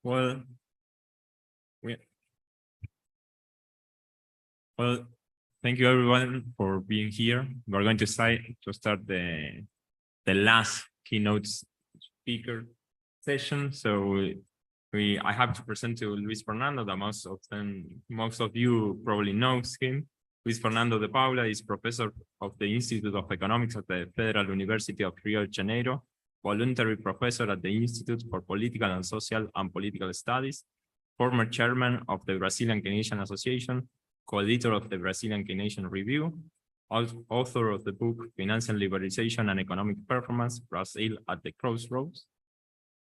Well, well, thank you everyone for being here. We're going to start the last keynote speaker session. So I have to present to Luis Fernando, that most of you probably know him. Luis Fernando de Paula is professor of the Institute of Economics at the Federal University of Rio de Janeiro, voluntary professor at the Institute for Political and Social and Political Studies, former chairman of the Brazilian Keynesian Association, co-editor of the Brazilian Keynesian Review, author of the book Financial Liberalization and Economic Performance, Brazil at the Crossroads,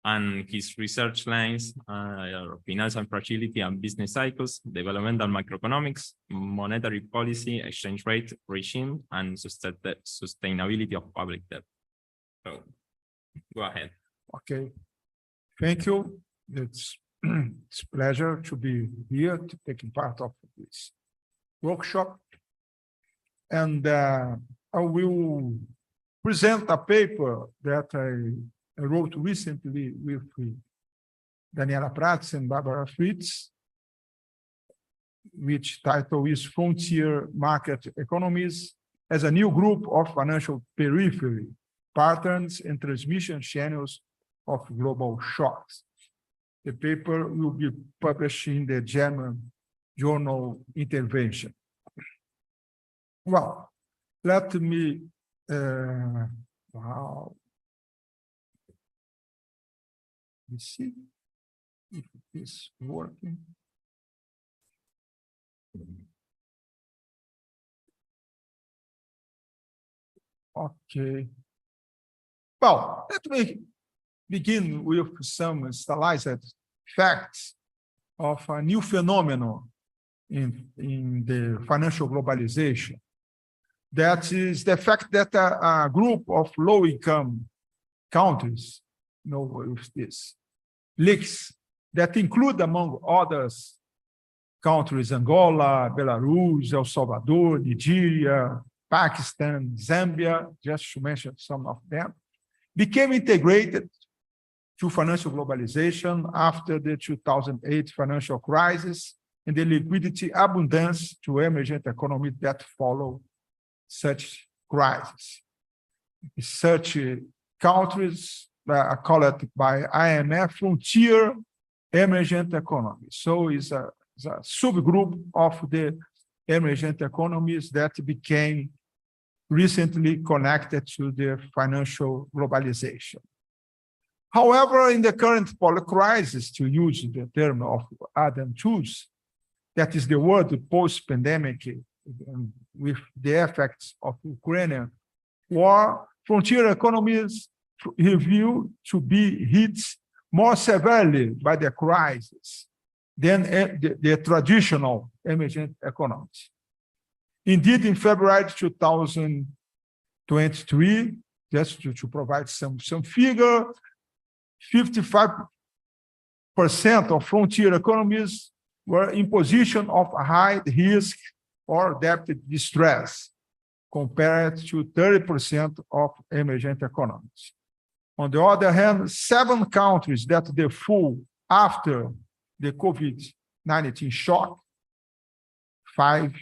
and his research lines are financial fragility and business cycles, developmental macroeconomics, monetary policy, exchange rate regime, and sustainability of public debt. So, go ahead. Okay, thank you. It's a pleasure to be here to taking part of this workshop. And I will present a paper that I wrote recently with Daniela Prats and Barbara Fritz, which title is Frontier Market Economies as a New Group of Financial Periphery, Patterns and Transmission Channels of Global Shocks. The paper will be published in the German journal Intervention. Well, let me, wow. Let's see if it is working. Okay. Well, let me begin with some stylized facts of a new phenomenon in the financial globalization. That is the fact that a group of low-income countries, with this, leaks that include, among others, countries Angola, Belarus, El Salvador, Nigeria, Pakistan, Zambia, just to mention some of them, became integrated to financial globalization after the 2008 financial crisis and the liquidity abundance to emergent economies that followed such crisis. Such countries are called by IMF frontier emergent economies. So it's a subgroup of the emergent economies that became recently connected to the financial globalization. However, in the current crisis, to use the term of Adam Tooze, that is the word post-pandemic with the effects of Ukrainian war, frontier economies reveal to be hit more severely by the crisis than the traditional emergent economies. Indeed, in February 2023, just to provide some figure, 55% of frontier economies were in position of high risk or debt distress, compared to 30% of emergent economies. On the other hand, 7 countries that default after the COVID-19 shock, 5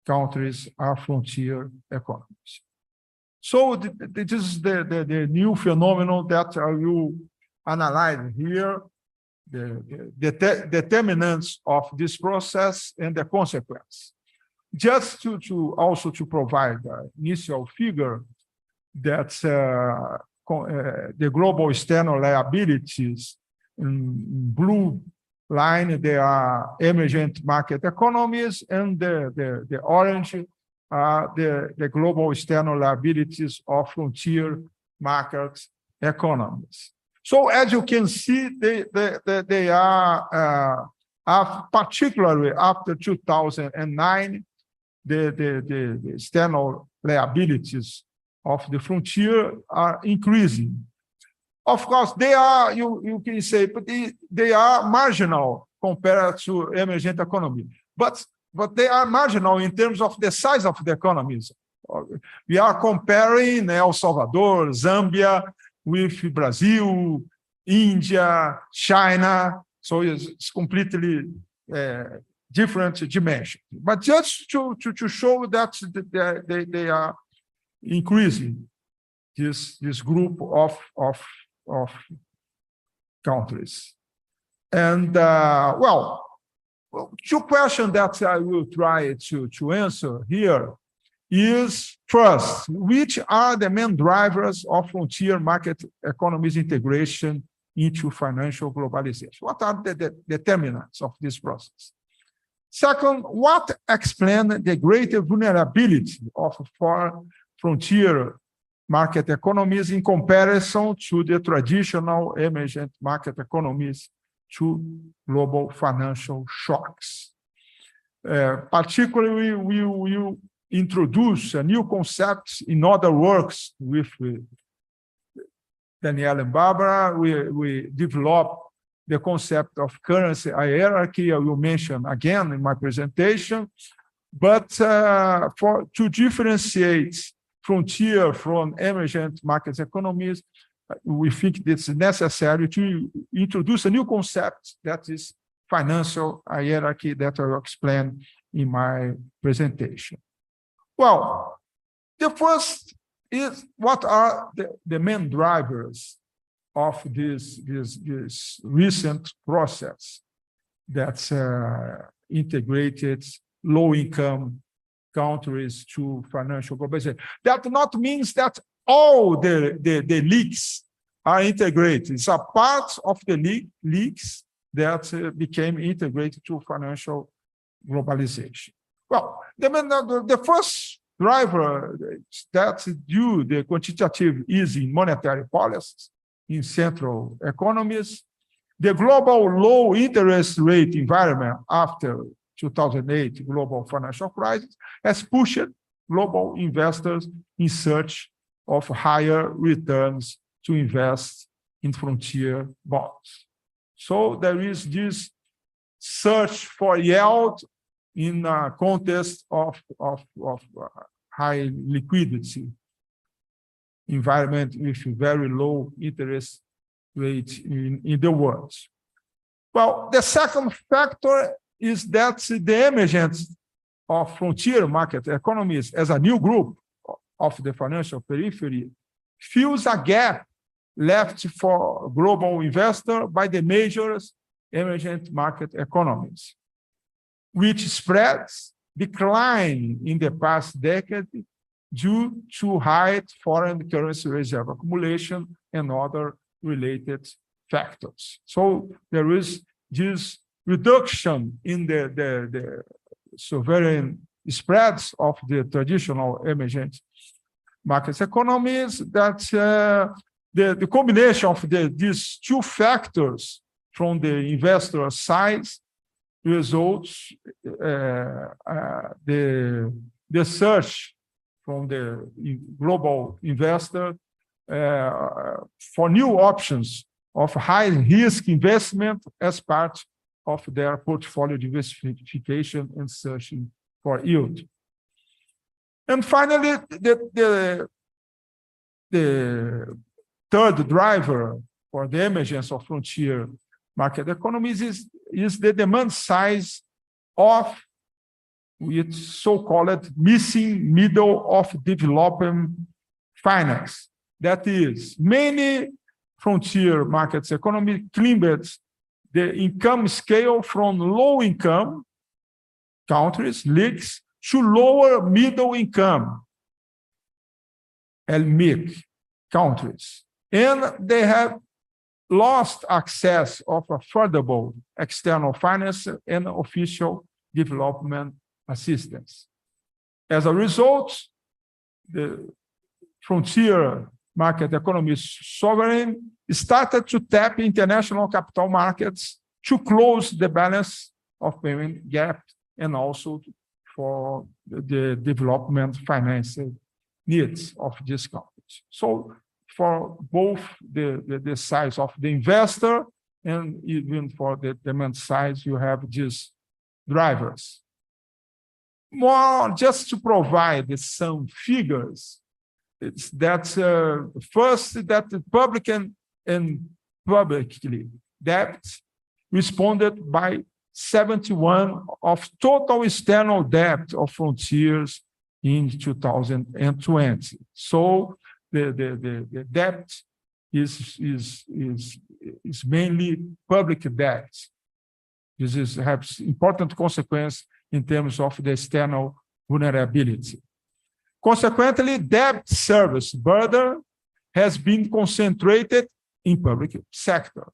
countries are frontier economies. So this is the new phenomenon that I will analyze here, the determinants of this process and the consequence. Just to also provide an initial figure that the global external liabilities in blue line, they are emergent market economies, and the orange are the global external liabilities of frontier market economies. So as you can see, they are particularly after 2009, the external liabilities of the frontier are increasing. Of course, they are, you can say, but they are marginal compared to emergent economy. But they are marginal in terms of the size of the economies. We are comparing El Salvador, Zambia, with Brazil, India, China. So it's completely different dimension. But just to show that they are increasing this group of countries. And well, two questions that I will try to answer here is, first, which are the main drivers of frontier market economies integration into financial globalization? What are the determinants of this process? Second, what explains the greater vulnerability of foreign frontier market economies in comparison to the traditional emergent market economies to global financial shocks? Particularly, we will introduce a new concept in other works with Danielle and Barbara. We develop the concept of currency hierarchy. I will mention again in my presentation. But to differentiate frontier from emergent market economies, we think it's necessary to introduce a new concept that is financial hierarchy that I will explain in my presentation. Well, the first is, what are the main drivers of this recent process that's integrated low-income countries to financial globalization? That not means that all the leaks are integrated. It's a part of the leaks that became integrated to financial globalization. Well, the first driver is that due to the quantitative easing monetary policies in central economies, the global low interest rate environment after 2008 global financial crisis has pushed global investors in search of higher returns to invest in frontier bonds. So there is this search for yield in a context of high liquidity environment with very low interest rate in the world. Well, the second factor is that the emergence of frontier market economies as a new group of the financial periphery fills a gap left for global investors by the major emergent market economies, which spreads decline in the past decade due to high foreign currency reserve accumulation and other related factors. So there is this reduction in the sovereign spreads of the traditional emergent market economies, that the combination of these two factors from the investor side results the search from the global investor for new options of high-risk investment as part of their portfolio diversification and searching for yield. And finally, the third driver for the emergence of frontier market economies is the demand size of its so-called missing middle of development finance. That is, many frontier markets economy climbed the income scale from low-income countries, LICs, to lower middle income, LMIC countries. And they have lost access of affordable external finance and official development assistance. As a result, the frontier market economies sovereign started to tap international capital markets to close the balance of payment gap and also for the development financing needs of these countries. So for both the size of the investor and even for the demand size, you have these drivers. More just to provide some figures, it's that first that the public and publicly debt responded by 71% of total external debt of frontiers in 2020. So the debt is mainly public debt. This has important consequence in terms of the external vulnerability. Consequently, debt service burden has been concentrated in public sector,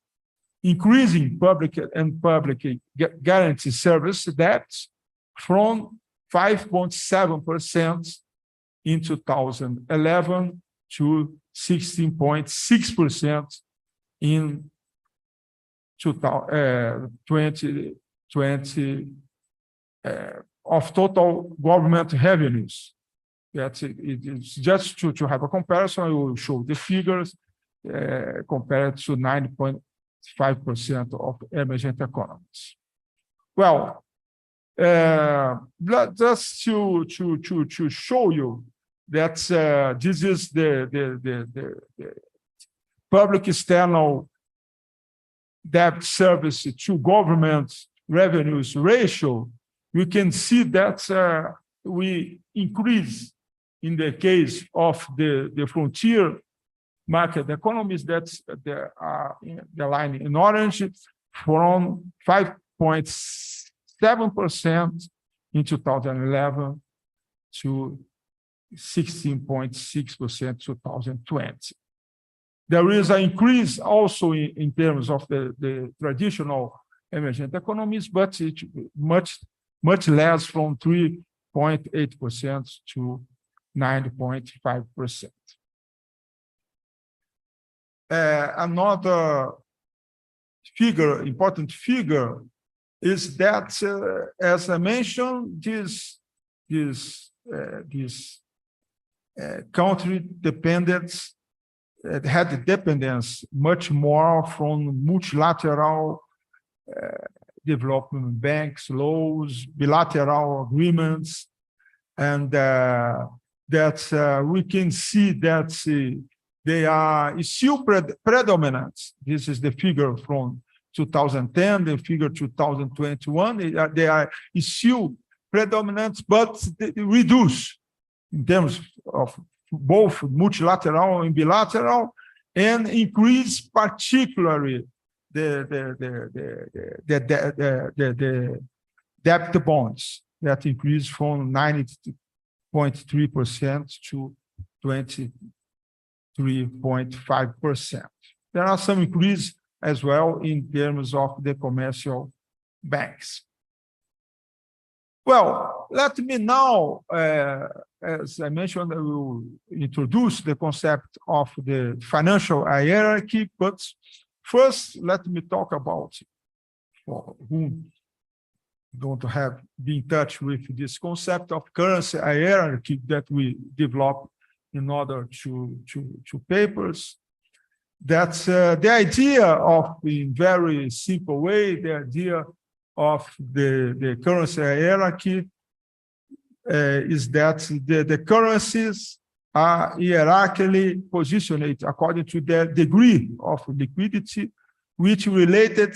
increasing public and public guarantee service debts from 5.7% in 2011 to 16.6% in 2020 of total government revenues. That it's just to have a comparison, I will show the figures compared to 9.5% of emergent economies. Well, just to show you that this is the public external debt service to government revenues ratio, we can see that we increase in the case of the frontier market economies, that's the line in orange, from 5.7% in 2011 to 16.6% 2020. There is an increase also in terms of the traditional emergent economies, but it's much less, from 3.8% to 9.5%. Another figure, important figure, is that, as I mentioned, this country dependence had dependence much more from multilateral development banks, laws, bilateral agreements, and that we can see that they are still predominant. This is the figure from 2010, the figure 2021. They are still predominant, but they reduce in terms of both multilateral and bilateral, and increase particularly the debt bonds that increase from 90.3% to 23.5%. There are some increase as well in terms of the commercial banks. Well, let me now, as I mentioned, I will introduce the concept of the financial hierarchy, but first, let me talk about, for whom don't have been in touch with this concept of currency hierarchy that we developed in order to papers. That's the idea of, in very simple way, the idea of the currency hierarchy is that the currencies are hierarchically positioned according to their degree of liquidity, which related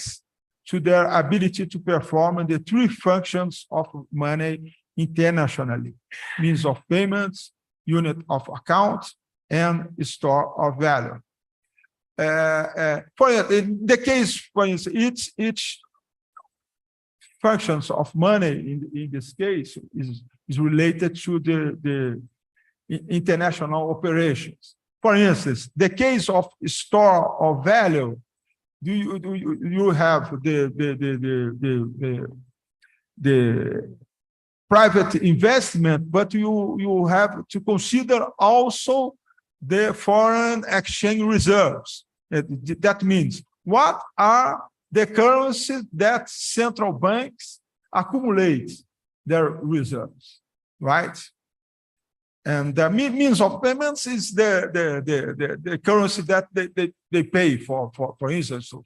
to their ability to perform the three functions of money internationally: means of payments, unit of account, and store of value. In the case, for instance, each functions of money in this case is related to the international operations. For instance, the case of store of value, you have the private investment, but you have to consider also the foreign exchange reserves. That means, what are the currencies that central banks accumulate their reserves, right? And the means of payments is the currency that they pay for instance, to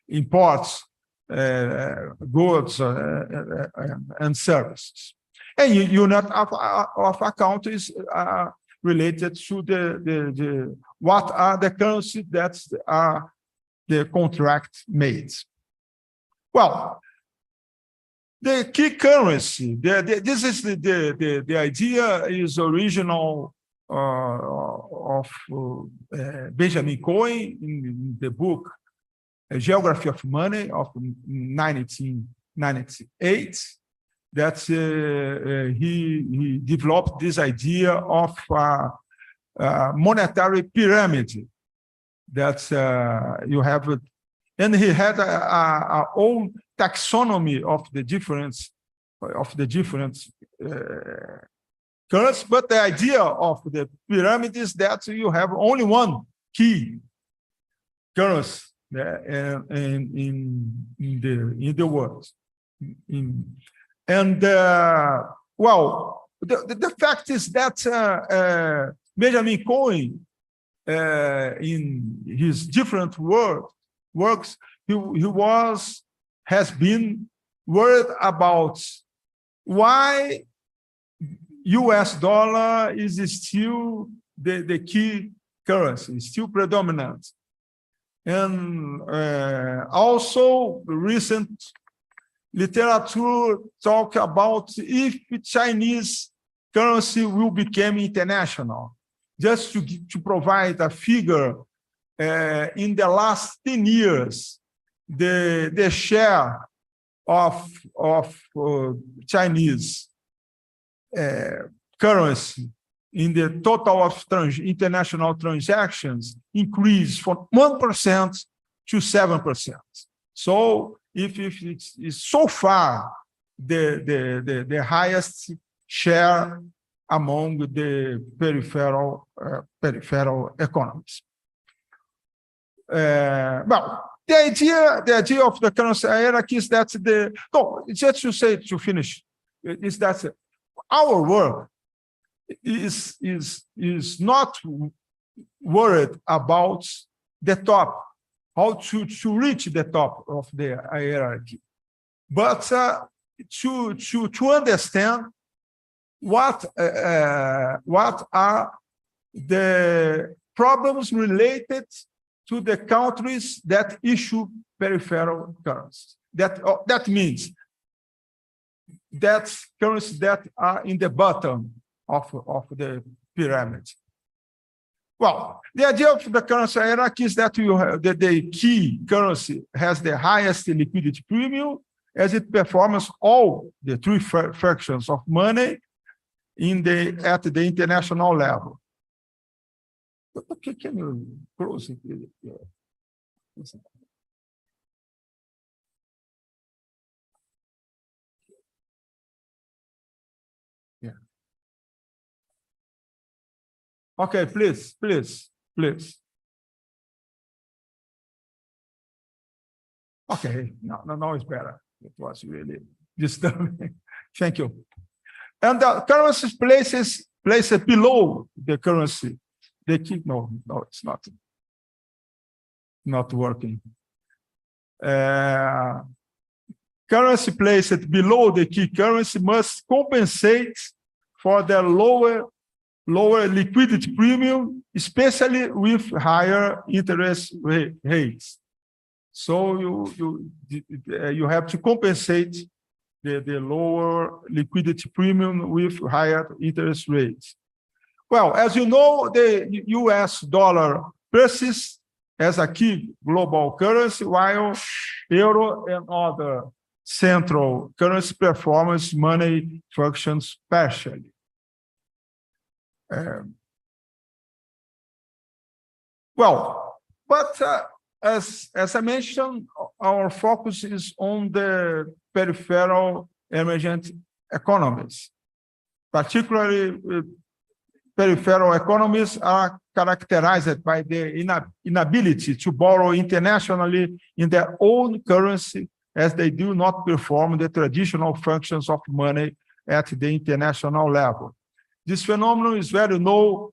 imports, goods and services. And unit of account is related to the what are the currencies that are the contract made. Well, the key currency, this is the idea is original of Benjamin Cohen in the book Geography of Money of 1998, that he developed this idea of monetary pyramid that you have, and he had a own taxonomy of the different currencies. But the idea of the pyramid is that you have only one key currency in the world. Well, the fact is that Benjamin Cohen, in his different works, he has been worried about why US dollar is still the key currency, still predominant. And also recent literature talk about if Chinese currency will become international. Just to provide a figure, in the last 10 years, the share of Chinese currency in the total of international transactions increased from 1% to 7%. So if it's so far the highest share among the peripheral economies. Well, the idea of the currency hierarchy is that just to finish, is that our work is not worried about the top, how to reach the top of the hierarchy, but to understand what are the problems related to the countries that issue peripheral currencies. That means that currencies that are in the bottom of the pyramid. Well, the idea of the currency hierarchy is that you have the key currency has the highest liquidity premium as it performs all the three fractions of money at the international level. Okay, can you close it? Yeah. Okay, please. Okay, no, it's better. It was really disturbing. Thank you. And the currency places below the currency. They keep no, it's not working. Currency placed below the key currency must compensate for the lower liquidity premium, especially with higher interest rates. So you have to compensate the lower liquidity premium with higher interest rates. Well, as you know, the US dollar persists as a key global currency, while euro and other central currency performance money functions partially. Well, but as I mentioned, our focus is on the peripheral emergent economies. Particularly, peripheral economies are characterized by the inability to borrow internationally in their own currency, as they do not perform the traditional functions of money at the international level. This phenomenon is very known,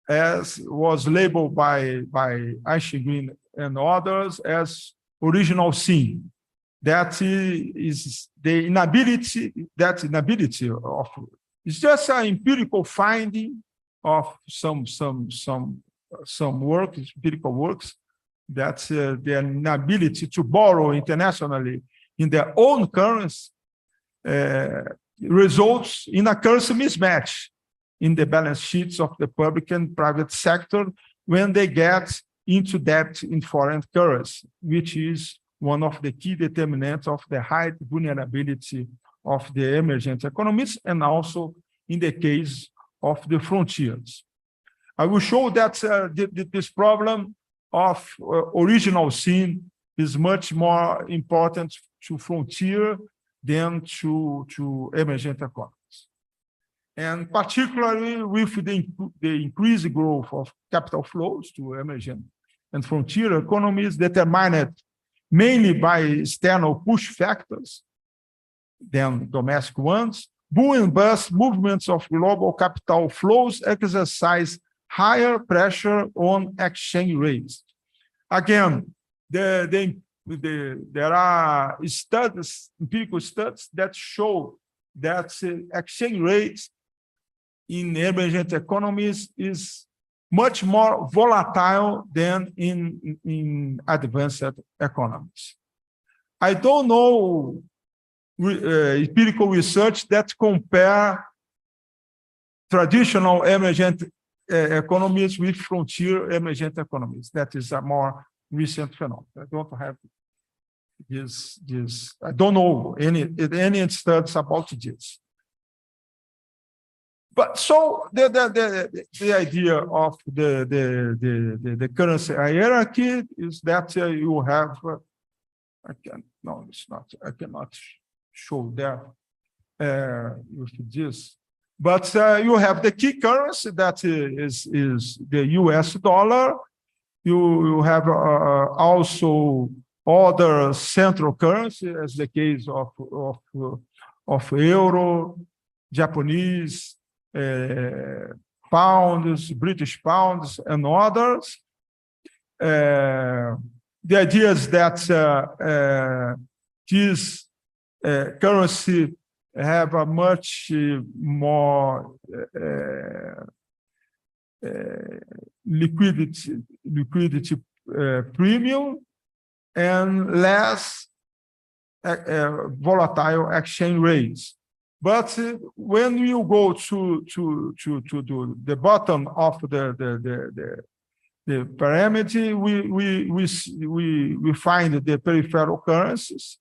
as was labeled by Green and others as original sin. That is the inability of, it's just an empirical finding of some empirical works that their inability to borrow internationally in their own currency results in a currency mismatch in the balance sheets of the public and private sector when they get into debt in foreign currency, which is one of the key determinants of the high vulnerability of the emergent economies, and also in the case of the frontiers. I will show that this problem of original sin is much more important to frontier than to emergent economies. And particularly with the increased growth of capital flows to emergent and frontier economies determined mainly by external push factors than domestic ones, boom and bust movements of global capital flows exercise higher pressure on exchange rates. Again, there are studies, empirical studies that show that exchange rates in emergent economies is much more volatile than in advanced economies. I don't know empirical research that compare traditional emergent economies with frontier emergent economies. That is a more recent phenomenon. I don't have this. I don't know any studies about this. But so the idea of the currency hierarchy is that you have I cannot show that with this. But you have the key currency that is the US dollar. You have also other central currency, as the case of euro, Japanese pounds, British pounds, and others. The idea is that this currency have a much more liquidity premium and less volatile exchange rates. But when you go to the bottom of the parameter, we find the peripheral currencies.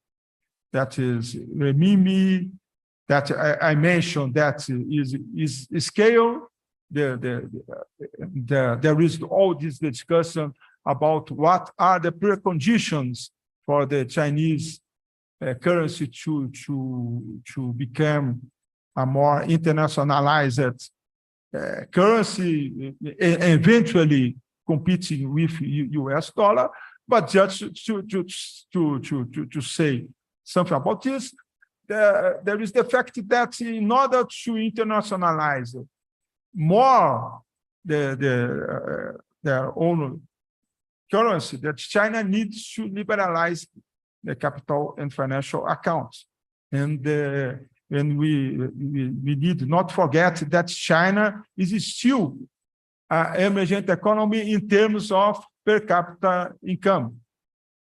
That is renminbi, that I mentioned, that is scale. There is all this discussion about what are the preconditions for the Chinese currency to become a more internationalized currency, eventually competing with US dollar. But just to say something about this, there is the fact that in order to internationalize more their own currency, that China needs to liberalize the capital and financial accounts. And we need not forget that China is still an emergent economy in terms of per capita income.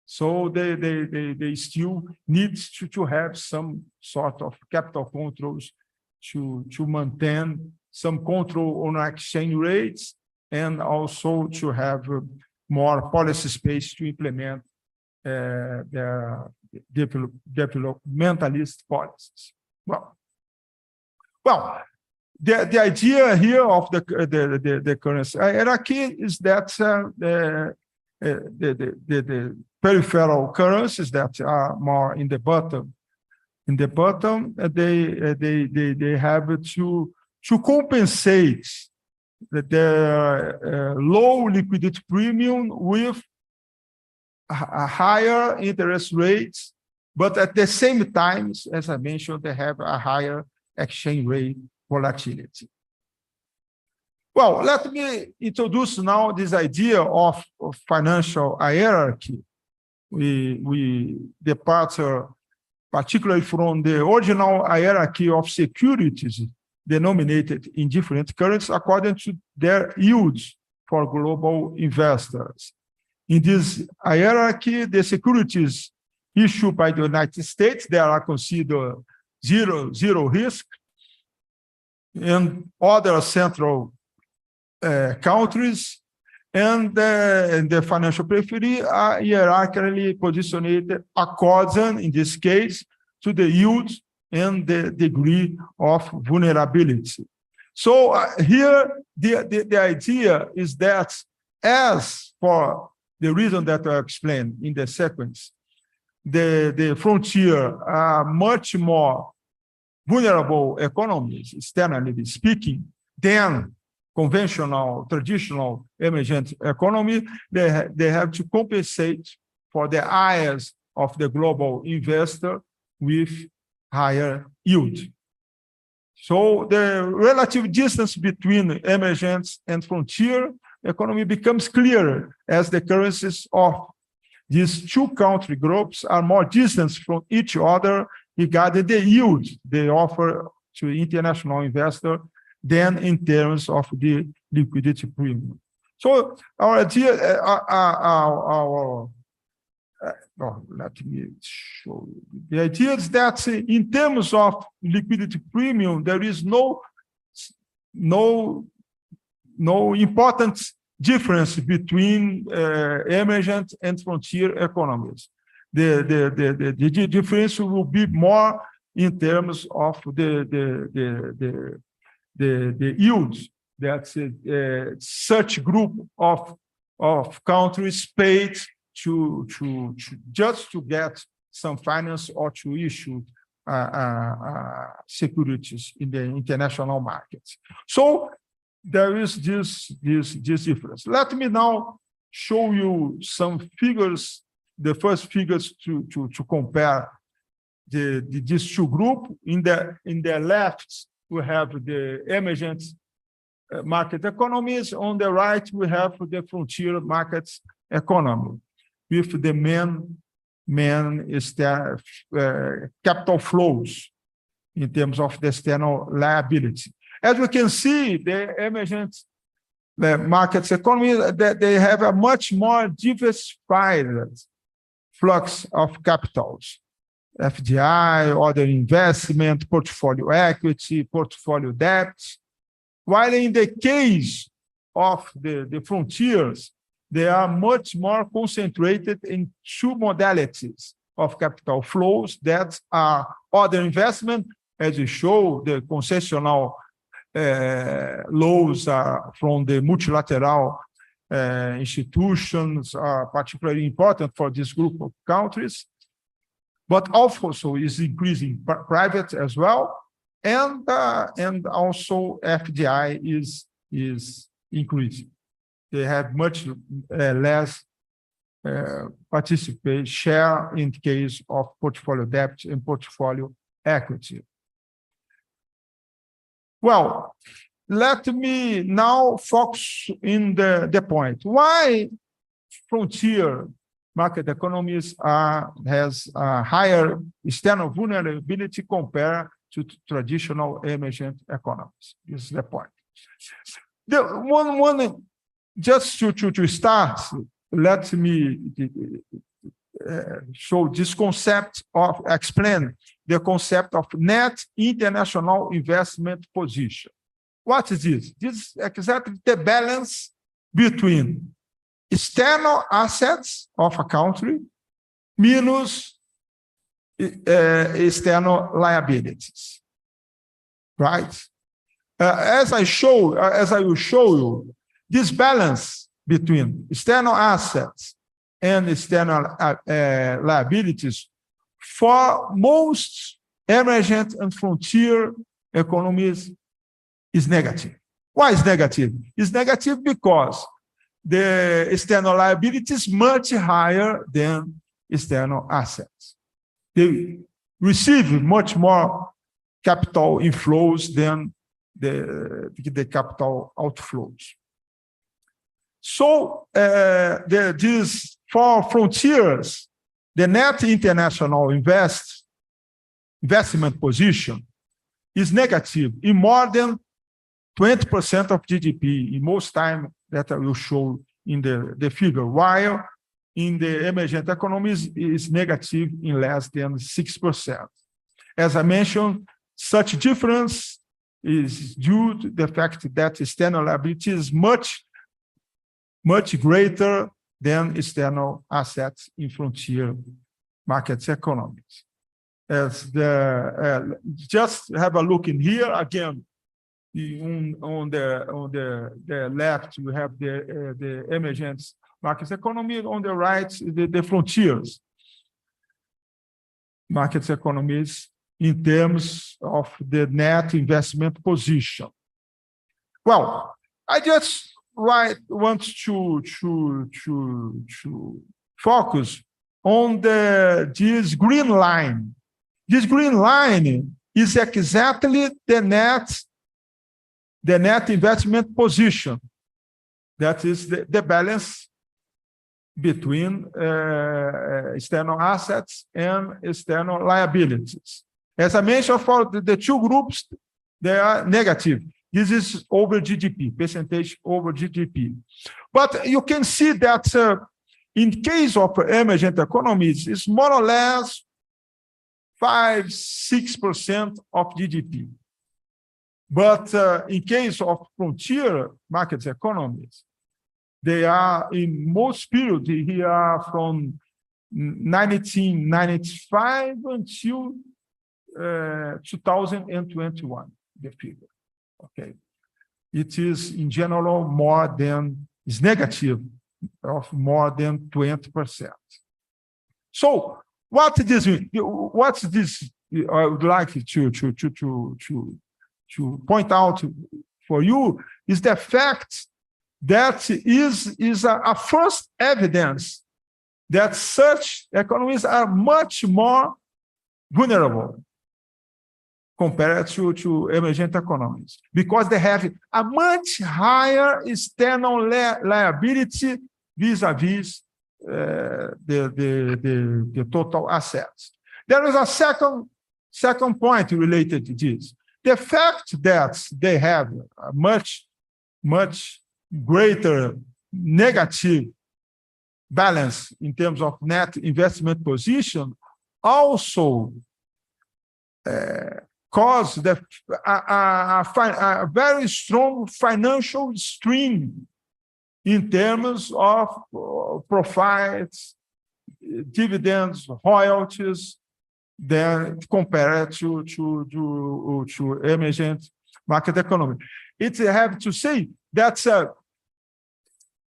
So they still need to have some sort of capital controls to maintain some control on exchange rates, and also to have more policy space to implement their developmentalist policies. Well, the idea here of the currency hierarchy is that the peripheral currencies that are more in the bottom, they have to compensate the low liquidity premium with a higher interest rates, but at the same time, as I mentioned, they have a higher exchange rate volatility. Well, let me introduce now this idea of financial hierarchy. We depart particularly from the original hierarchy of securities denominated in different currencies according to their yields for global investors. In this hierarchy, the securities issued by the United States, they are considered zero risk, and other central countries, and the financial periphery are hierarchically positioned according, in this case, to the yield and the degree of vulnerability. So here, the idea is that, as for the reason that I explained in the sequence, the frontier are much more vulnerable economies, externally speaking, than conventional, traditional emergent economy. They have to compensate for the eyes of the global investor with higher yield. So the relative distance between emergent and frontier economy becomes clearer as the currencies of these two country groups are more distant from each other regarding the yield they offer to international investors than in terms of the liquidity premium. So our idea, let me show you. The idea is that in terms of liquidity premium, there is no important difference between emergent and frontier economies. The difference will be more in terms of the yields that such group of countries paid to just to get some finance or to issue securities in the international markets. So there is this difference. Let me now show you some figures, the first figures to compare these two groups. In the left, we have the emergent market economies. On the right, we have the frontier markets economy, with the main capital flows in terms of the external liability. As we can see, the emergent markets economy, they have a much more diversified flux of capitals, FDI, other investment, portfolio equity, portfolio debt, while in the case of the frontiers, they are much more concentrated in two modalities of capital flows that are other investment, as we show, the concessional loans from the multilateral institutions are particularly important for this group of countries, but also is increasing private as well, and also FDI is increasing. They have much less participation share in case of portfolio debt and portfolio equity. Well, let me now focus in the point. Why frontier market economies has a higher external vulnerability compared to traditional emergent economies? This is the point. Just to start, let me show this concept of, explain the concept of net international investment position. What is this? This is exactly the balance between external assets of a country minus external liabilities, right? As I will show you, this balance between external assets and external liabilities for most emergent and frontier economies is negative. Why is negative? It's negative because the external liability is much higher than external assets. They receive much more capital inflows than the capital outflows. So these four frontiers, the net international investment position is negative in more than 20% of GDP in most time that I will show in the figure, while in the emergent economies is negative in less than 6%. As I mentioned, such difference is due to the fact that external liability is much greater than external assets in frontier markets economies. Just have a look in here again. On the left, we have the emergent markets economy. On the right, the frontiers markets economies in terms of the net investment position. Well, I just want to focus on this green line. This green line is exactly the net investment position. That is the balance between external assets and external liabilities. As I mentioned, for the two groups, they are negative. This is over GDP, percentage over GDP. But you can see that in case of emergent economies, it's more or less 5-6% of GDP. But in case of frontier markets economies, they are in most periods here from 1995 until 2021, the figure. Okay, it is in general is negative of more than 20%. So what this means? What's this? I would like to point out for you is the fact that is a first evidence that such economies are much more vulnerable compared to emergent economies, because they have a much higher external liability vis-a-vis the total assets. There is a second point related to this. The fact that they have a much greater negative balance in terms of net investment position also cause a very strong financial stream in terms of profits, dividends, royalties, than compared to emergent market economy. It's have to say that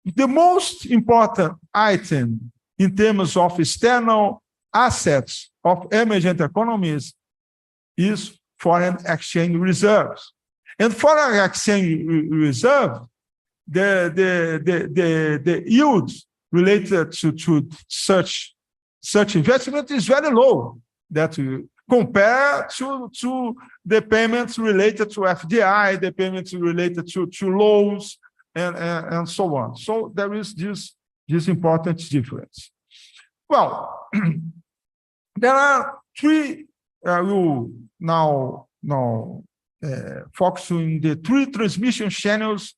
the most important item in terms of external assets of emergent economies is foreign exchange reserves. And foreign exchange reserve, the yields related to such investment is very low, that compared to the payments related to FDI, the payments related to loans, and so on. So there is this important difference. Well, there are three. I will now focus on the three transmission channels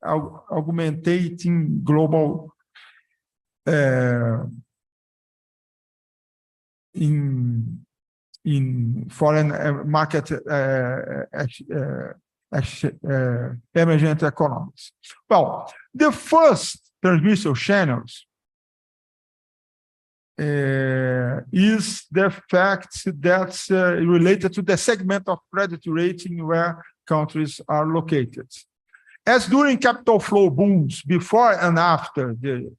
augmenting global in foreign market emergent economies. Well, the first transmission channels is the fact that related to the segment of credit rating where countries are located. As during capital flow booms before and after the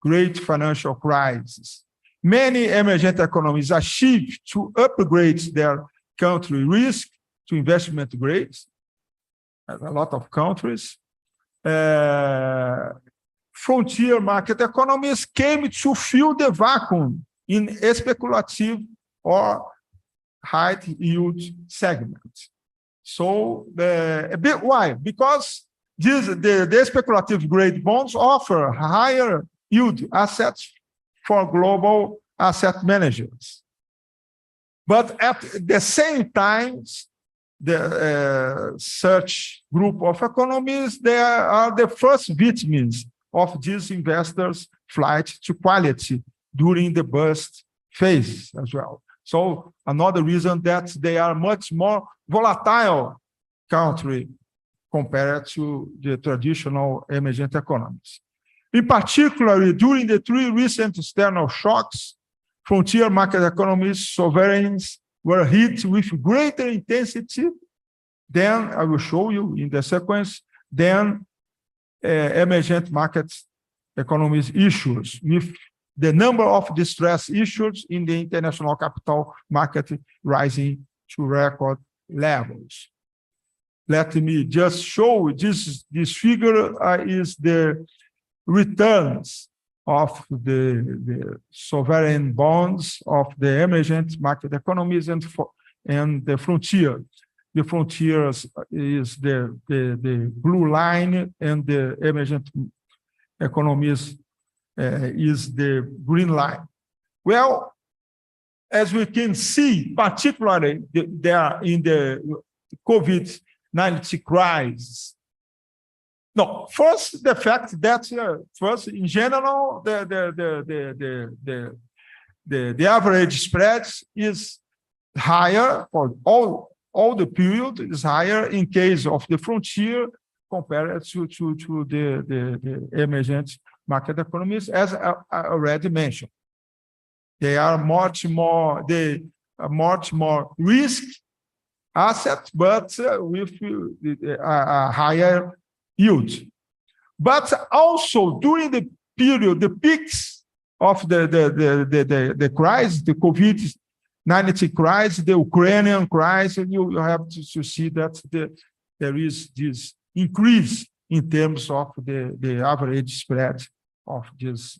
great financial crisis, many emergent economies achieved to upgrade their country risk to investment grades. A lot of countries. Frontier market economies came to fill the vacuum in speculative or high yield segments. So why? Because the speculative grade bonds offer higher yield assets for global asset managers. But at the same time, such group of economies, they are the first victims of these investors' flight to quality during the burst phase as well. So another reason that they are much more volatile country compared to the traditional emergent economies. In particular, during the 3 recent external shocks, frontier market economies, sovereigns were hit with greater intensity than, I will show you in the sequence, than emergent market economies issues, with the number of distress issues in the international capital market rising to record levels. Let me just show this figure is the returns of the sovereign bonds of the emergent market economies and the frontier. The frontiers is the blue line, and the emergent economies is the green line. Well, as we can see, particularly there in the COVID-19 crisis. No, first the fact that first in general the average spreads is higher for all the period is higher in case of the frontier compared to the emergent market economies, as I already mentioned. They are much more risk assets, but with a higher yield. But also during the period, the peaks of the crisis, the COVID-19 crisis, the Ukrainian crisis, you have to see that there is this increase in terms of the average spread of this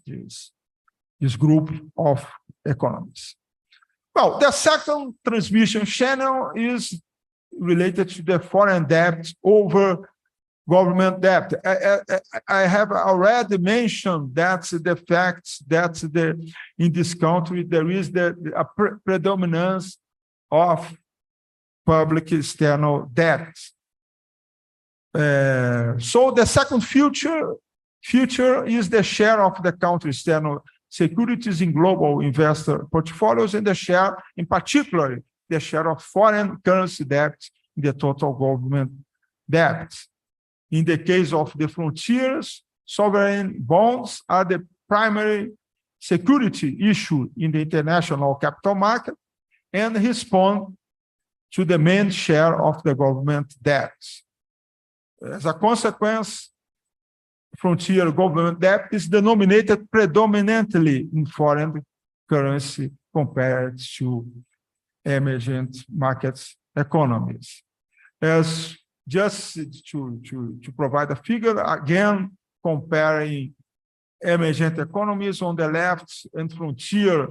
group of economies. Well, the second transmission channel is related to the foreign debt over government debt. I have already mentioned that the fact that in this country there is a predominance of public external debt. So the second feature is the share of the country's external securities in global investor portfolios, and the share, in particular, the share of foreign currency debt in the total government debt. In the case of the frontiers, sovereign bonds are the primary security issue in the international capital market and respond to the main share of the government debt. As a consequence, frontier government debt is denominated predominantly in foreign currency compared to emergent market economies. As just to provide a figure, again, comparing emergent economies on the left and frontier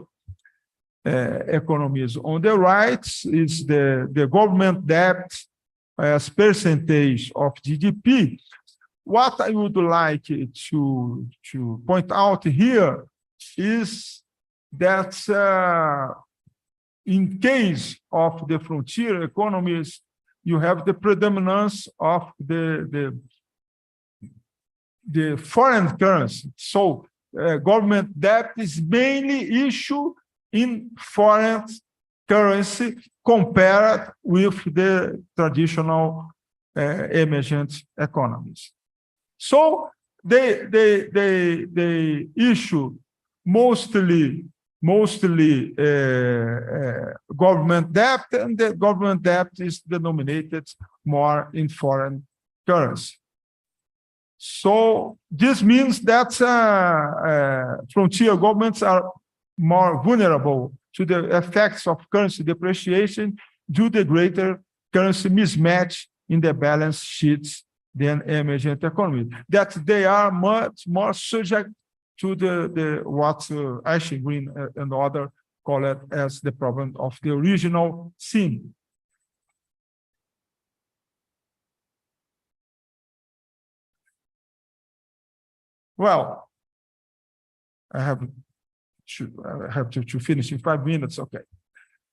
economies on the right, is the government debt as percentage of GDP. What I would like to point out here is that in case of the frontier economies, you have the predominance of the foreign currency. So government debt is mainly issued in foreign currency compared with the traditional emergent economies. So they issue mostly government debt, and the government debt is denominated more in foreign currency. So this means that frontier governments are more vulnerable to the effects of currency depreciation due to the greater currency mismatch in the balance sheets than emergent economies. That they are much more subject to the what Ashley Green and others call it as the problem of the original sin. Well, I have to finish in 5 minutes, okay.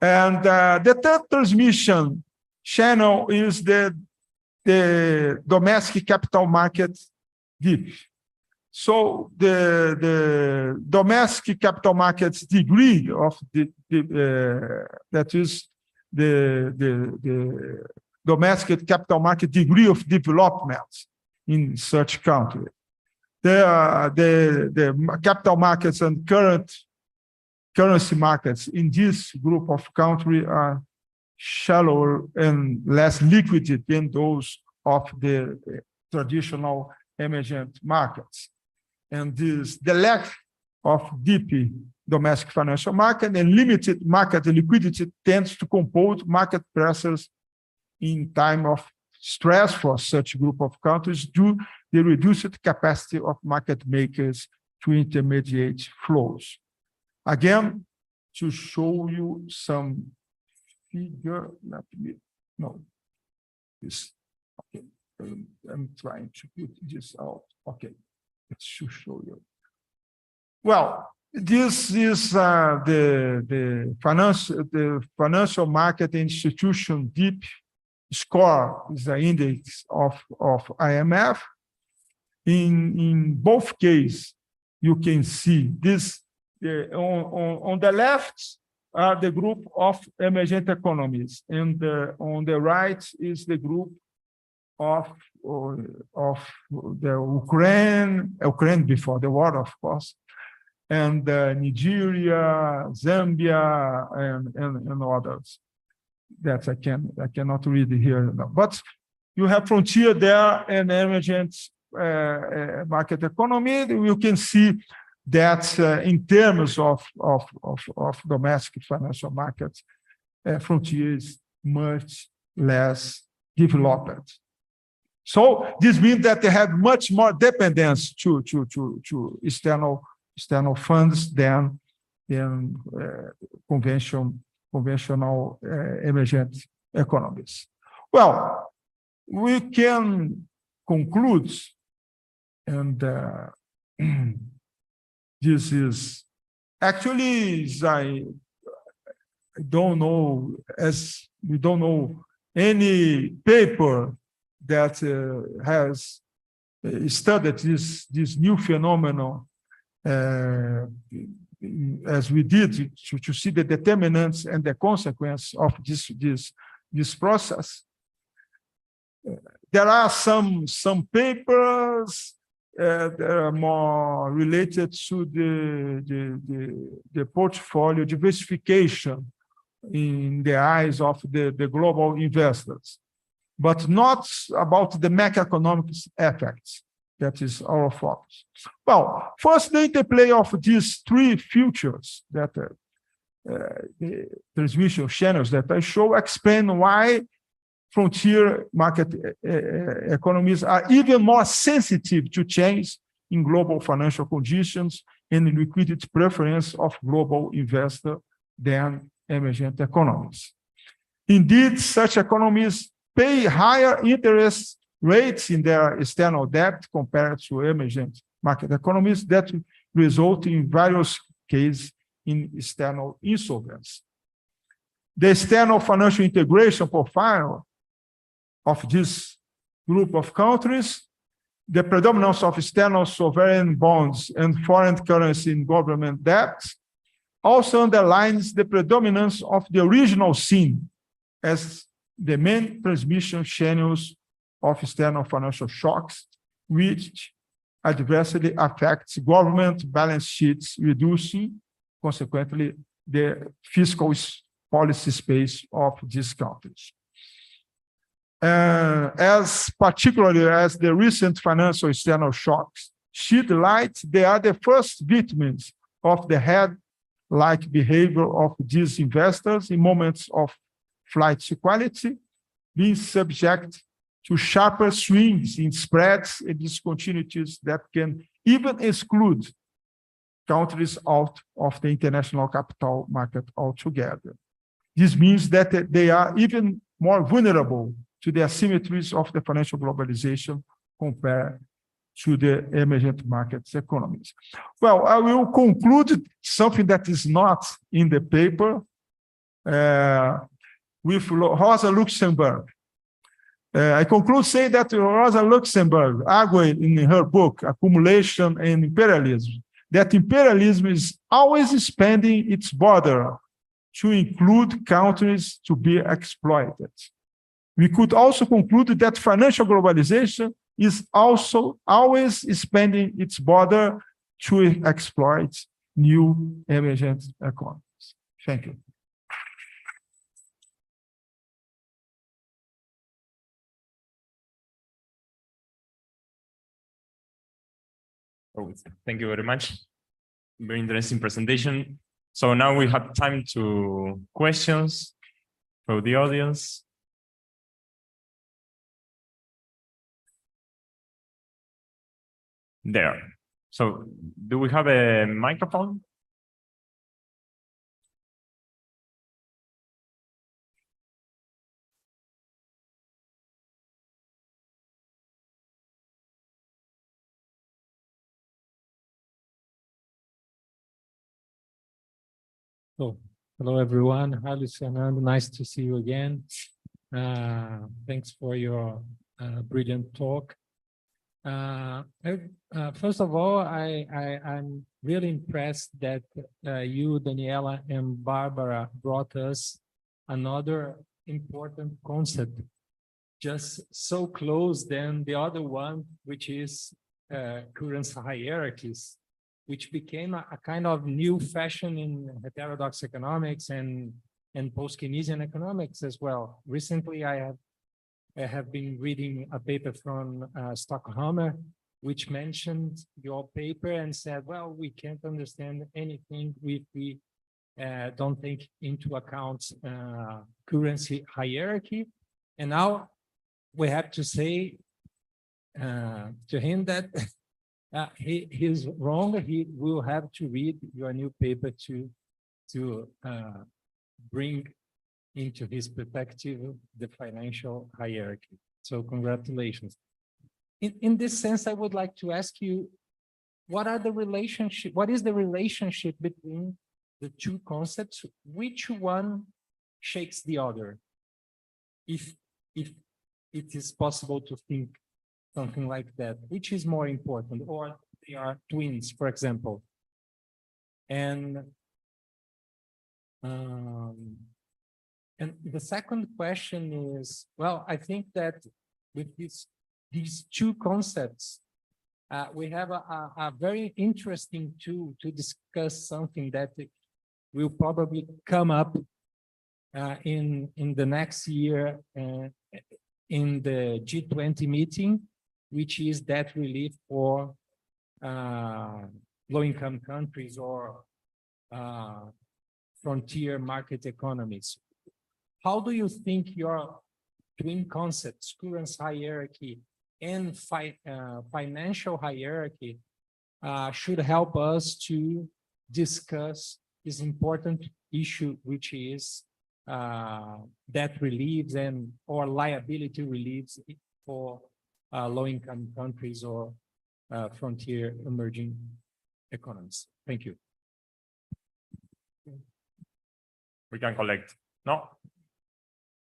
And the third transmission channel is the domestic capital market dip. So the domestic capital markets degree of that is the domestic capital market degree of development in such country. The capital markets and current currency markets in this group of countries are shallower and less liquid than those of the traditional emergent markets. And the lack of deep domestic financial market and limited market liquidity tends to compose market pressures in time of stress for such group of countries due to the reduced capacity of market makers to intermediate flows. Again, to show you some figure, this, okay, I'm trying to put this out, okay, it should show you. Well, this is the financial market institution deep score is the index of IMF. In both cases, you can see this on the left are the group of emergent economies, and on the right is the group of the Ukraine before the war, of course, and Nigeria, Zambia, and others that I cannot read here now. But you have frontier there and emergent market economy. You can see that in terms of domestic financial markets, frontier is much less developed. So this means that they have much more dependence to external funds than conventional emergent economies. Well, we can conclude, and this is actually, I don't know, as we don't know any paper that has studied this new phenomenon as we did to see the determinants and the consequence of this process. There are some papers that are more related to the portfolio diversification in the eyes of the global investors, but not about the macroeconomic effects. That is our focus. Well, first, the interplay of these three features that the transmission channels that I show explain why frontier market economies are even more sensitive to change in global financial conditions and liquidity preference of global investors than emergent economies. Indeed, such economies pay higher interest rates in their external debt compared to emergent market economies that result in various cases in external insolvency. The external financial integration profile of this group of countries, the predominance of external sovereign bonds and foreign currency in government debt, also underlines the predominance of the original sin as the main transmission channels of external financial shocks, which adversely affects government balance sheets, reducing, consequently, the fiscal policy space of these countries. As particularly as the recent financial external shocks shed light, they are the first victims of the head-like behavior of these investors in moments of flight to quality, being subject to sharper swings in spreads and discontinuities that can even exclude countries out of the international capital market altogether. This means that they are even more vulnerable to the asymmetries of the financial globalization compared to the emergent markets economies. Well, I will conclude something that is not in the paper with Rosa Luxemburg. I conclude saying that Rosa Luxemburg argued in her book, Accumulation and Imperialism, that imperialism is always expanding its border to include countries to be exploited. We could also conclude that financial globalization is also always expanding its border to exploit new emergent economies. Thank you. Oh, thank you very much. Very interesting presentation. So now we have time to questions for the audience. There. So do we have a microphone? So, hello everyone. Hi, Luis Fernando. Nice to see you again. Thanks for your brilliant talk. First of all, I'm really impressed that you, Daniela, and Barbara brought us another important concept, just so close than the other one, which is currency hierarchies, which became a kind of new fashion in heterodox economics and post-Keynesian economics as well. Recently, I have been reading a paper from Stockholm, which mentioned your paper and said, well, we can't understand anything if we don't take into account currency hierarchy. And now we have to say to him that he's wrong. He will have to read your new paper to bring into his perspective the financial hierarchy. So congratulations. In this sense, I would like to ask you, what is the relationship between the two concepts? Which one shakes the other? If it is possible to think something like that, which is more important, or they are twins, for example. And the second question is, well, I think that with these two concepts, we have a very interesting tool to discuss something that will probably come up in the next year in the G20 meeting, which is debt relief for low-income countries or frontier market economies. How do you think your twin concepts, currency hierarchy and financial hierarchy, should help us to discuss this important issue, which is debt reliefs or liability reliefs for low-income countries or frontier emerging economies? Thank you. We can collect. No?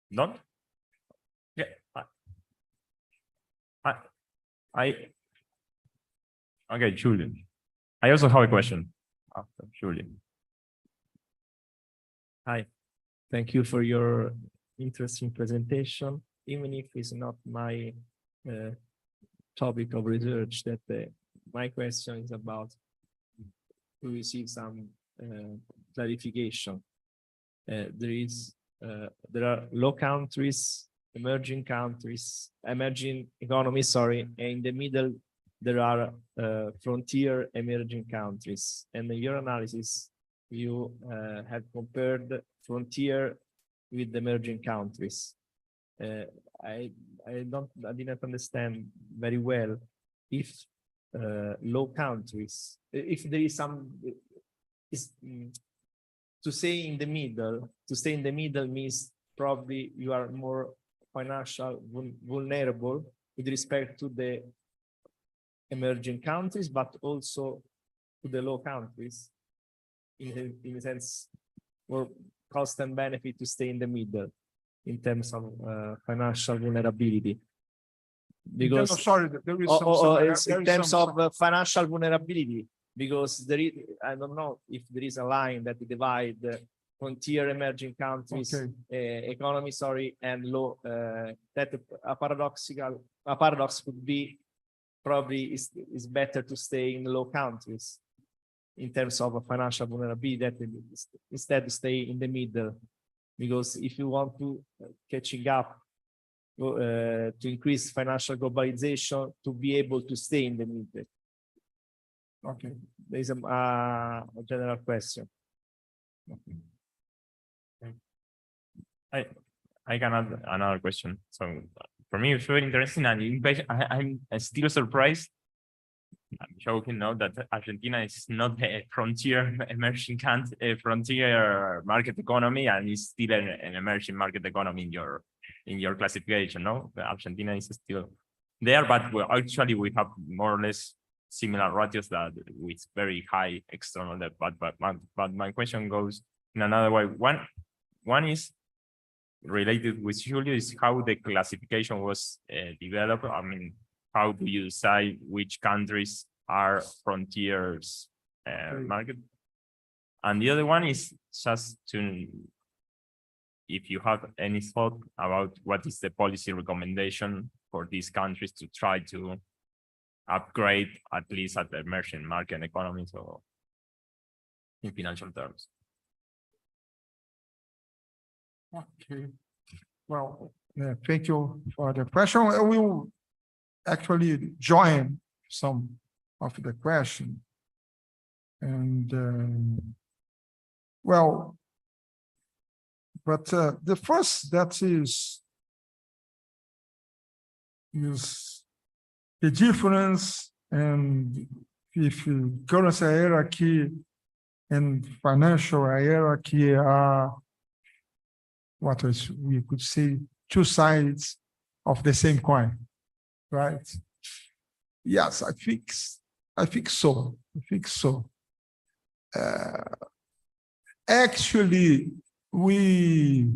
None? Yeah. Okay, Julian. I also have a question after Julian. Hi, thank you for your interesting presentation. Even if it's not my topic of research, that my question is about to receive some clarification. There are low countries, emerging economies, sorry, and in the middle there are frontier emerging countries. And in your analysis, you have compared frontier with emerging countries. I didn't understand very well if low countries, if there is some, to stay in the middle means probably you are more financial vulnerable with respect to the emerging countries, but also to the low countries in the sense for cost and benefit to stay in the middle. in terms of financial vulnerability. No, Because sorry, there is it's in terms of financial vulnerability, because there is, I don't know if there is a line that divide frontier emerging countries economy, and low, that a paradox could be probably is better to stay in low countries in terms of financial vulnerability, that instead stay in the middle, because if you want to catching up to increase financial globalization, to be able to stay in the middle. Okay. There is a general question. I can add another question. So for me, it's very interesting, and I'm still surprised. I'm joking now that Argentina is not a frontier emerging country, frontier market economy, and is still an emerging market economy in your classification. No, Argentina is still there, but actually we have more or less similar ratios that with very high external debt. But my question goes in another way. One is related with Julio, is how the classification was developed. I mean, how do you decide which countries are frontiers market? And the other one is just to, if you have any thought about what is the policy recommendation for these countries to try to upgrade, at least at the emerging market economies or in financial terms. Okay. Well, thank you for the question. I will actually join some of the question. And well, but the first that is the difference, and if currency hierarchy and financial hierarchy are what we could say two sides of the same coin, right? Yes, I think so. Actually, we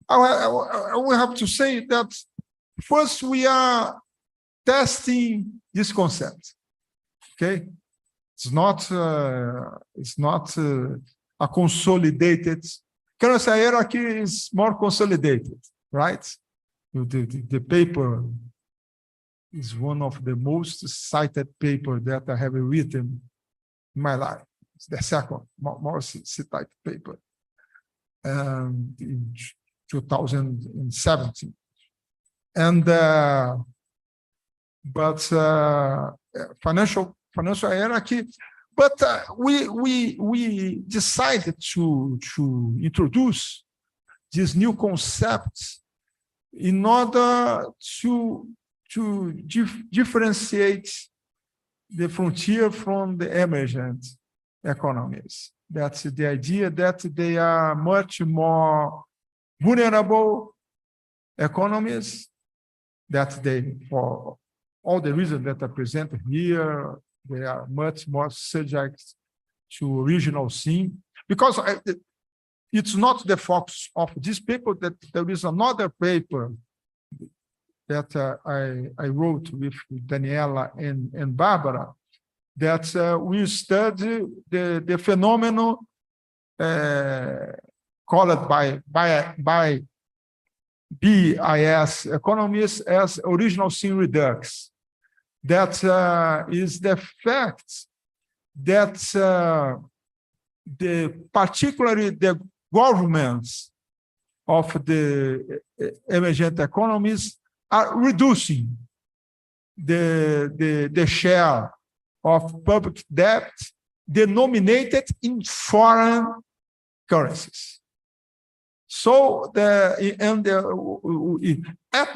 have to say that first we are testing this concept. Okay, it's not a consolidated currency hierarchy is more consolidated, right? The paper is one of the most cited paper that I have written in my life. It's the second more cited paper in 2017. And but financial hierarchy. But we decided to introduce this new concept in order to differentiate the frontier from the emergent economies. That's the idea that they are much more vulnerable economies, that they, for all the reasons that are presented here, they are much more subject to regional scene, because it's not the focus of this paper. That there is another paper that I wrote with Daniela and Barbara, that we study the phenomenon called by BIS economists as original sin redux. That is the fact that particularly the governments of the emergent economies are reducing the share of public debt denominated in foreign currencies. So at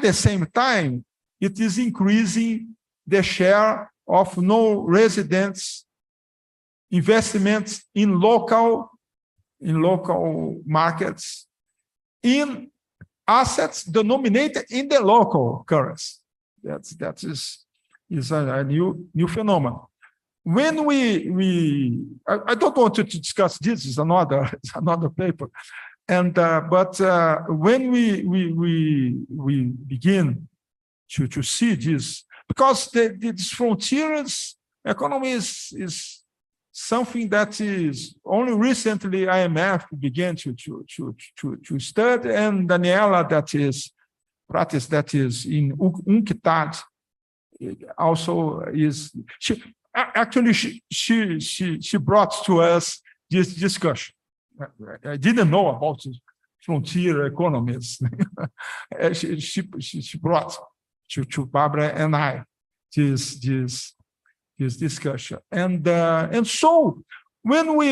the same time, it is increasing the share of no-residents investments in local markets, in assets denominated in the local currency. That is a new phenomenon. When I don't want to discuss this, is another paper, But when we begin to see this, because this frontiers economy is something that is only recently IMF began to study, and Daniela, that is practice that is in UNCTAD, also is she brought to us this discussion. I didn't know about frontier economies. she brought to Barbara and I this discussion, and so when we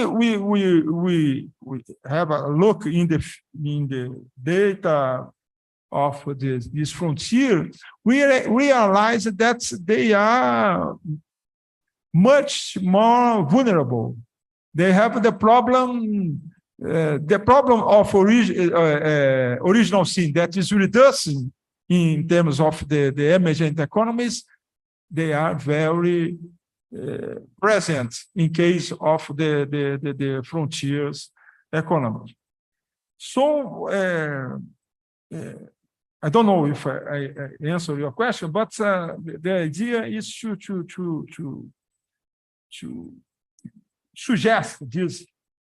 have a look in the data of this frontier, we realize that they are much more vulnerable. They have the problem of original sin that is reducing in terms of the emergent economies. They are very present in case of the frontiers economy. So I don't know if I answer your question, but the idea is to suggest this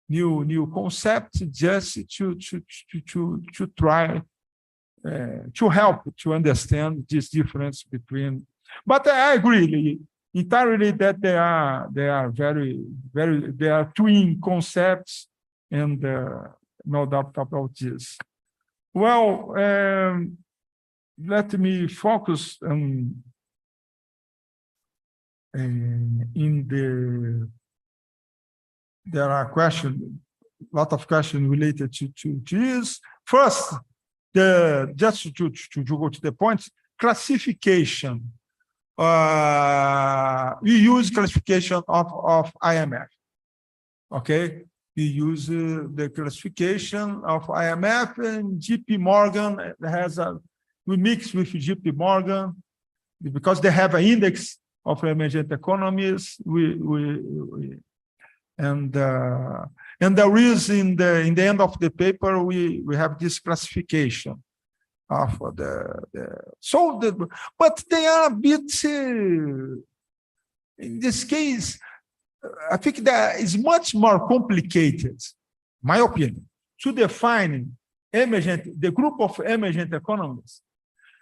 new concept, just to try to help to understand this difference between. But I agree entirely that they are very they are twin concepts, and no doubt about this. Well, let me focus in there are questions, a lot of questions related to this. First, just to go to the point, classification. We use classification of IMF. Okay, we use the classification of IMF, and JP Morgan we mix with JP Morgan because they have an index of emergent economies. And there is in the end of the paper we have this classification of but they are a bit in this case. I think that is much more complicated, my opinion, to define the group of emergent economies,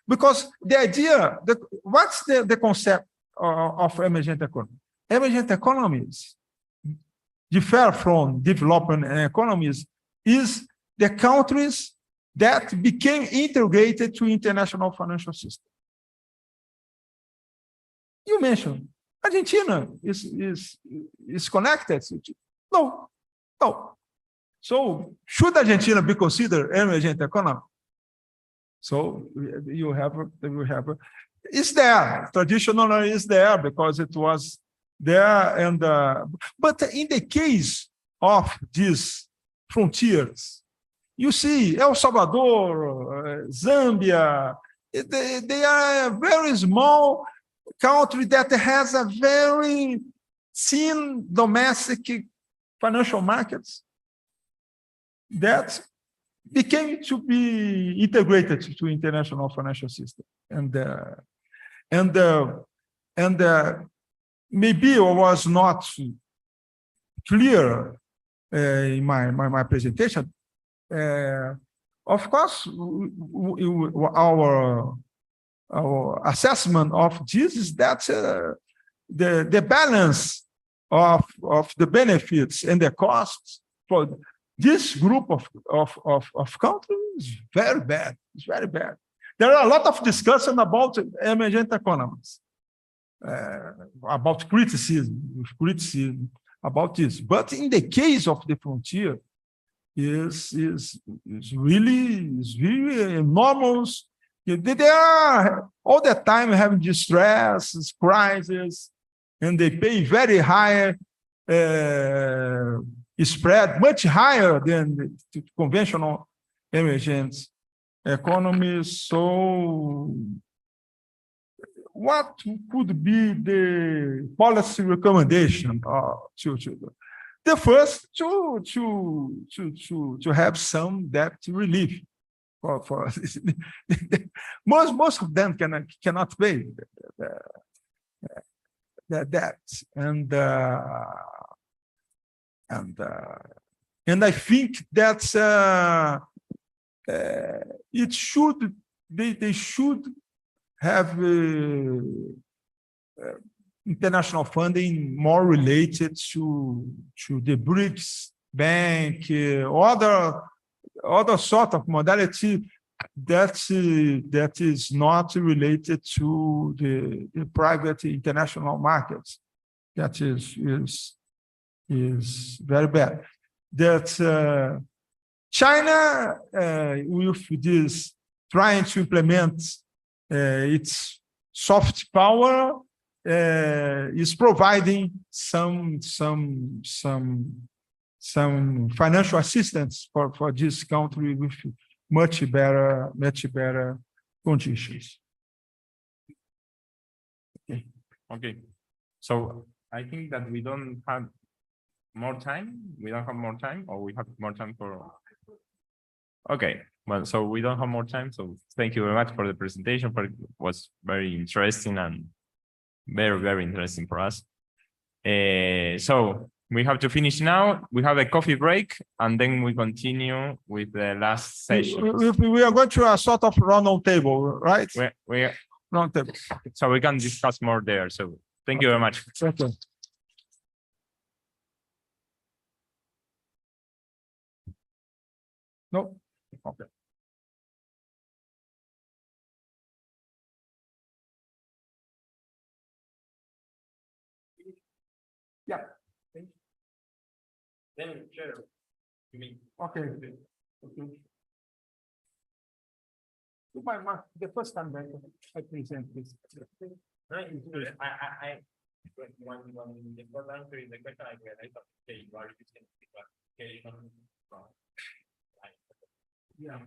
because the idea that what's the concept of emergent economy? Emergent economies differ from developing economies is the countries that became integrated to international financial system. You mentioned Argentina is connected. No. So should Argentina be considered emergent economy? So you have it's there. Traditionally is there because it was there, and but in the case of these frontiers, you see El Salvador, Zambia, they are a very small country that has a very thin domestic financial markets that became to be integrated to international financial system, and maybe it was not clear in my presentation. Of course, our assessment of this is that the balance of the benefits and the costs for this group of countries is very bad. It's very bad. There are a lot of discussion about emergent economies, about criticism about this. But in the case of the frontier, is really enormous. They are all the time having distress, crisis, and they pay very high spread, much higher than the conventional emergent economies. So what could be the policy recommendation the first to have some debt relief for most of them cannot pay their debts, and I think that it should they should have international funding more related to the BRICS bank, other sort of modality that is not related to the private international markets. That is very bad. That China, with this trying to implement its soft power, is providing some financial assistance for this country with much better conditions. Okay. So I think that we don't have more time. We don't have more time, or we have more time for. Okay. Well, so we don't have more time. So thank you very much for the presentation. It was very interesting and very, very interesting for us. So we have to finish now. We have a coffee break, and then we continue with the last session. We are going to a sort of round table, right? We Round table. So we can discuss more there. So thank you very much. Okay. No. Okay. Yeah. Then sure. You mean Okay. Okay. The first time that I present this. I when the first answer is the question I realized that okay, you are using classification from Yeah.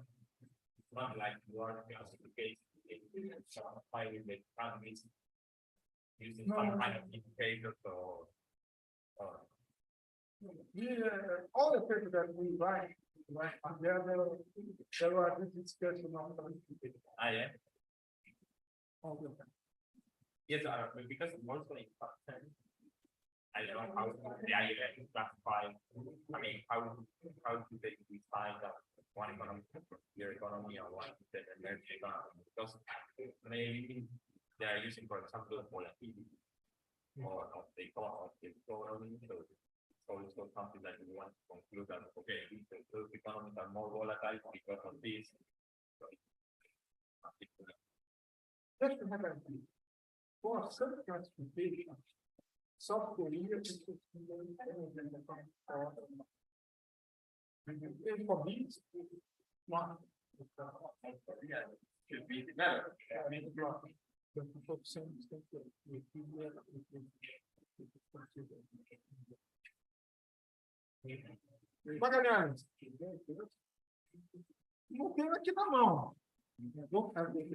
it's not like you are classification filing the economies using some kind of indicators or All the papers that we write, and there are this discussion on yeah. all the time. Yes, because also in I don't know how the IMF classify. I mean, how do they define that one economy, your economy, or one the emerging economy? Because maybe they are using, for example, the volatility or of the economy. So it's also something that you want to conclude that okay, those economies are more volatile because of this. So Just to have a view. For some classification, South Korea is and for me, it's not. yeah, should be better. Magalhães, não tenho aqui na mão. Vou fazer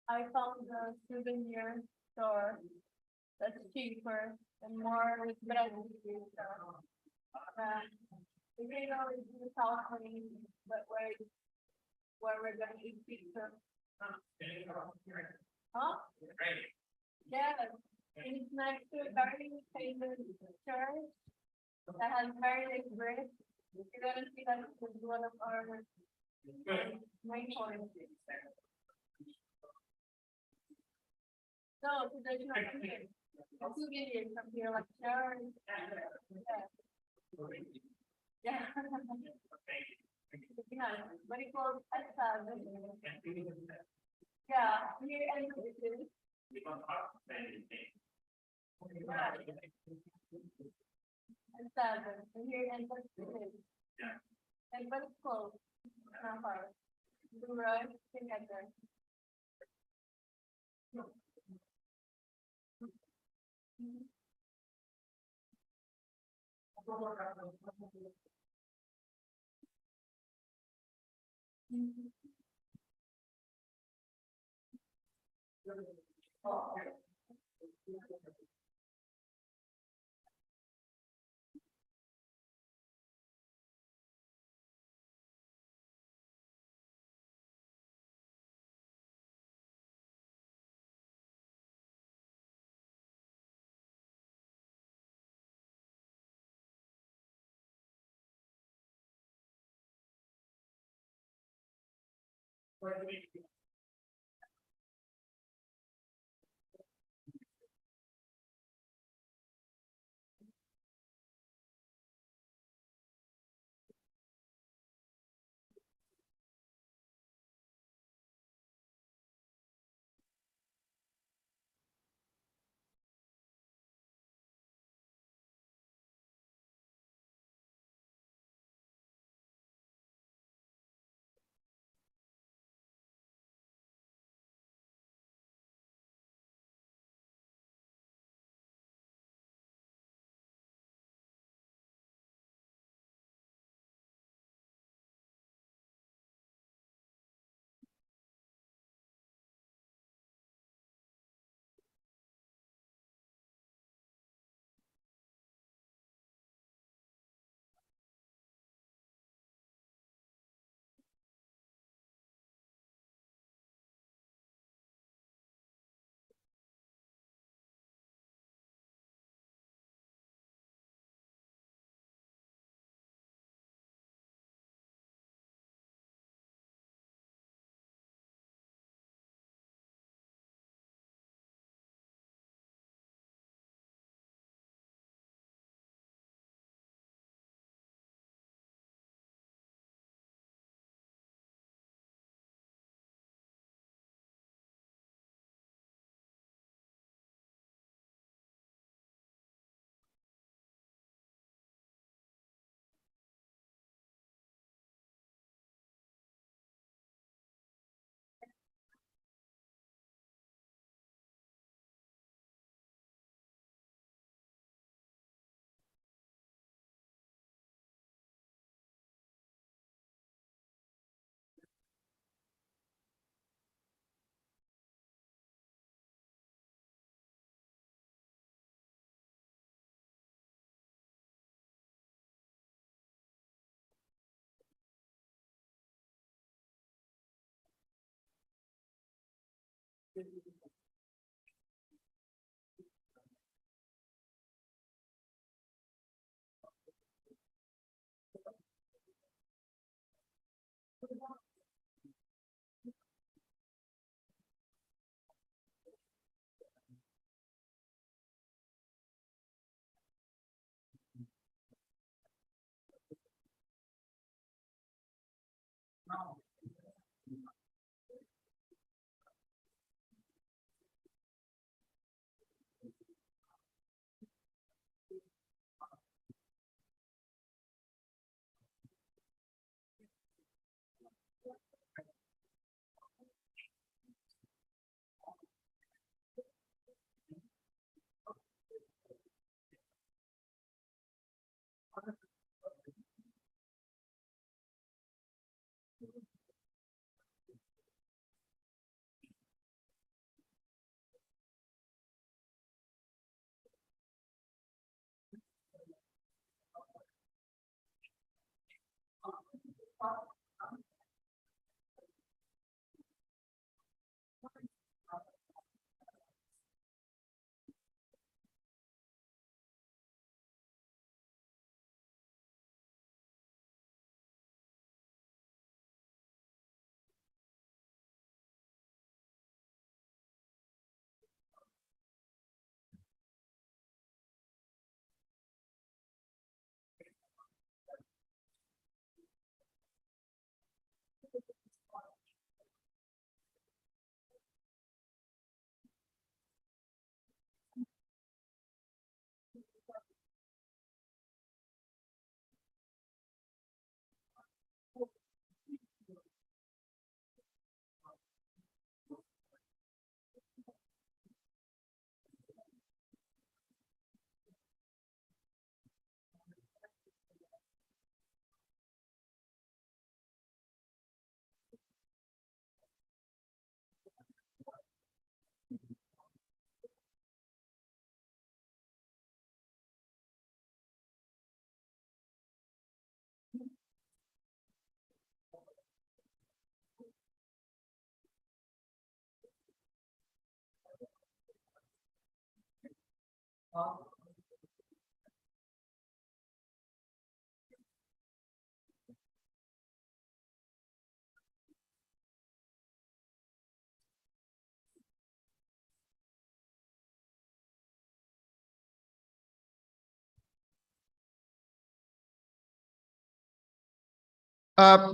I found a souvenir store that's cheaper and more with bread. You know, it's in South Korea, but where we're gonna eat pizza. Huh? Yes, it's next to a very famous church that has very nice brick. You're gonna see that it's one of our main points. No, traditional food. A souvenir from here, like church. Yeah. Yeah, but it goes yeah, here and this. And seven, and here and this. And but it's close. Not far. The road together.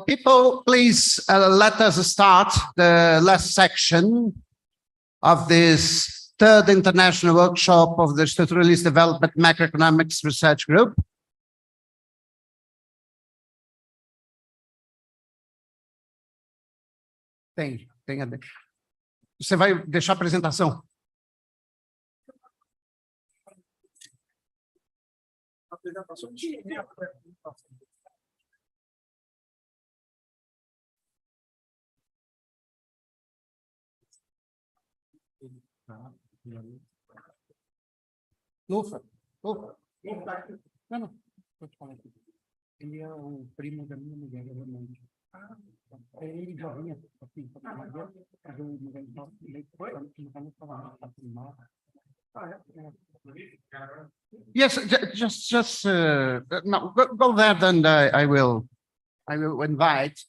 People, please let us start the last section of this third international workshop of the Structuralist Development Macroeconomics Research Group. Tem. Você vai deixar a apresentação? Lufa. Não. Ele é o primo da minha mulher, realmente. Ele já vinha assim, Yes, just no, go there, then I will invite.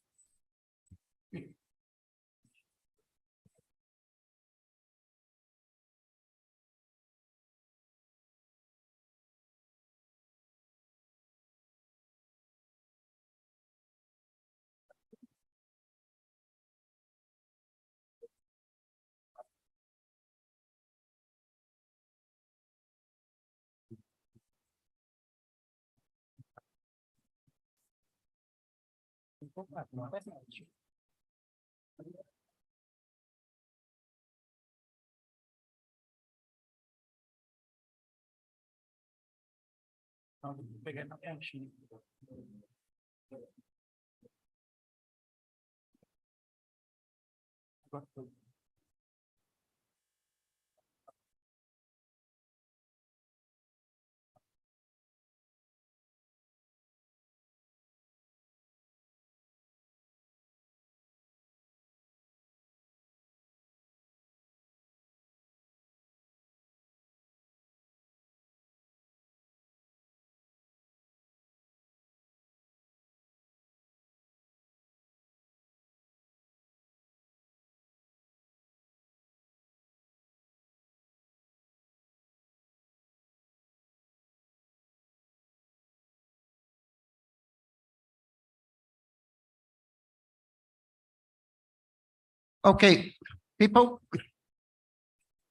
Ok, people.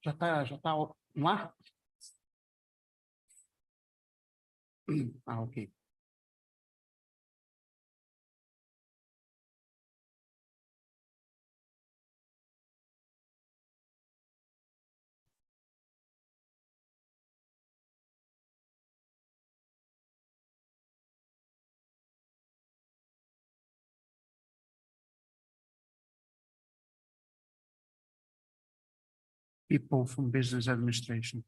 Já tá no ar? Ok. People from business administration.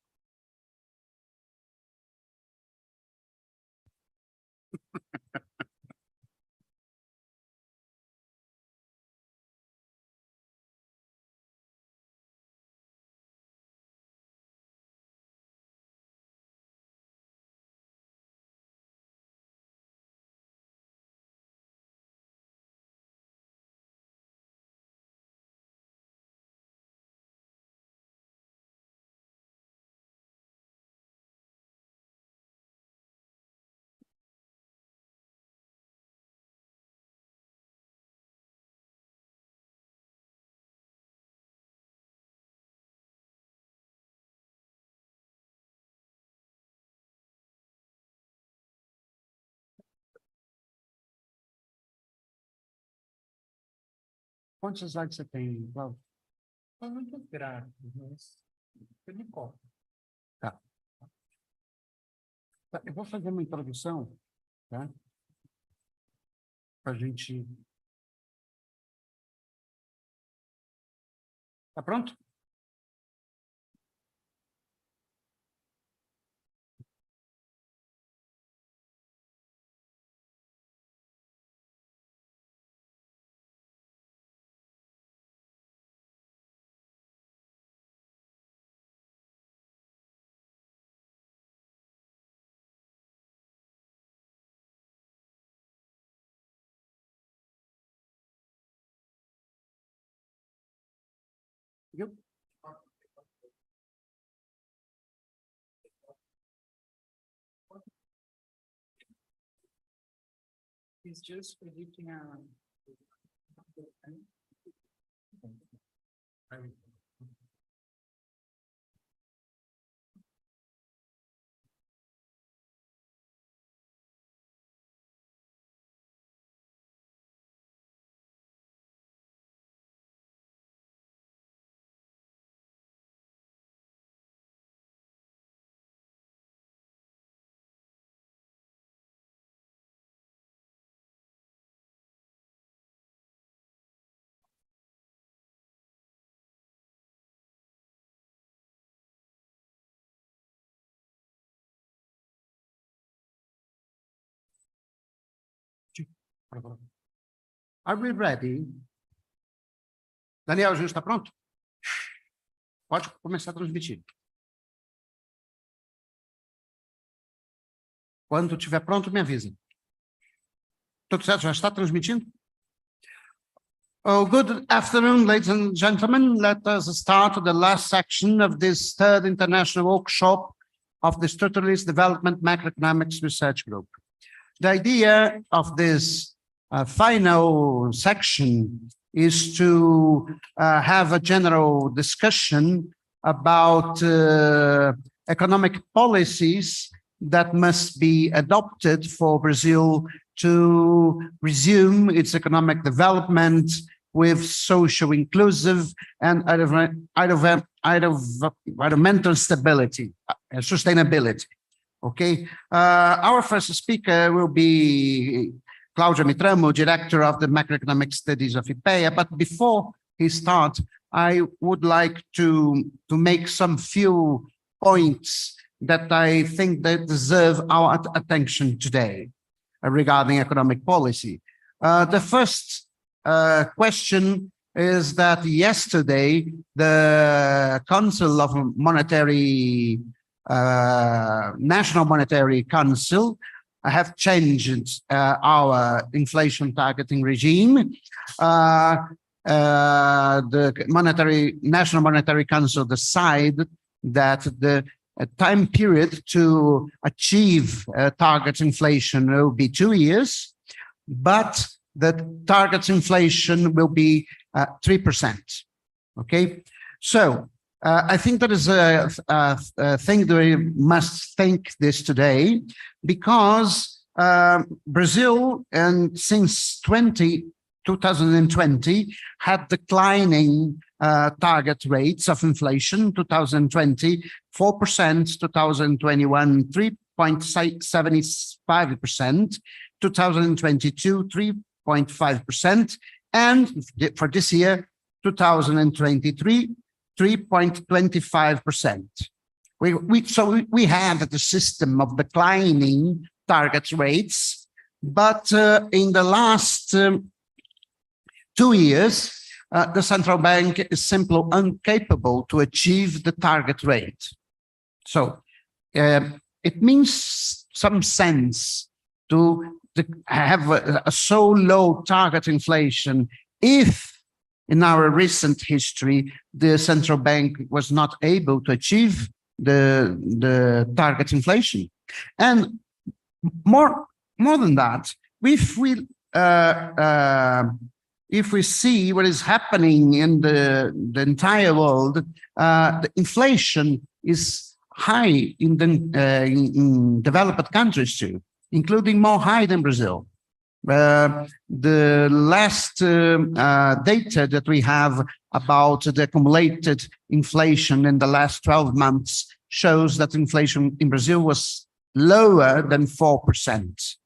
Quantos slides você tem, Cláudio? Foi muito gráfico, mas eu me conto. Tá, eu vou fazer uma introdução, tá? Para a gente. Tá pronto? Viu? It's just predicting a. Are we ready? Daniel, a gente está pronto? Pode começar a transmitir. Quando estiver pronto, me avisa. Tudo certo? Já está transmitindo? Oh, good afternoon, ladies and gentlemen. Let us start the last section of this third international workshop of the Structuralist Development Macroeconomics Research Group. The idea of this final section is to have a general discussion about economic policies that must be adopted for Brazil to resume its economic development with social inclusive and environmental stability, sustainability. Okay, our first speaker will be Cláudio Mitramo, Director of the Macroeconomic Studies of IPEA. But before he starts, I would like to make some few points that I think that deserve our attention today regarding economic policy. The first question is that yesterday, the Council of Monetary National Monetary Council have changed our inflation targeting regime. The National Monetary Council decided that the time period to achieve target inflation will be 2 years, but the target inflation will be 3%. Okay, so I think that is a thing that we must think this today, because Brazil, and since 2020, had declining target rates of inflation. 2020, 4%, 2021, 3.75%, 2022, 3.5%, and for this year, 2023, 3.25%. So we have the system of declining target rates, but in the last 2 years, the central bank is simply incapable to achieve the target rate. So it means some sense to have a so low target inflation if in our recent history, the central bank was not able to achieve the target inflation. And more than that, if we see what is happening in the entire world, the inflation is high in developed countries too, including more high than Brazil. The last data that we have about the accumulated inflation in the last 12 months shows that inflation in Brazil was lower than 4%.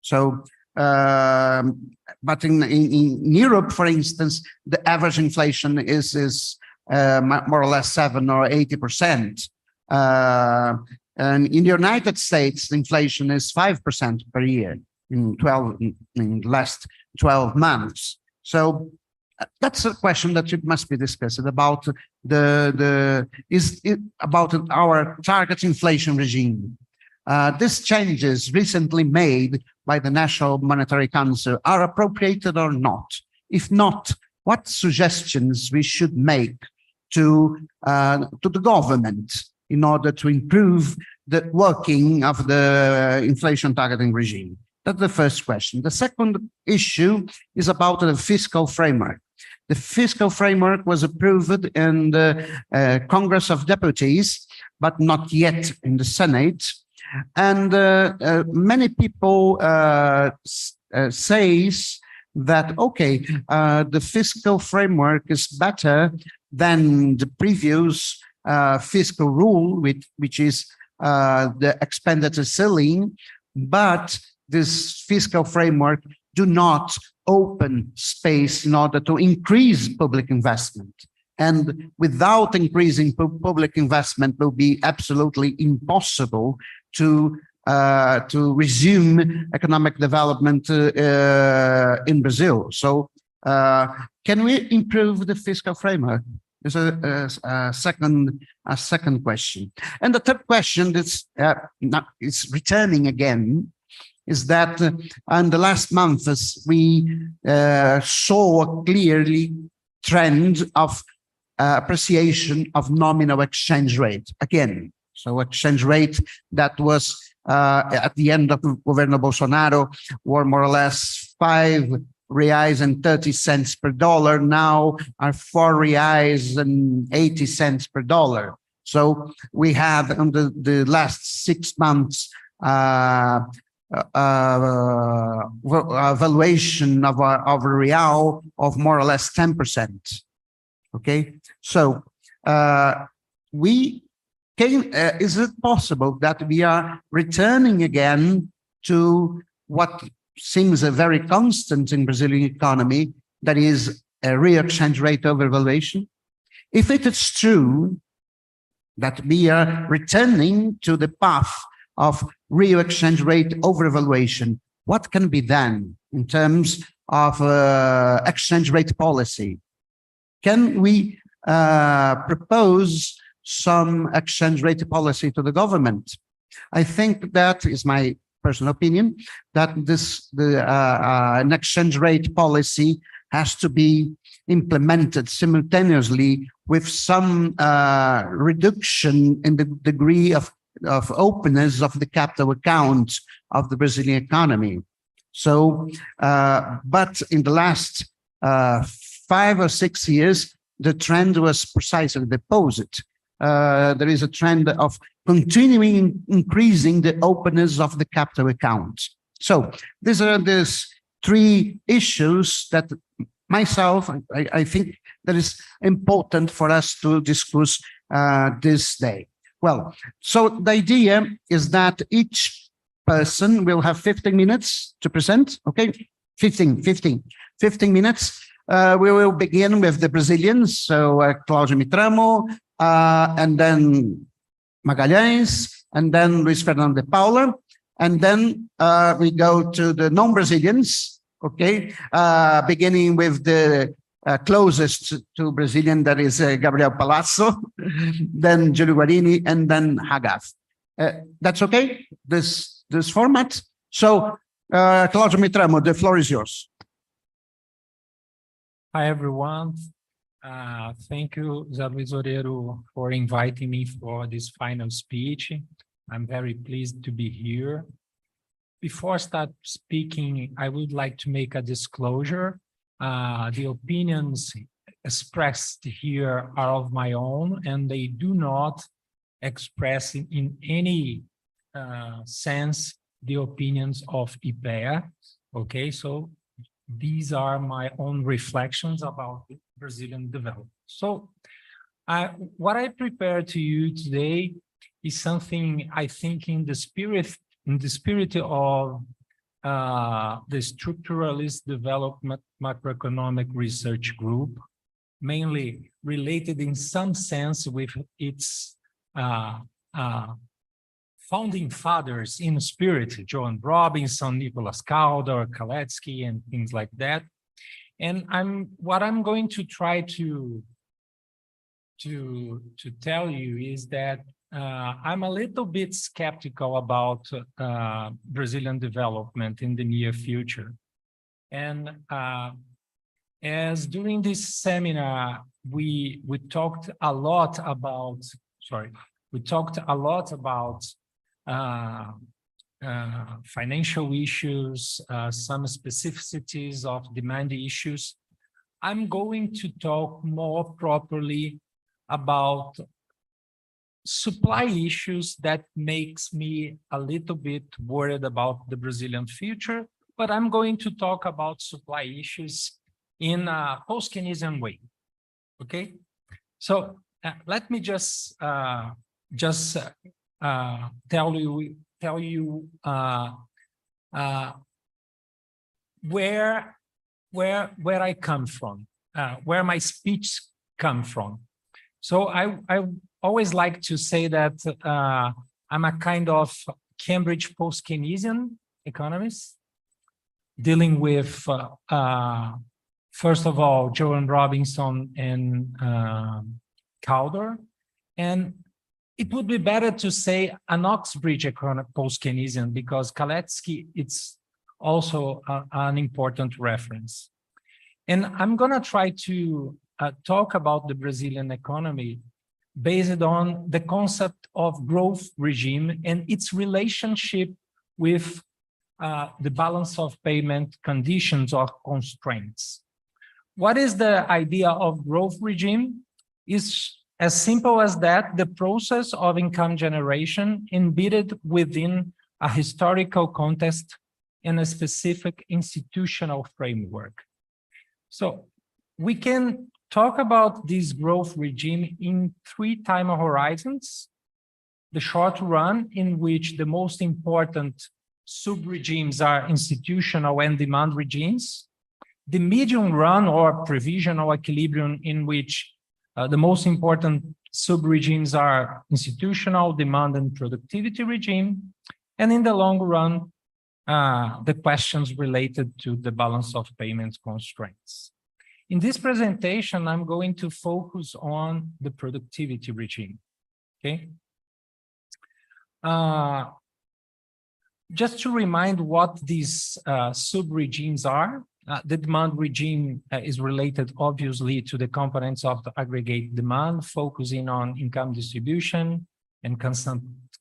So, but in Europe, for instance, the average inflation is more or less 7 or 80%. And in the United States, the inflation is 5% per year in the last 12 months. So that's a question that must be discussed about about our target inflation regime. These changes recently made by the National Monetary Council are appropriated or not? If not, what suggestions we should make to the government in order to improve the working of the inflation targeting regime? That's the first question. The second issue is about the fiscal framework. The fiscal framework was approved in the Congress of Deputies, but not yet in the Senate. And many people says that, okay, the fiscal framework is better than the previous fiscal rule, which is the expenditure ceiling, but this fiscal framework do not open space in order to increase public investment. And without increasing public investment, will be absolutely impossible to resume economic development in Brazil. So can we improve the fiscal framework? Is a second question. And the third question that's is returning again is that in the last months we saw a clearly trend of appreciation of nominal exchange rate again. So exchange rate that was at the end of Governo Bolsonaro were more or less 5 reais and 30 cents per dollar, now are 4 reais and 80 cents per dollar. So we have in the last 6 months valuation of a real of more or less 10%. Okay, so is it possible that we are returning again to what seems a very constant in Brazilian economy, that is a real exchange rate overvaluation? If it is true that we are returning to the path of real exchange rate overvaluation, what can be done in terms of exchange rate policy? Can we propose some exchange rate policy to the government? I think that is my personal opinion, that an exchange rate policy has to be implemented simultaneously with some reduction in the degree of openness of the capital account of the Brazilian economy. So, but in the last 5 or 6 years, the trend was precisely the opposite. There is a trend of continuing increasing the openness of the capital account. So these are these 3 issues that myself, I think that is important for us to discuss this day. Well, so the idea is that each person will have 15 minutes to present, okay? 15 minutes. We will begin with the Brazilians, so Cláudio Mitramo, and then Magalhães, and then Luis Fernando de Paula, and then we go to the non-Brazilians, okay? Beginning with the closest to Brazilian, that is Gabriel Palazzo, then Giulio Guarini, and then Hagaf. That's okay, this format? So, Cláudio Mitramo, the floor is yours. Hi, everyone. Thank you, Zé Luiz Oreiro, for inviting me for this final speech. I'm very pleased to be here. Before I start speaking, I would like to make a disclosure. The opinions expressed here are of my own, and they do not express in any sense the opinions of IPEA. Okay, so these are my own reflections about Brazilian development. So what I prepared to you today is something I think in the spirit of the structuralist development macroeconomic research group, mainly related in some sense with its founding fathers in spirit, John Robinson, Nicholas Calder, Kaletsky, and things like that. And what I'm going to try to tell you is that I'm a little bit skeptical about Brazilian development in the near future. And as during this seminar, we talked a lot about, financial issues, some specificities of demand issues. I'm going to talk more properly about supply issues that makes me a little bit worried about the Brazilian future, but I'm going to talk about supply issues in a post-Keynesian way, okay? So let me just tell you where I come from, where my speech come from. So I always like to say that I'm a kind of Cambridge post-Keynesian economist, dealing with, first of all, Joan Robinson and Calder. And it would be better to say an Oxbridge post-Keynesian, because Kaletsky, it's also an important reference. And I'm going to try to talk about the Brazilian economy based on the concept of growth regime and its relationship with the balance of payment conditions or constraints. What is the idea of growth regime? Is as simple as that, the process of income generation embedded within a historical context and a specific institutional framework. So we can talk about this growth regime in 3 time horizons. The short run, in which the most important sub-regimes are institutional and demand regimes. The medium run or provisional equilibrium, in which the most important sub-regimes are institutional, demand, and productivity regime. And in the long run, the questions related to the balance of payments constraints. In this presentation, I'm going to focus on the productivity regime, okay? Just to remind what these sub-regimes are, the demand regime is related, obviously, to the components of the aggregate demand, focusing on income distribution and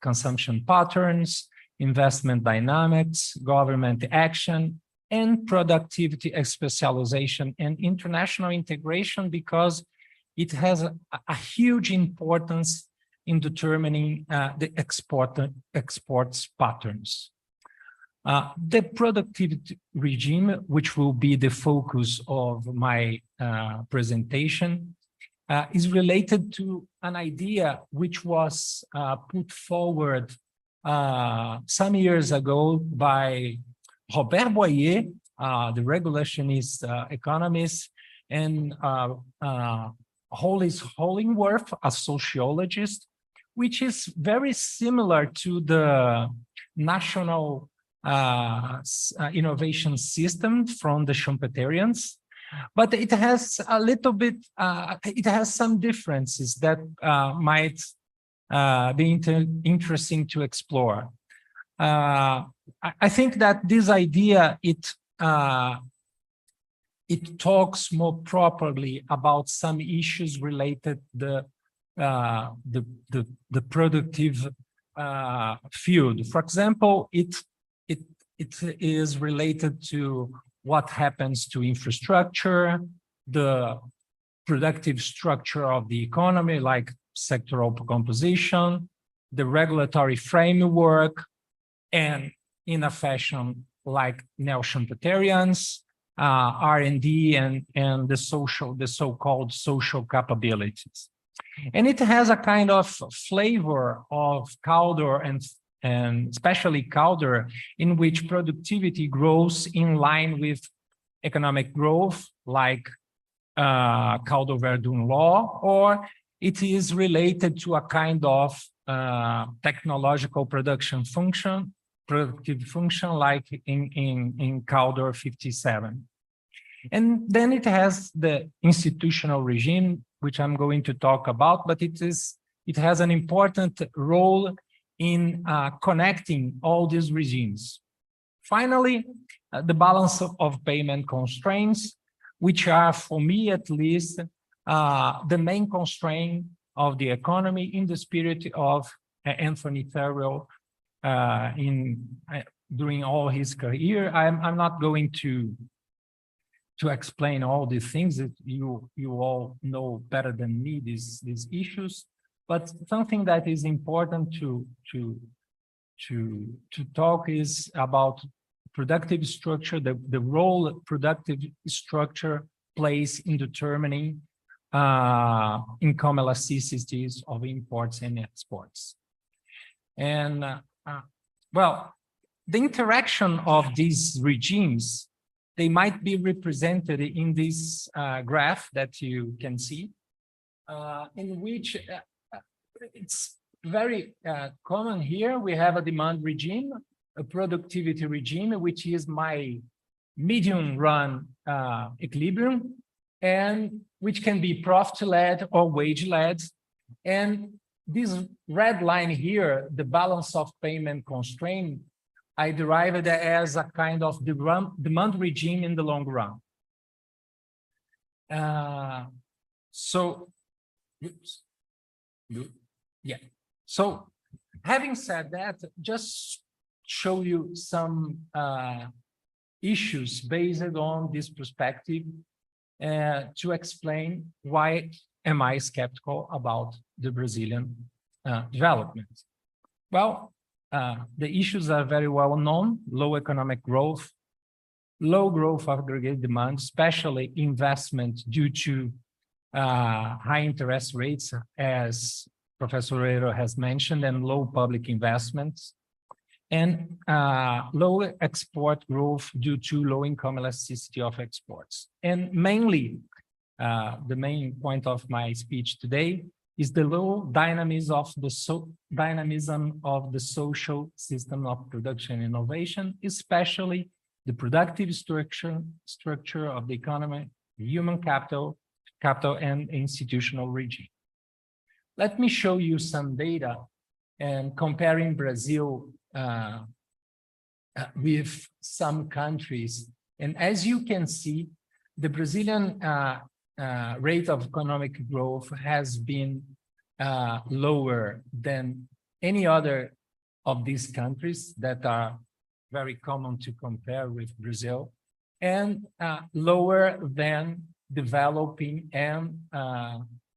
consumption patterns, investment dynamics, government action, and productivity specialization and international integration, because it has a huge importance in determining the exports patterns. The productivity regime, which will be the focus of my presentation, is related to an idea which was put forward some years ago by Robert Boyer, the regulationist economist, and Hollis Hollingworth, a sociologist, which is very similar to the national innovation system from the Schumpeterians, but it has a little bit, it has some differences that might be interesting to explore. I think that this idea, it talks more properly about some issues related to the productive field. For example, it is related to what happens to infrastructure, the productive structure of the economy, like sectoral composition, the regulatory framework, and in a fashion, like neo-Schumpeterians, R&D, and the so-called social capabilities. And it has a kind of flavor of Caldor and especially Caldor, in which productivity grows in line with economic growth, like Caldor-Verdun law, or it is related to a kind of technological productive function, like in Caldor 57. And then it has the institutional regime, which I'm going to talk about, but it has an important role in connecting all these regimes. Finally, the balance of payment constraints, which are, for me at least, the main constraint of the economy in the spirit of Anthony Theriot during all his career. I'm not going to explain all these things that you all know better than me, these issues, but something that is important to talk is about productive structure, the role productive structure plays in determining income elasticities of imports and exports. And well, the interaction of these regimes, they might be represented in this graph that you can see, in which it's very common here. We have a demand regime, a productivity regime, which is my medium run equilibrium, and which can be profit-led or wage-led. And this red line here, the balance of payment constraint, I derived it as a kind of demand regime in the long run. So having said that, just show you some issues based on this perspective to explain why am I skeptical about the Brazilian development. Well, the issues are very well known: low economic growth, low growth of aggregate demand, especially investment due to high interest rates, as Professor Herrero has mentioned, and low public investments, and low export growth due to low income elasticity of exports. And mainly, the main point of my speech today is the low dynamism of the social system of production and innovation, especially the productive structure of the economy, human capital, and institutional regime. Let me show you some data and comparing Brazil with some countries. And as you can see, the Brazilian rate of economic growth has been lower than any other of these countries that are very common to compare with Brazil, and lower than developing and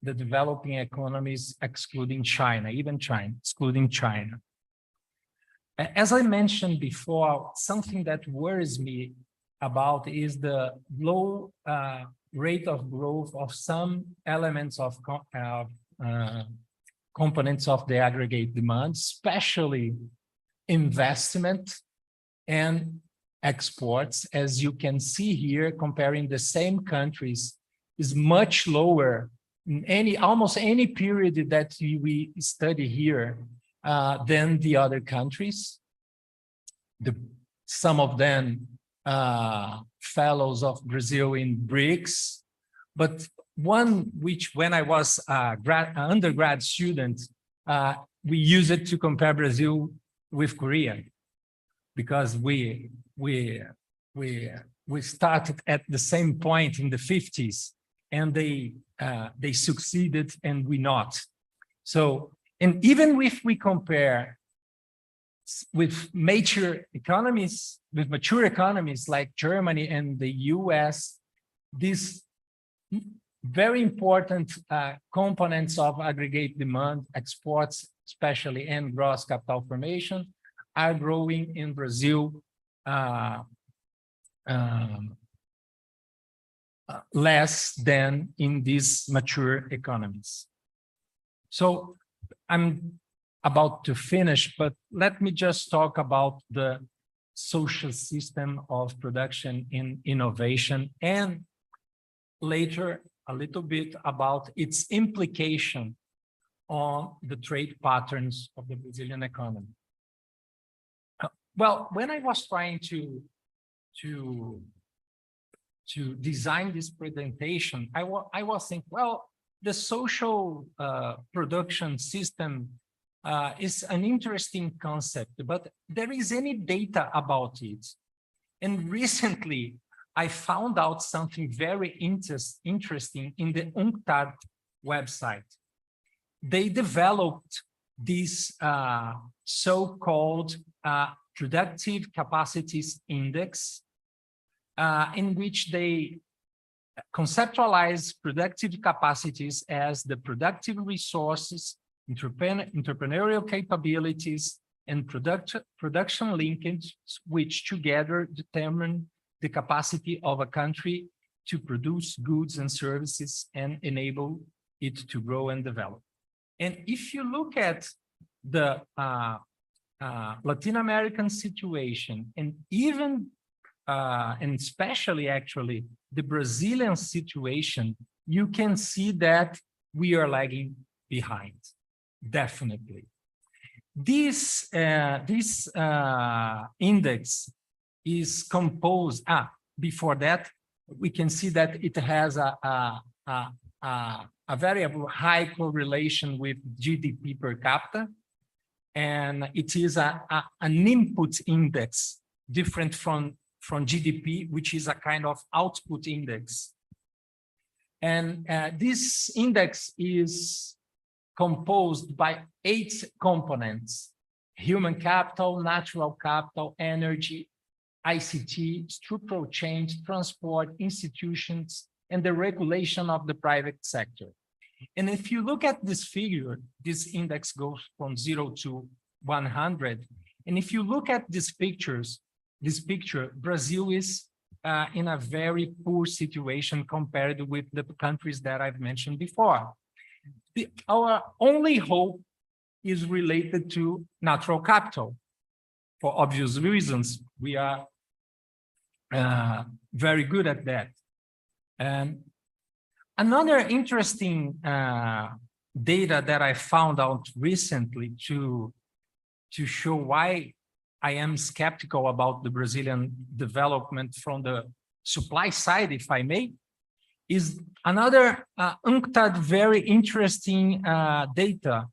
the developing economies excluding China, even China, excluding China. As I mentioned before, something that worries me about is the low rate of growth of some elements of components of the aggregate demand, especially investment and exports. As you can see here, comparing the same countries is much lower in almost any period that we study here than the other countries. Some of them fellows of Brazil in BRICS, but one which, when I was an undergrad student, we used it to compare Brazil with Korea, because we started at the same point in the 50s, and they succeeded and we not. So, and even if we compare with mature economies like Germany and the US, these very important components of aggregate demand, exports especially, and gross capital formation are growing in Brazil less than in these mature economies. So I'm about to finish, but let me just talk about the social system of production in innovation, and later a little bit about its implication on the trade patterns of the Brazilian economy. Well, when I was trying to design this presentation, I was thinking, well, the social production system is an interesting concept, but there is any data about it. And recently, I found out something very interesting in the UNCTAD website. They developed this so-called productive capacities index, in which they conceptualize productive capacities as the productive resources, entrepreneurial capabilities, and production linkage, which together determine the capacity of a country to produce goods and services and enable it to grow and develop. And if you look at the Latin American situation, and even and especially actually the Brazilian situation, you can see that we are lagging behind, definitely. This index is composed, before that, we can see that it has a very high correlation with GDP per capita, and it is an input index different from GDP, which is a kind of output index. And this index is composed by 8 components: human capital, natural capital, energy, ICT, structural change, transport, institutions, and the regulation of the private sector. And if you look at this figure, this index goes from 0 to 100. And if you look at this picture, Brazil is in a very poor situation compared with the countries that I've mentioned before. Our only hope is related to natural capital. For obvious reasons, we are very good at that. And another interesting data that I found out recently to show why I am skeptical about the Brazilian development from the supply side, if I may, is another UNCTAD very interesting data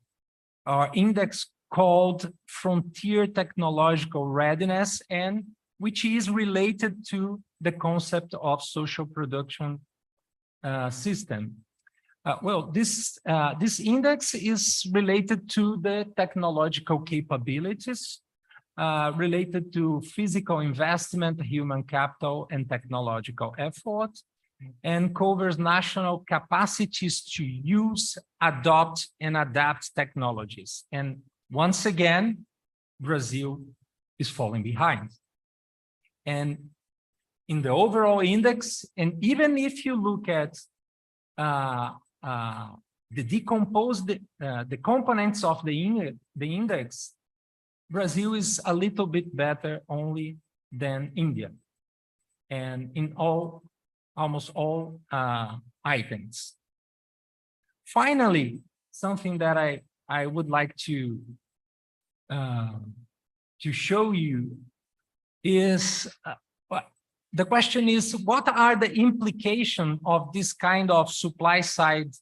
or index called Frontier Technological Readiness, and which is related to the concept of social production system. Well, this index is related to the technological capabilities related to physical investment, human capital, and technological effort, and covers national capacities to use, adopt, and adapt technologies. And once again, Brazil is falling behind. And in the overall index, and even if you look at the components of the index, Brazil is a little bit better only than India, and in almost all items. Finally, something that I would like to show you is the question is, what are the implications of this kind of supply side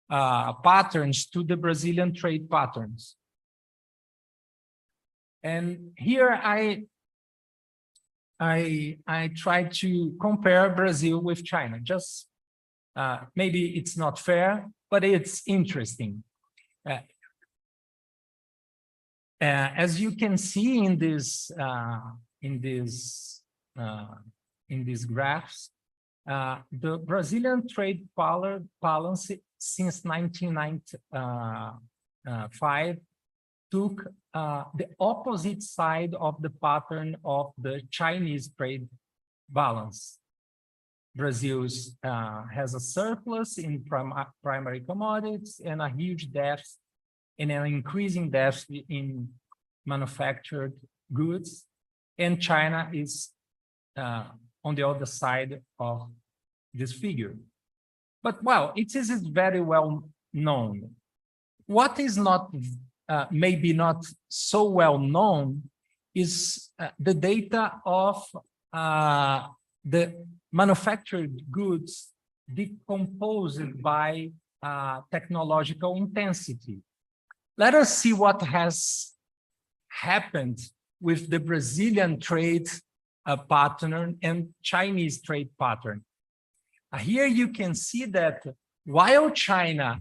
patterns to the Brazilian trade patterns? And here I try to compare Brazil with China. Just maybe it's not fair, but it's interesting. As you can see in these graphs, the Brazilian trade balance since 1995 took the opposite side of the pattern of the Chinese trade balance. Brazil has a surplus in primary commodities and a huge deficit and an increasing deficit in manufactured goods. And China is on the other side of this figure. But well, it is very well known. What is not, maybe not so well known is the data of the manufactured goods decomposed by technological intensity. Let us see what has happened with the Brazilian trade pattern and Chinese trade pattern. Here you can see that while China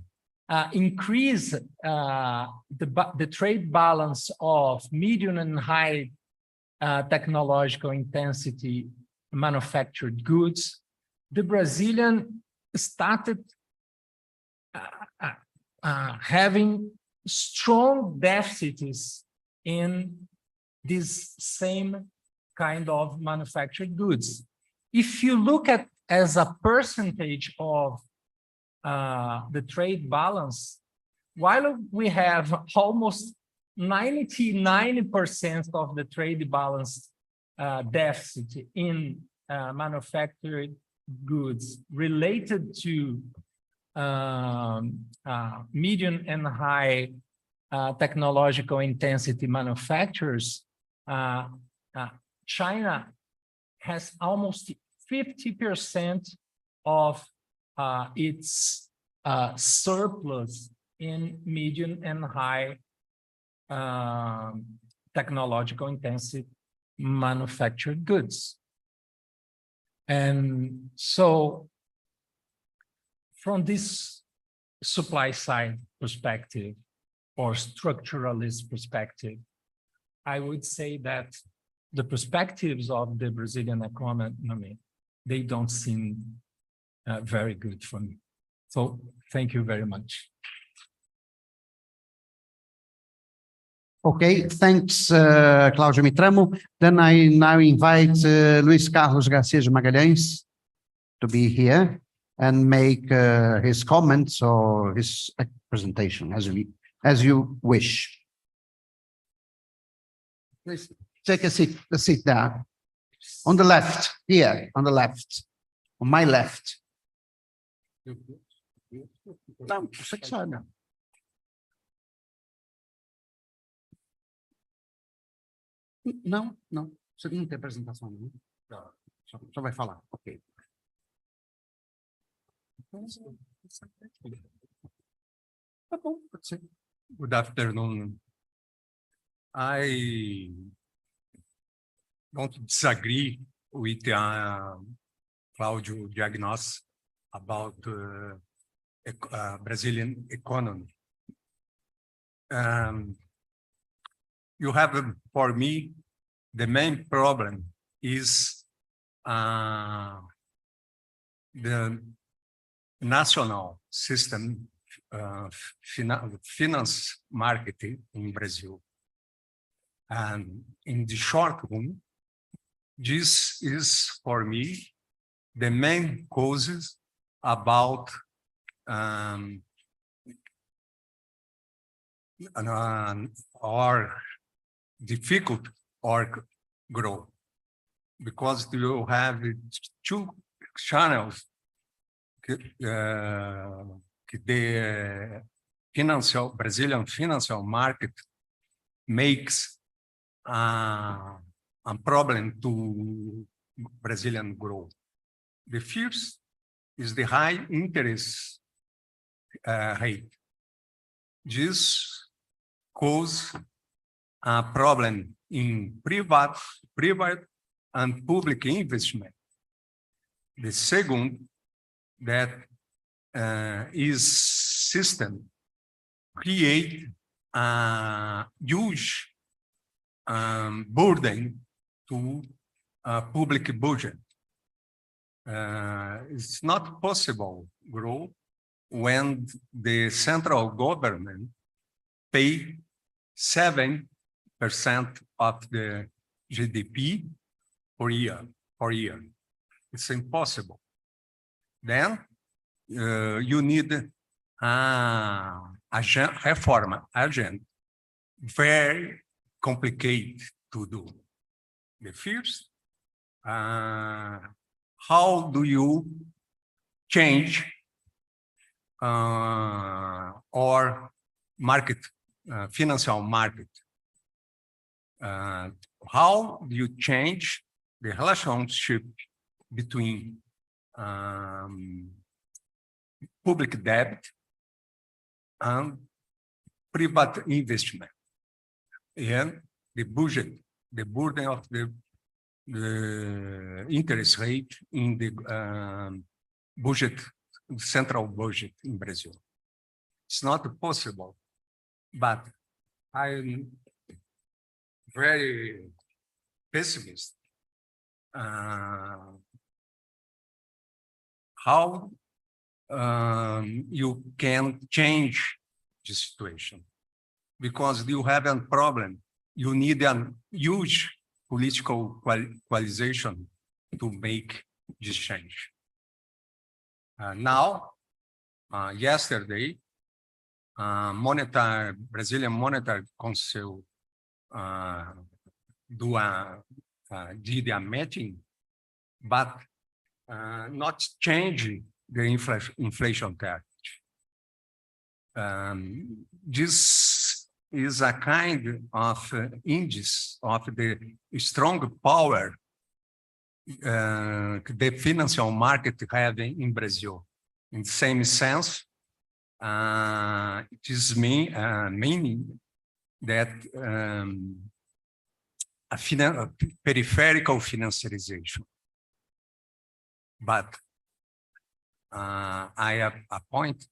increased the trade balance of medium and high technological intensity manufactured goods, the Brazilian started having strong deficits in this same kind of manufactured goods. If you look at as a percentage of the trade balance, while we have almost 99% of the trade balance deficit in manufactured goods related to medium and high technological intensity manufacturers, China has almost 50% of its surplus in medium and high technological intensity manufactured goods. And so from this supply side perspective or structuralist perspective, I would say that the perspectives of the Brazilian economy, they don't seem very good for me. So thank you very much. Okay, thanks, Cláudio Mitramo. Then I now invite Luis Carlos Garcia de Magalhães to be here and make his comments or his presentation as you wish. Please take a seat there. On the left, here, on the left, on my left. Não, você que sabe. Não, não. Você não tem apresentação, não? Não. Só vai falar. Ok. Tá bom, pode ser. Good afternoon. I don't disagree with Cláudio diagnosis about Brazilian economy. You have, for me, the main problem is the national system finance market in Brazil. And in the short run, this is, for me, the main causes about or difficult or grow, because you have two channels. The Brazilian financial market makes a problem to Brazilian growth. The first is the high interest rate. This causes a problem in private and public investment. The second, that is system create a huge burden to public budget. It's not possible grow when the central government pay 7% of the GDP per year. It's impossible. Then you need a reform agenda, very complicated to do. The first, how do you change or market, financial market? How do you change the relationship between public debt and private investment, and the budget, the burden of the interest rate in the budget, central budget in Brazil? It's not possible, but I'm very pessimist. How you can change the situation? Because you have a problem. You need a huge political coalition to make this change. Now, yesterday, Brazilian Monetary Council did a meeting, but not changing the inflation target. This is a kind of index of the strong power the financial market have in Brazil. In the same sense, it is meaning that a peripheral financiarization. But I have a point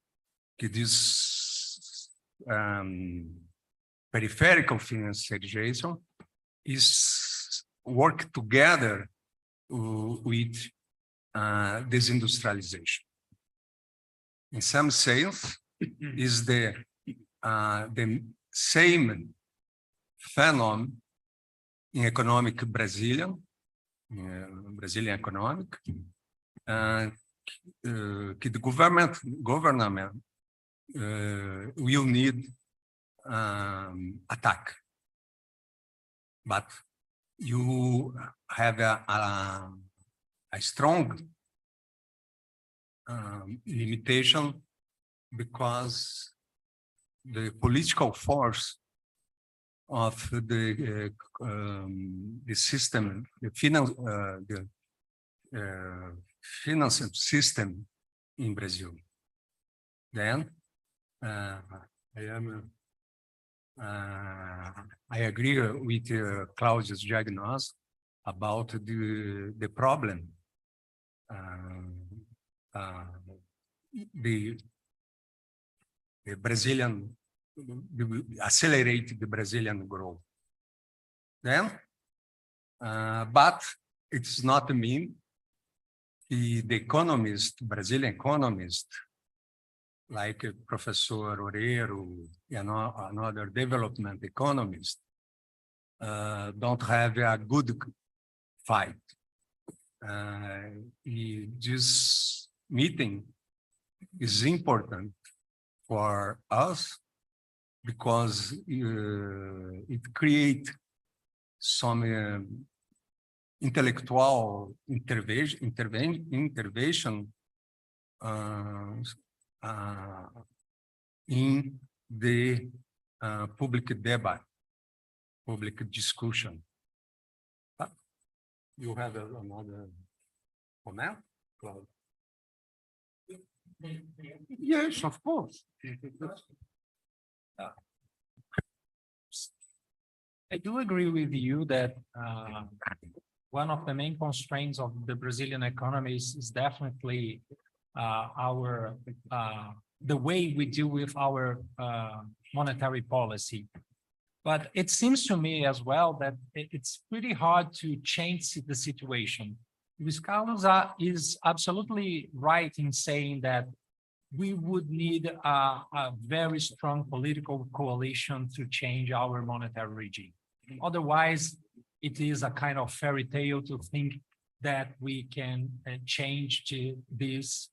that this peripheral financiarization is work together with disindustrialization. In some sense, is the same phenomenon in economic Brazilian economic, the government will need attack, but you have a strong limitation because the political force of the system, the financial system in Brazil. Then I agree with Claudio's diagnosis about the problem. The Brazilian accelerate the Brazilian growth. Then, but it's not mean the economist, Brazilian economist, like Professor Oreiro and another development economist, don't have a good fight. This meeting is important for us because it creates some intellectual intervention in the public debate, public discussion. You have another comment, Claude? Yes, of course. I do agree with you that one of the main constraints of the Brazilian economy is definitely the way we deal with our monetary policy. But it seems to me as well that it's pretty hard to change the situation. Luis Carlos is absolutely right in saying that we would need a very strong political coalition to change our monetary regime. Otherwise, it is a kind of fairy tale to think that we can change this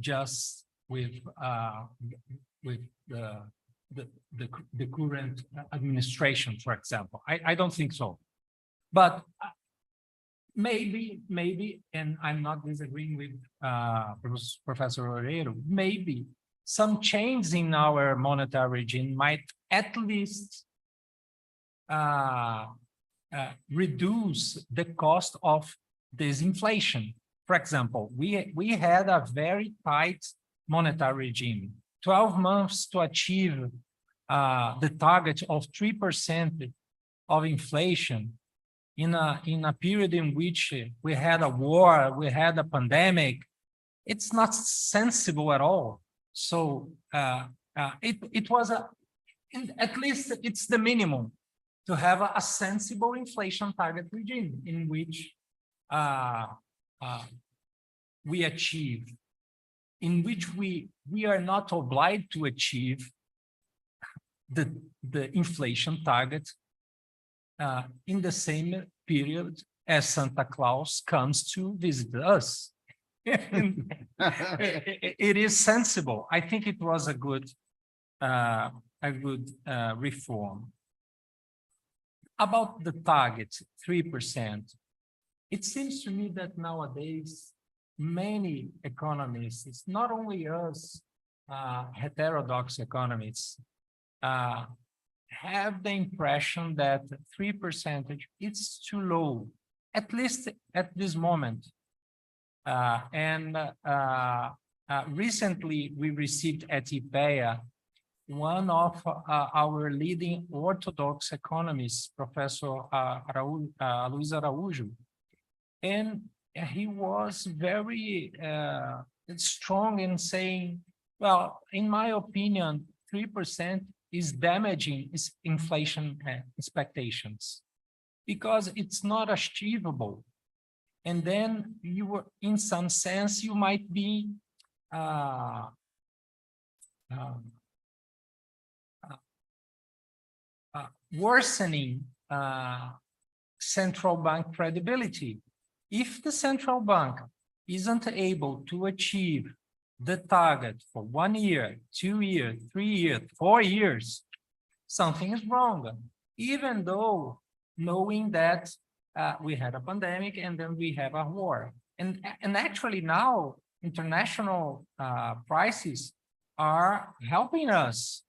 just with the current administration, for example. I don't think so. But maybe, and I'm not disagreeing with Professor Oreiro, maybe some change in our monetary regime might at least reduce the cost of this inflation. For example, we had a very tight monetary regime, 12 months to achieve the target of 3% of inflation in a period in which we had a war, we had a pandemic. It's not sensible at all. So it was at least it's the minimum to have a sensible inflation target regime in which we achieve, in which we are not obliged to achieve the inflation target in the same period as Santa Claus comes to visit us. It is sensible. I think it was a good reform. About the target, 3%, it seems to me that nowadays many economists, not only us, heterodox economists, have the impression that 3% is too low, at least at this moment. Recently, we received at IPEA one of our leading orthodox economists, Professor Luis Araújo, and he was very strong in saying, well, in my opinion, 3% is damaging its inflation expectations because it's not achievable. And then you, in some sense, you might be worsening central bank credibility. If the central bank isn't able to achieve the target for 1 year, 2 years, 3 years, 4 years, something is wrong. Even though knowing that we had a pandemic and then we have a war. And actually now international prices are helping us.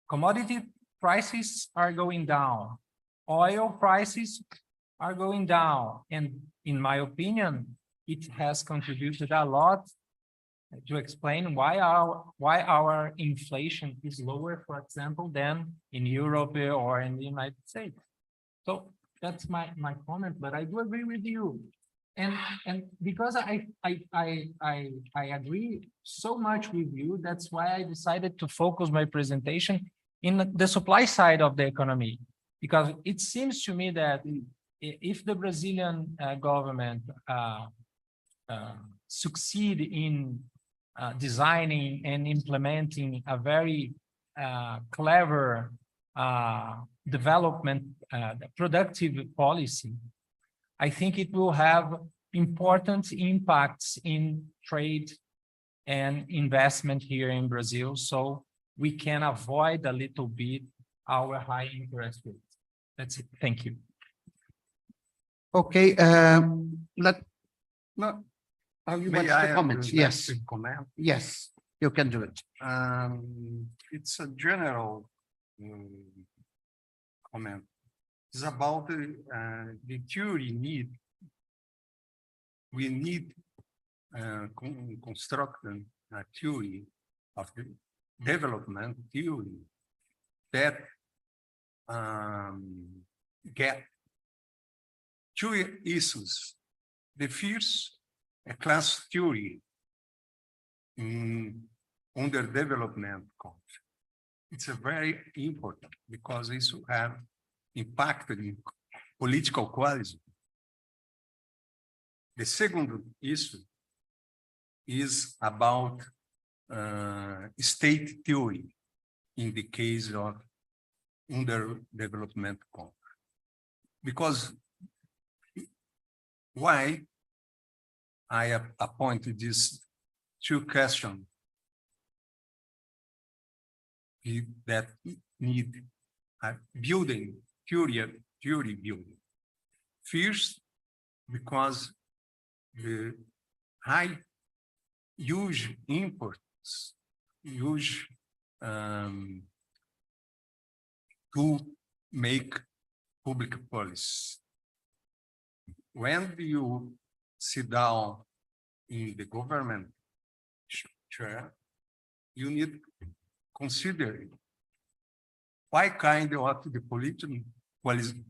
Commodity prices are going down. Oil prices are going down. And in my opinion, it has contributed a lot to explain why our inflation is lower, for example, than in Europe or in the United States. So that's my comment, but I do agree with you. And because I agree so much with you, that's why I decided to focus my presentation in the supply side of the economy, because it seems to me that if the Brazilian government succeed in designing and implementing a very clever development, productive policy, I think it will have important impacts in trade and investment here in Brazil, so we can avoid a little bit our high interest rates. That's it. Thank you. Okay, you want to comment? Yes. Comment? Yes, you can do it. It's a general comment. It's about the theory need. We need constructing a theory of the development theory that get two issues. The first, a class theory in underdevelopment country. It's a very important because it will have impacted in political quality. The second issue is about state theory in the case of underdevelopment country. Because why I have appointed these two questions that need a building, theory building. First, because the huge imports, to make public policy. When you sit down in the government chair, you need to consider what kind of the political coalition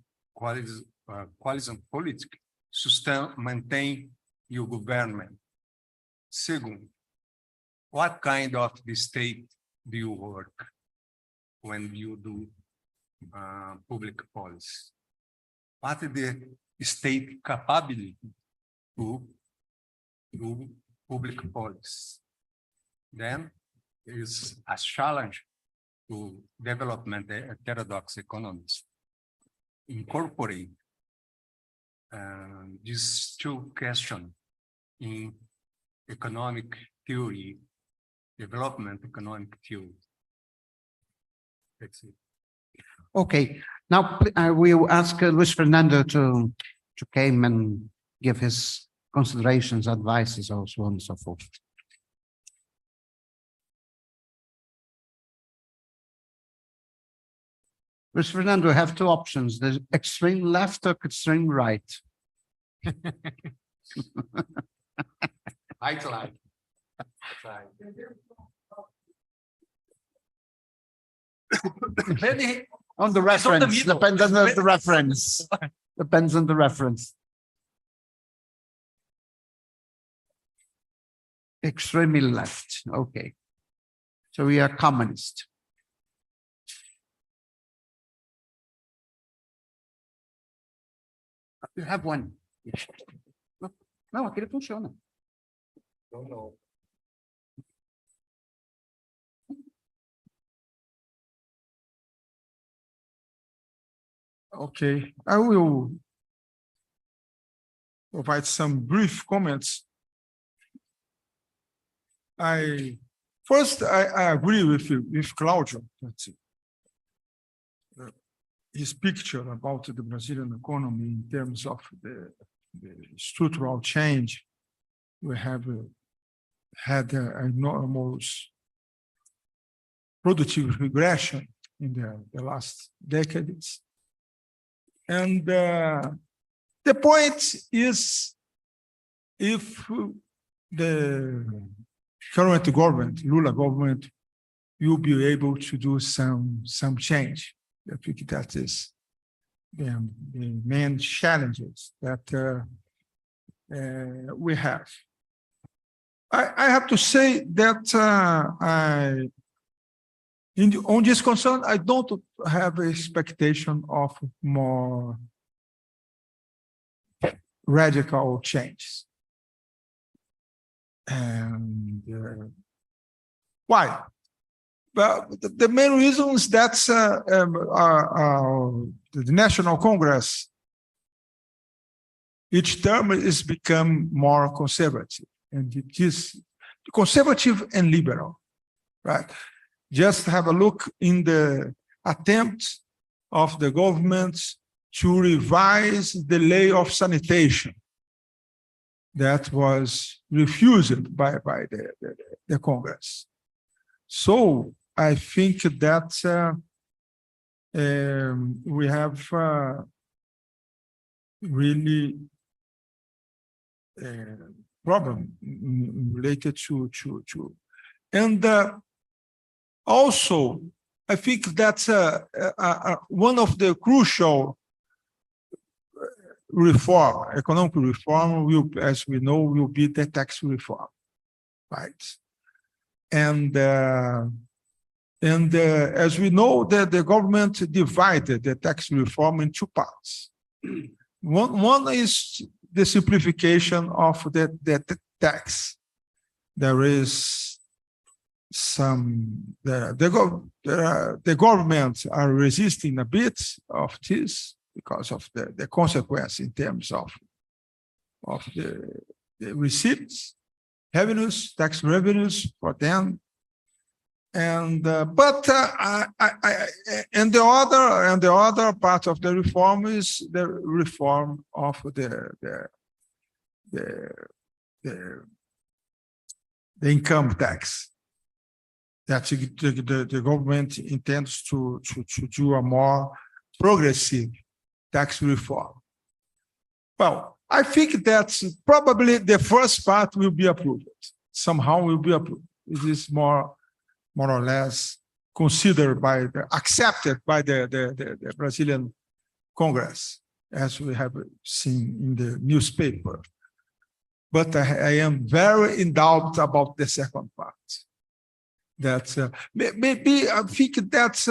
politics maintain your government. Second, what kind of the state do you work when you do public policy? What is the state capability to do public policy? Then there is a challenge to development heterodox economists incorporate these two questions in economic theory, development economic theory. That's it. Okay, now I will ask Luis Fernando to come and give his considerations, advices, so on and so forth. Luis Fernando, have two options: the extreme left or extreme right. I try. On the reference, depends on the reference. Depends on the reference. Extremely left, okay. So we are communist. You have one. Não, aquele funciona. No. Okay, I will provide some brief comments. I agree with Claudio. His picture about the Brazilian economy in terms of the structural change. We have had an enormous productive regression in the last decades. And the point is, if the current government, Lula government, will be able to do some change. I think that is the main challenges that we have. I have to say that on this concern, I don't have an expectation of more radical changes. And why? Well, the main reason is that the National Congress, each term is become more conservative, and it is conservative and liberal, right? Just have a look in the attempt of the government to revise the lay of sanitation that was refused by the Congress. So I think that we have really problem related to and also I think that one of the crucial reform, economic reform, will, as we know, will be the tax reform, right? And as we know, the government divided the tax reform in two parts. One is the simplification of the tax. There is the government are resisting a bit of this because of the consequence in terms of the receipts, revenues, tax revenues for them. And and the other part of the reform is the reform of the income tax. That the government intends to do a more progressive tax reform. Well, I think that probably the first part will be approved. Somehow will be approved. It is more or less considered accepted by the Brazilian Congress, as we have seen in the newspaper. But I am very in doubt about the second part. That maybe I think that's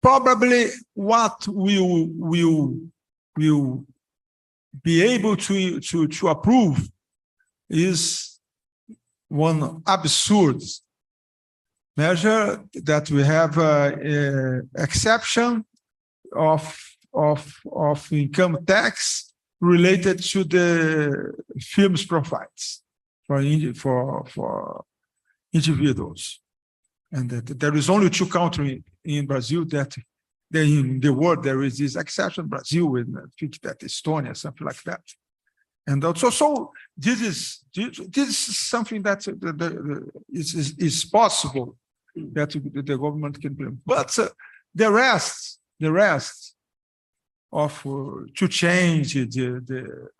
probably what will be able to approve is one absurd measure that we have exception of income tax related to the films profiles for individuals. And that there is only 2 countries in Brazil that in the world there is this exception, Brazil and I think that Estonia, something like that. And also, so this is something that is possible that the government can bring. But the rest of to change the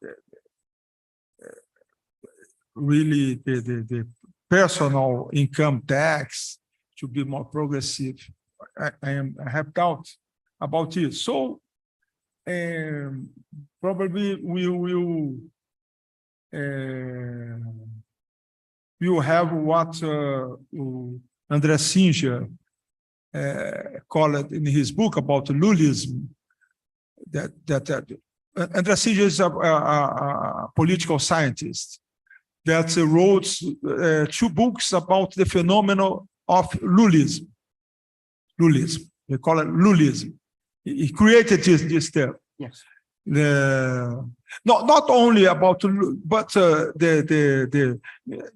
personal income tax to be more progressive, I have doubt about it. So probably we will have what André Singer called it in his book about Lulism. That André Singer is a political scientist that wrote 2 books about the phenomenon of Lulism. They call it Lulism. He created this term. Yes. Not only about, but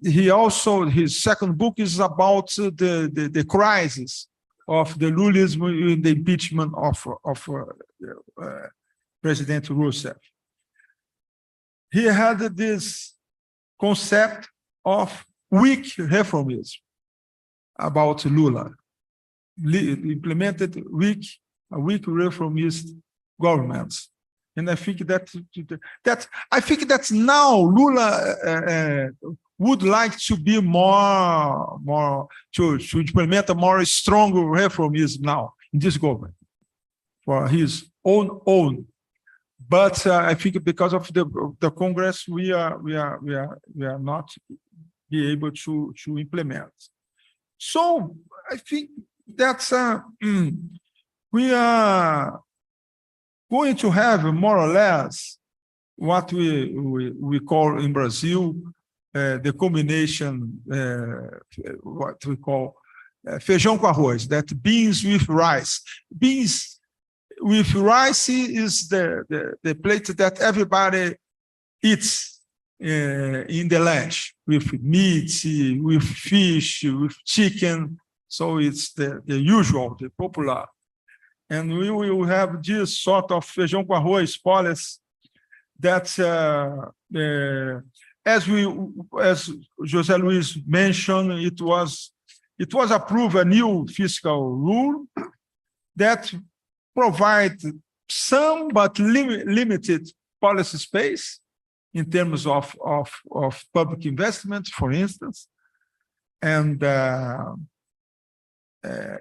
he also, his second book is about the crisis of the Lulism in the impeachment of President Rousseff. He had this concept of weak reformism about Lula. Implemented weak reformist governments. And I think that now Lula would like to be more to implement a more strong reformism now in this government for his own. But I think because of the Congress, we are not be able to implement. So I think that's we are going to have more or less what we call in Brazil the combination, what we call feijão com arroz, that beans with rice. Beans with rice is the plate that everybody eats in the lunch, with meat, with fish, with chicken. So it's the usual, the popular. And we will have this sort of feijão com arroz policy that, as José Luis mentioned, it was approved a new fiscal rule that provide some but limited policy space in terms of public investment, for instance, and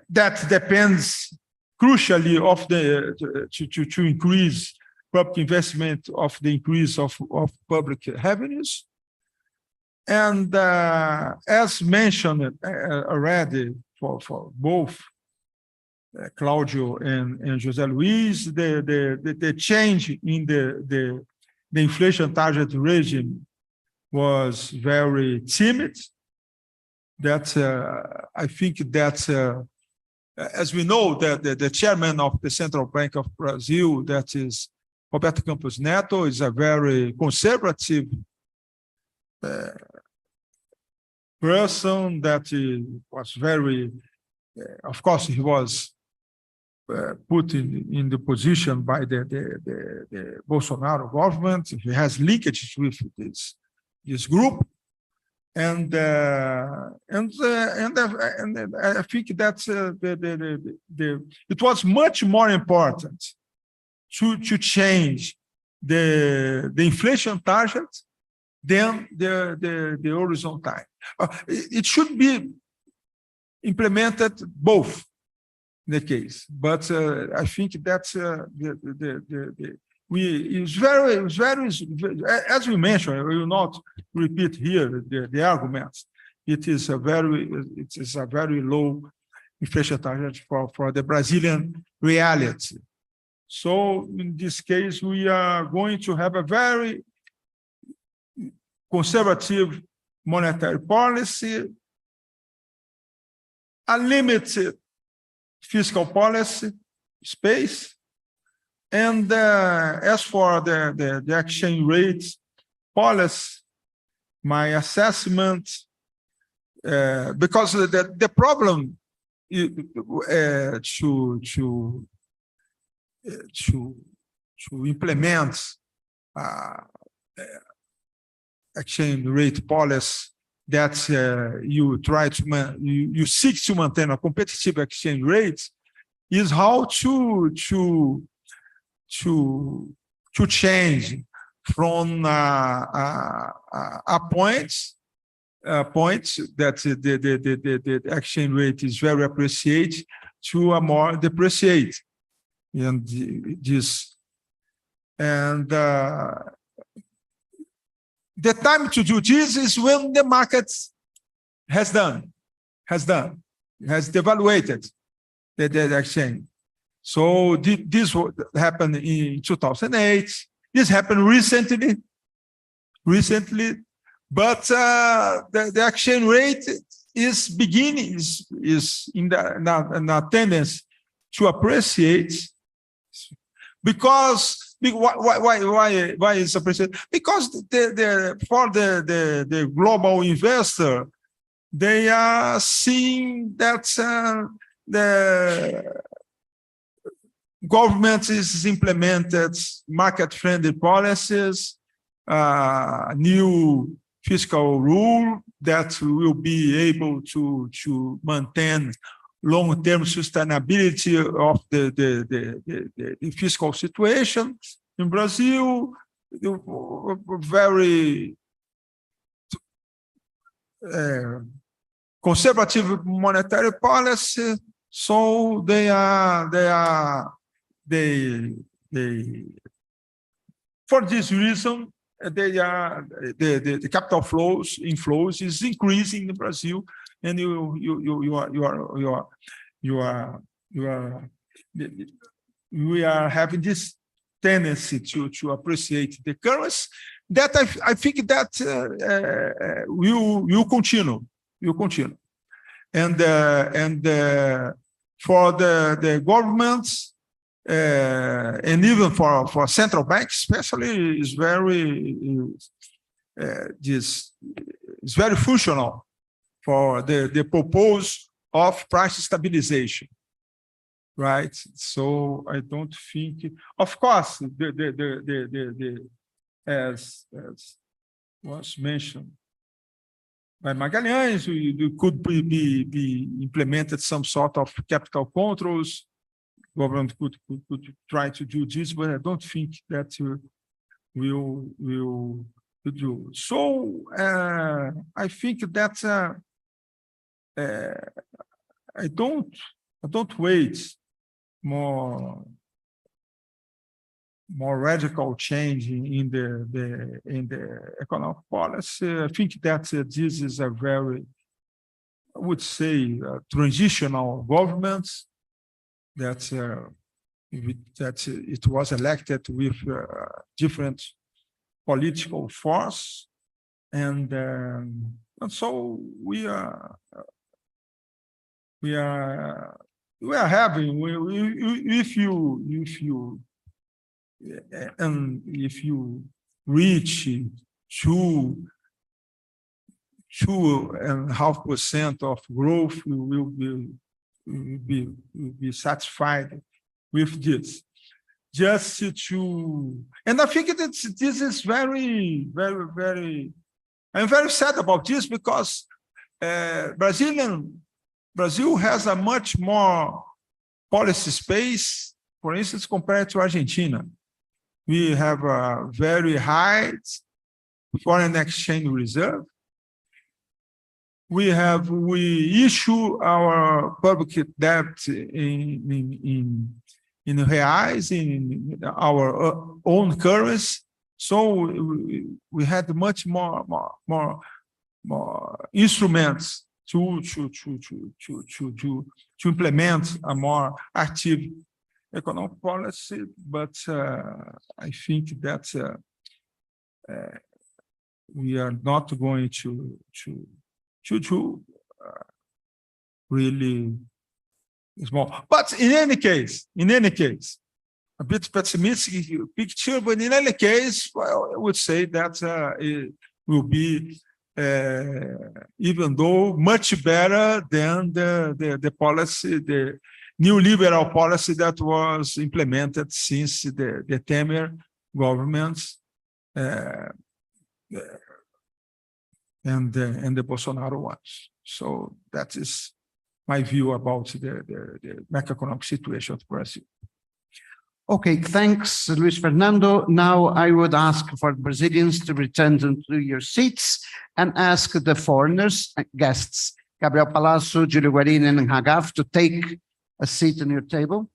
that depends crucially of to increase public investment, of the increase of public revenues. And as mentioned already for both Claudio and José Luis, the change in the inflation target regime was very timid, that I think that, as we know, that the chairman of the Central Bank of Brazil, that is Roberto Campos Neto, is a very conservative person that was very, of course, he was put in the position by the Bolsonaro government. He has linkages with this group, and I think that it was much more important to change the inflation target than the horizon time. It should be implemented both in the case, but I think that's it's very, as we mentioned, I will not repeat here the arguments. It is a very low inflation target for the Brazilian reality. So in this case, we are going to have a very conservative monetary policy, a limited fiscal policy space, and as for the exchange rate policy, my assessment, because the problem to implement exchange rate policy that you seek to maintain a competitive exchange rate is how to change from a point that the exchange rate is very appreciated to a more depreciate, and the time to do this is when the market has devaluated the exchange. So this happened in 2008. This happened recently, but the exchange rate is beginning is in a tendency to appreciate, because why is appreciated? Because for the global investor, they are seeing that the government is implemented market-friendly policies, new fiscal rule that will be able to maintain long-term sustainability of the fiscal situation in Brazil. Very conservative monetary policy, so they for this reason the capital inflows is increasing in Brazil, and we are having this tendency to appreciate the currency that I think that will continue, and for the governments and even for central banks especially is very functional for the purpose of price stabilization, right? So I don't think, of course, as was mentioned by Magalhães, we could be implemented some sort of capital controls. Government could try to do this, but I don't think that will do. So I think that I don't wait more radical change in the economic policy. I think that this is a very, I would say, transitional government that it was elected with different political force, and And so we are having, if you reach 2.5% of growth, we will be satisfied with this. Just to, and I think that this is very, I'm very sad about this, because Brazil has a much more policy space, for instance, compared to Argentina. We have a very high foreign exchange reserve. We issue our public debt in reais, in our own currency. So we had much more instruments to implement a more active economic policy. But I think that we are not going to really small. But in any case, a bit pessimistic picture, but in any case, well, I would say that it will be, even though much better than the policy, the neoliberal policy that was implemented since the Temer governments and the Bolsonaro ones. So that is my view about the macroeconomic situation of Brazil. Okay, thanks, Luis Fernando. Now I would ask for Brazilians to return to your seats and ask the foreigners, guests, Gabriel Palazzo, Julio Guarini, and Hagaf, to take a seat on your table.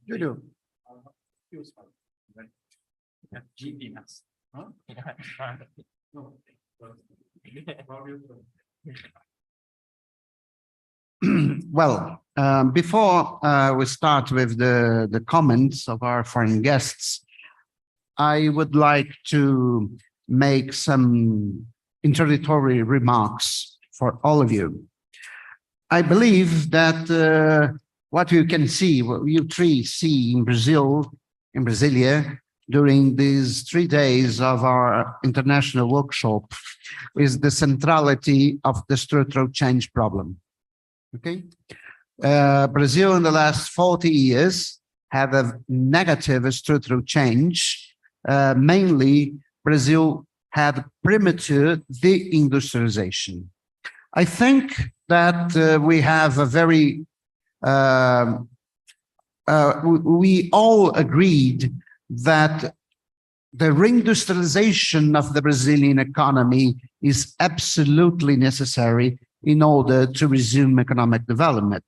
Julio. Well, before we start with the comments of our foreign guests, I would like to make some introductory remarks for all of you. I believe that what you can see, what you three see in Brasilia, during these 3 days of our international workshop is the centrality of the structural change problem. Okay, Brazil in the last 40 years had a negative structural change. Mainly, Brazil had premature deindustrialization. I think that we have a very we all agreed that the reindustrialization of the Brazilian economy is absolutely necessary in order to resume economic development.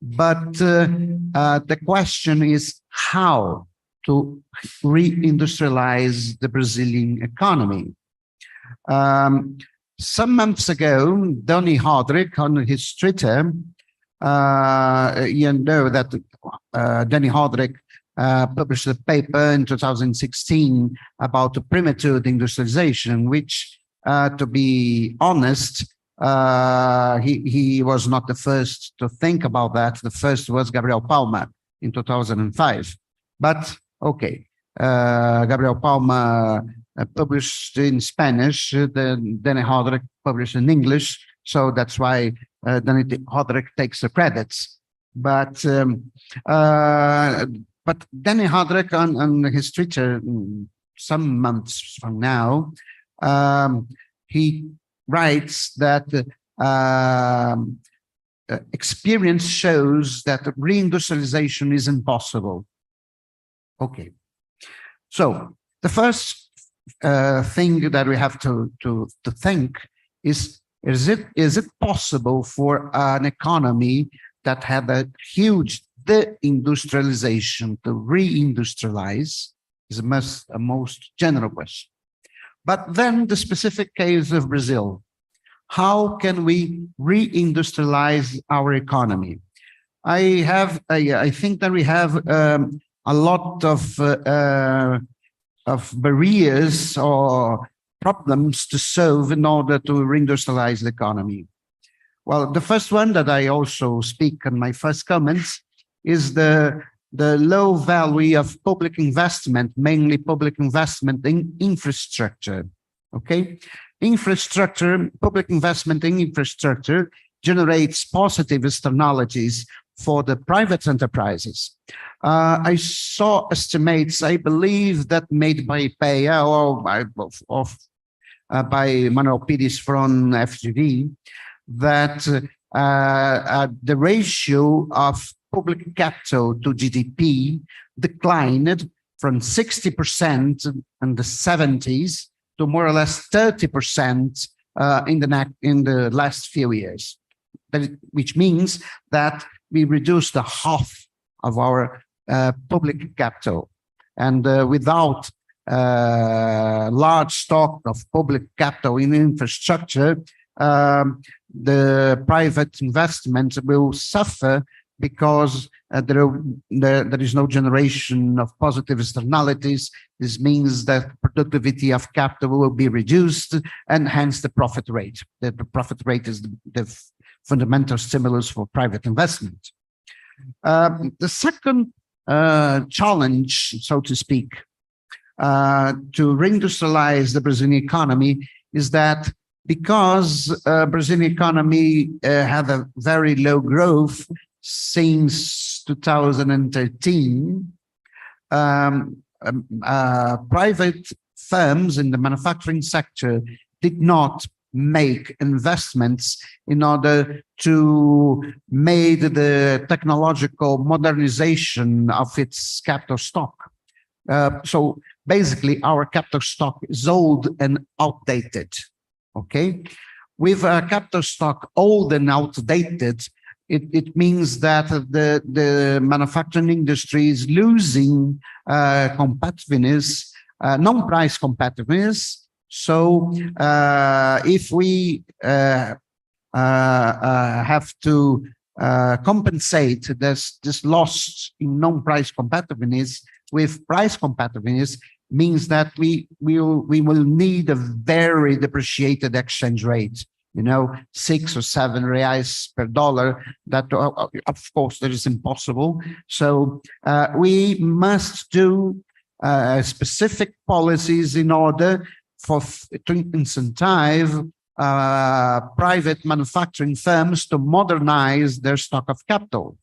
But the question is how to reindustrialize the Brazilian economy. Some months ago, Donny Hodrick on his Twitter, you know that Donny Hodrick published a paper in 2016 about the premature industrialization, which, to be honest, he was not the first to think about that. The first was Gabriel Palma in 2005. But okay, Gabriel Palma published in Spanish, then Donny Hodrick published in English, so that's why Donny Hodrick takes the credits. But Donny Hodrick on his Twitter some months from now, he writes that experience shows that reindustrialization is impossible. Okay, so the first thing that we have to think is it possible for an economy that had a huge the industrialization, to reindustrialize, is a most general question. But then the specific case of Brazil, how can we reindustrialize our economy? I think that we have a lot of barriers or problems to solve in order to reindustrialize the economy. Well, the first one that I also speak in my first comments is the low value of public investment, mainly public investment in infrastructure. Okay, public investment in infrastructure generates positive externalities for the private enterprises. I saw estimates, I believe, that made by PEA or by Manuel Pires from FGV, that the ratio of public capital to GDP declined from 60% in the 70s to more or less 30% in the last few years. Which means that we reduced the half of our public capital, and without large stock of public capital in infrastructure, the private investment will suffer because there is no generation of positive externalities. This means that productivity of capital will be reduced, and hence the profit rate. The profit rate is the fundamental stimulus for private investment. The second challenge, so to speak, to reindustrialize the Brazilian economy is that because Brazilian economy had a very low growth since 2013, private firms in the manufacturing sector did not make investments in order to make the technological modernization of its capital stock. So basically, our capital stock is old and outdated. Okay, with a capital stock old and outdated, it means that the manufacturing industry is losing competitiveness, non-price competitiveness. So if we have to compensate this loss in non-price competitiveness with price competitiveness, means that we will need a very depreciated exchange rate, 6 or 7 reais per dollar. That of course that is impossible. So we must do specific policies in order to incentivize private manufacturing firms to modernize their stock of capital.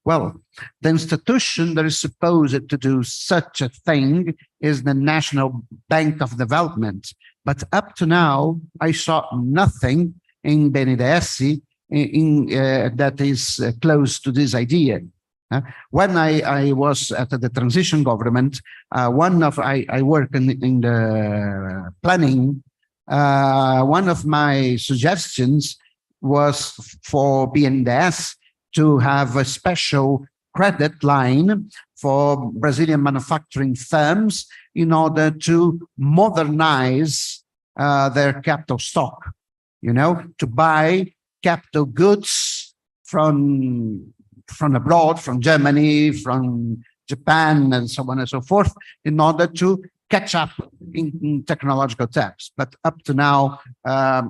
Well, the institution that is supposed to do such a thing is the National Bank of Development. But up to now, I saw nothing in BNDES that is close to this idea. When I was at the transition government, I work in the planning. One of my suggestions was for BNDES to have a special credit line for Brazilian manufacturing firms in order to modernize their capital stock, to buy capital goods from abroad, from Germany, from Japan, and so on and so forth, in order to catch up in technological terms. But up to now,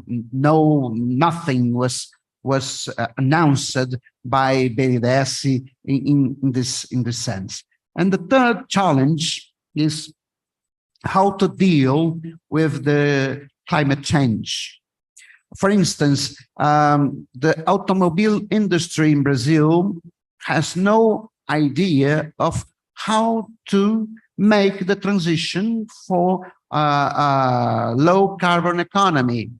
nothing was announced by BNDES in this sense. And the third challenge is how to deal with the climate change. For instance, the automobile industry in Brazil has no idea of how to make the transition for a low carbon economy.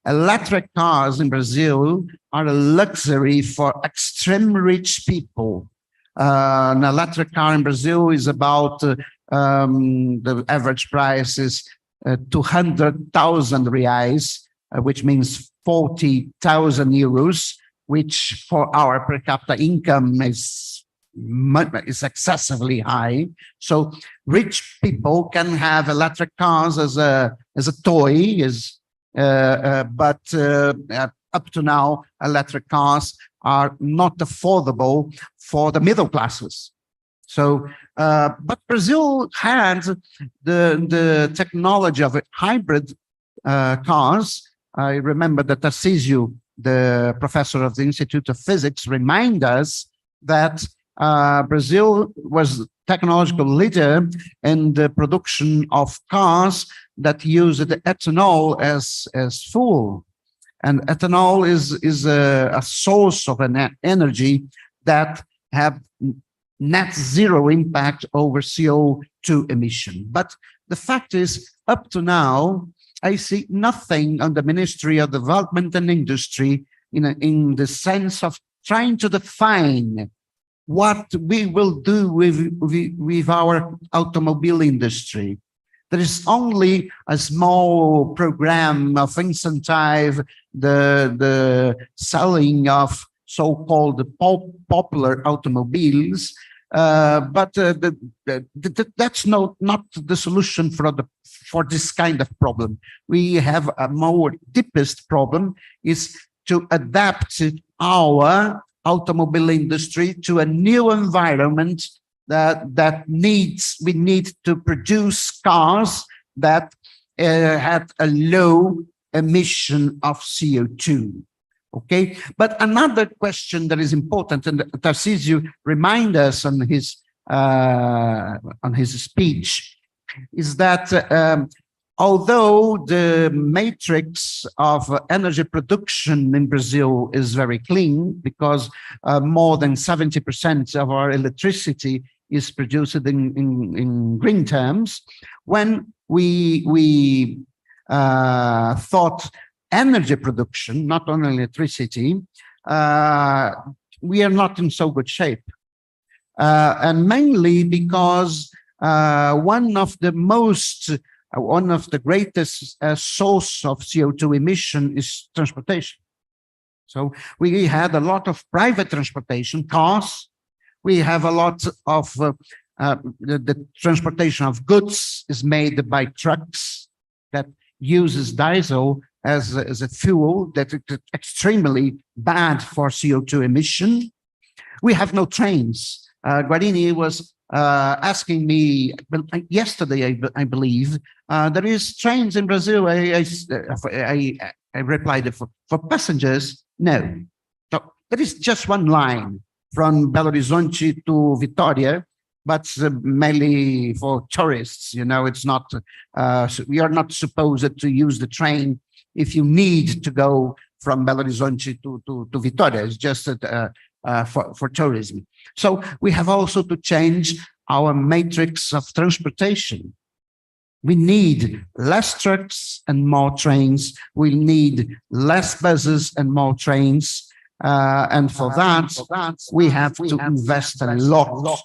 Electric cars in Brazil are a luxury for extreme rich people. An electric car in Brazil is about, the average price is 200,000 reais, which means 40,000 euros, which for our per capita income is is excessively high. So rich people can have electric cars as a toy, but up to now, electric cars are not affordable for the middle classes. So, but Brazil had the technology of hybrid cars. I remember that Tarcísio, the professor of the Institute of Physics, remind us that Brazil was technological leader in the production of cars that used ethanol as fuel. And ethanol is a source of an energy that have net zero impact over CO2 emission. But the fact is, up to now, I see nothing on the Ministry of Development and Industry in the sense of trying to define what we will do with our automobile industry. There is only a small program of incentive the selling of so-called popular automobiles, but that's not the solution for this kind of problem. We have a more deepest problem is to adapt our automobile industry to a new environment that we need to produce cars that had a low emission of CO2. Okay, but another question that is important, and Tarcísio remind us on his speech, is that although the matrix of energy production in Brazil is very clean, because more than 70% of our electricity is produced in green terms, when we thought energy production, not only electricity, we are not in so good shape. And mainly because one of the greatest source of CO2 emission is transportation. So we had a lot of private transportation, cars. We have a lot of the transportation of goods is made by trucks that uses diesel as a fuel that is extremely bad for CO2 emission. We have no trains. Guarini was asking me yesterday, I believe, there is trains in Brazil. I replied, for passengers, no. So there is just one line from Belo Horizonte to Vitória, but mainly for tourists. You know, it's not, we are not supposed to use the train if you need to go from Belo Horizonte to Vitória. It's just for tourism. So we have also to change our matrix of transportation. We need less trucks and more trains. We need less buses and more trains. And for that, we have to invest a lot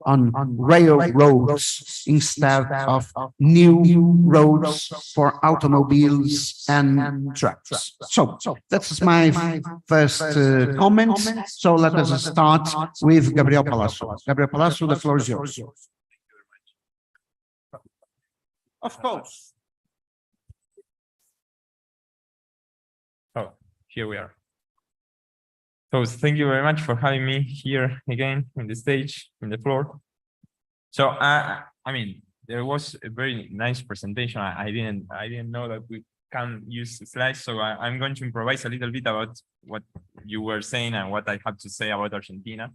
on railroads instead of new roads for automobiles and trucks. So that's my first comment. So let us start with Gabriel Palazzo. Gabriel Palazzo, the floor is yours. Of course. Oh, here we are. So thank you very much for having me here again in the stage, in the floor. So I mean, there was a very nice presentation. I didn't know that we can use slides, so I'm going to improvise a little bit about what you were saying and what I have to say about Argentina.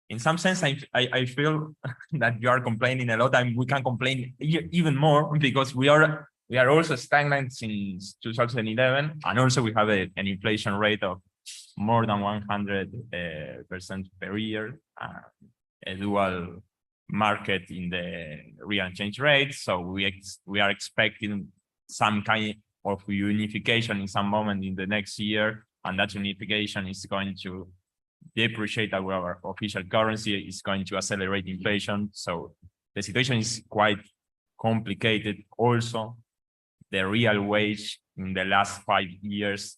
In some sense, I feel that you are complaining a lot, and we can complain even more because we are also stagnant since 2011, and also we have an inflation rate of more than 100% per year, a dual market in the real exchange rate. So we are expecting some kind of unification in some moment in the next year, and that unification is going to depreciate our official currency, is going to accelerate inflation. So the situation is quite complicated. Also, the real wage in the last 5 years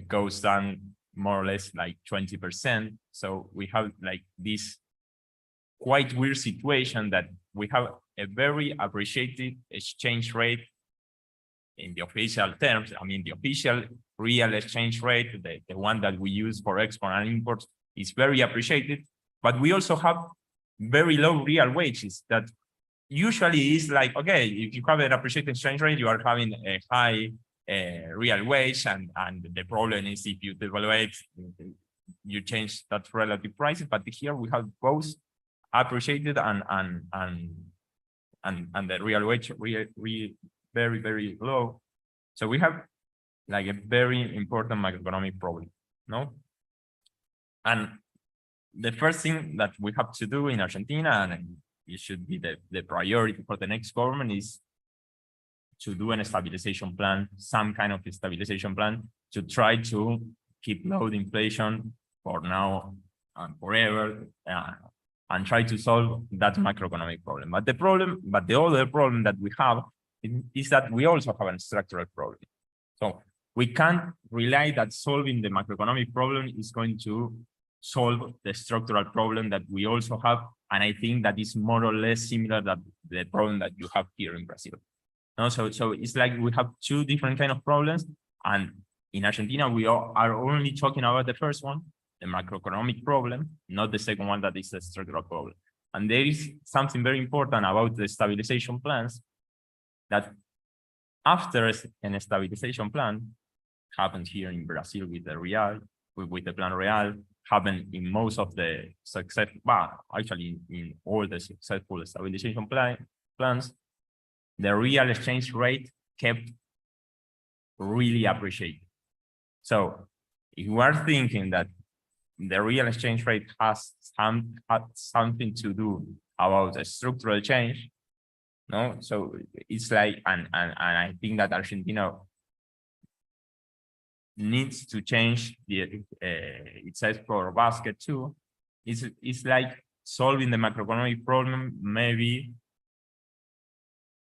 goes down more or less like 20%. So we have like this quite weird situation that we have a very appreciated exchange rate in the official terms. I mean, the official real exchange rate, the one that we use for export and imports, is very appreciated, but we also have very low real wages that usually is like, okay, if you have an appreciated exchange rate, you are having a high real wage, and the problem is if you devaluate, you change that relative prices. But here we have both appreciated and the real wage very, very low. So we have like a very important macroeconomic problem, no? And the first thing that we have to do in Argentina, and it should be the priority for the next government, is to do a stabilization plan, some kind of stabilization plan, to try to keep low inflation for now and forever, and try to solve that macroeconomic problem. But the other problem that we have is that we also have a structural problem. So we can't rely that solving the macroeconomic problem is going to solve the structural problem that we also have. And I think that is more or less similar to the problem that you have here in Brazil. No, so it's like we have two different kind of problems. And in Argentina, we are only talking about the first one, the macroeconomic problem, not the second one that is the structural problem. And there is something very important about the stabilization plans, that after a stabilization plan happened here in Brazil with the real, with the plan real, happened in most of the success, well, actually in all the successful stabilization plans, the real exchange rate kept really appreciated. So if you are thinking that the real exchange rate has something to do about a structural change, no, so it's like, and I think that Argentina needs to change its export basket too. It's like solving the macroeconomic problem maybe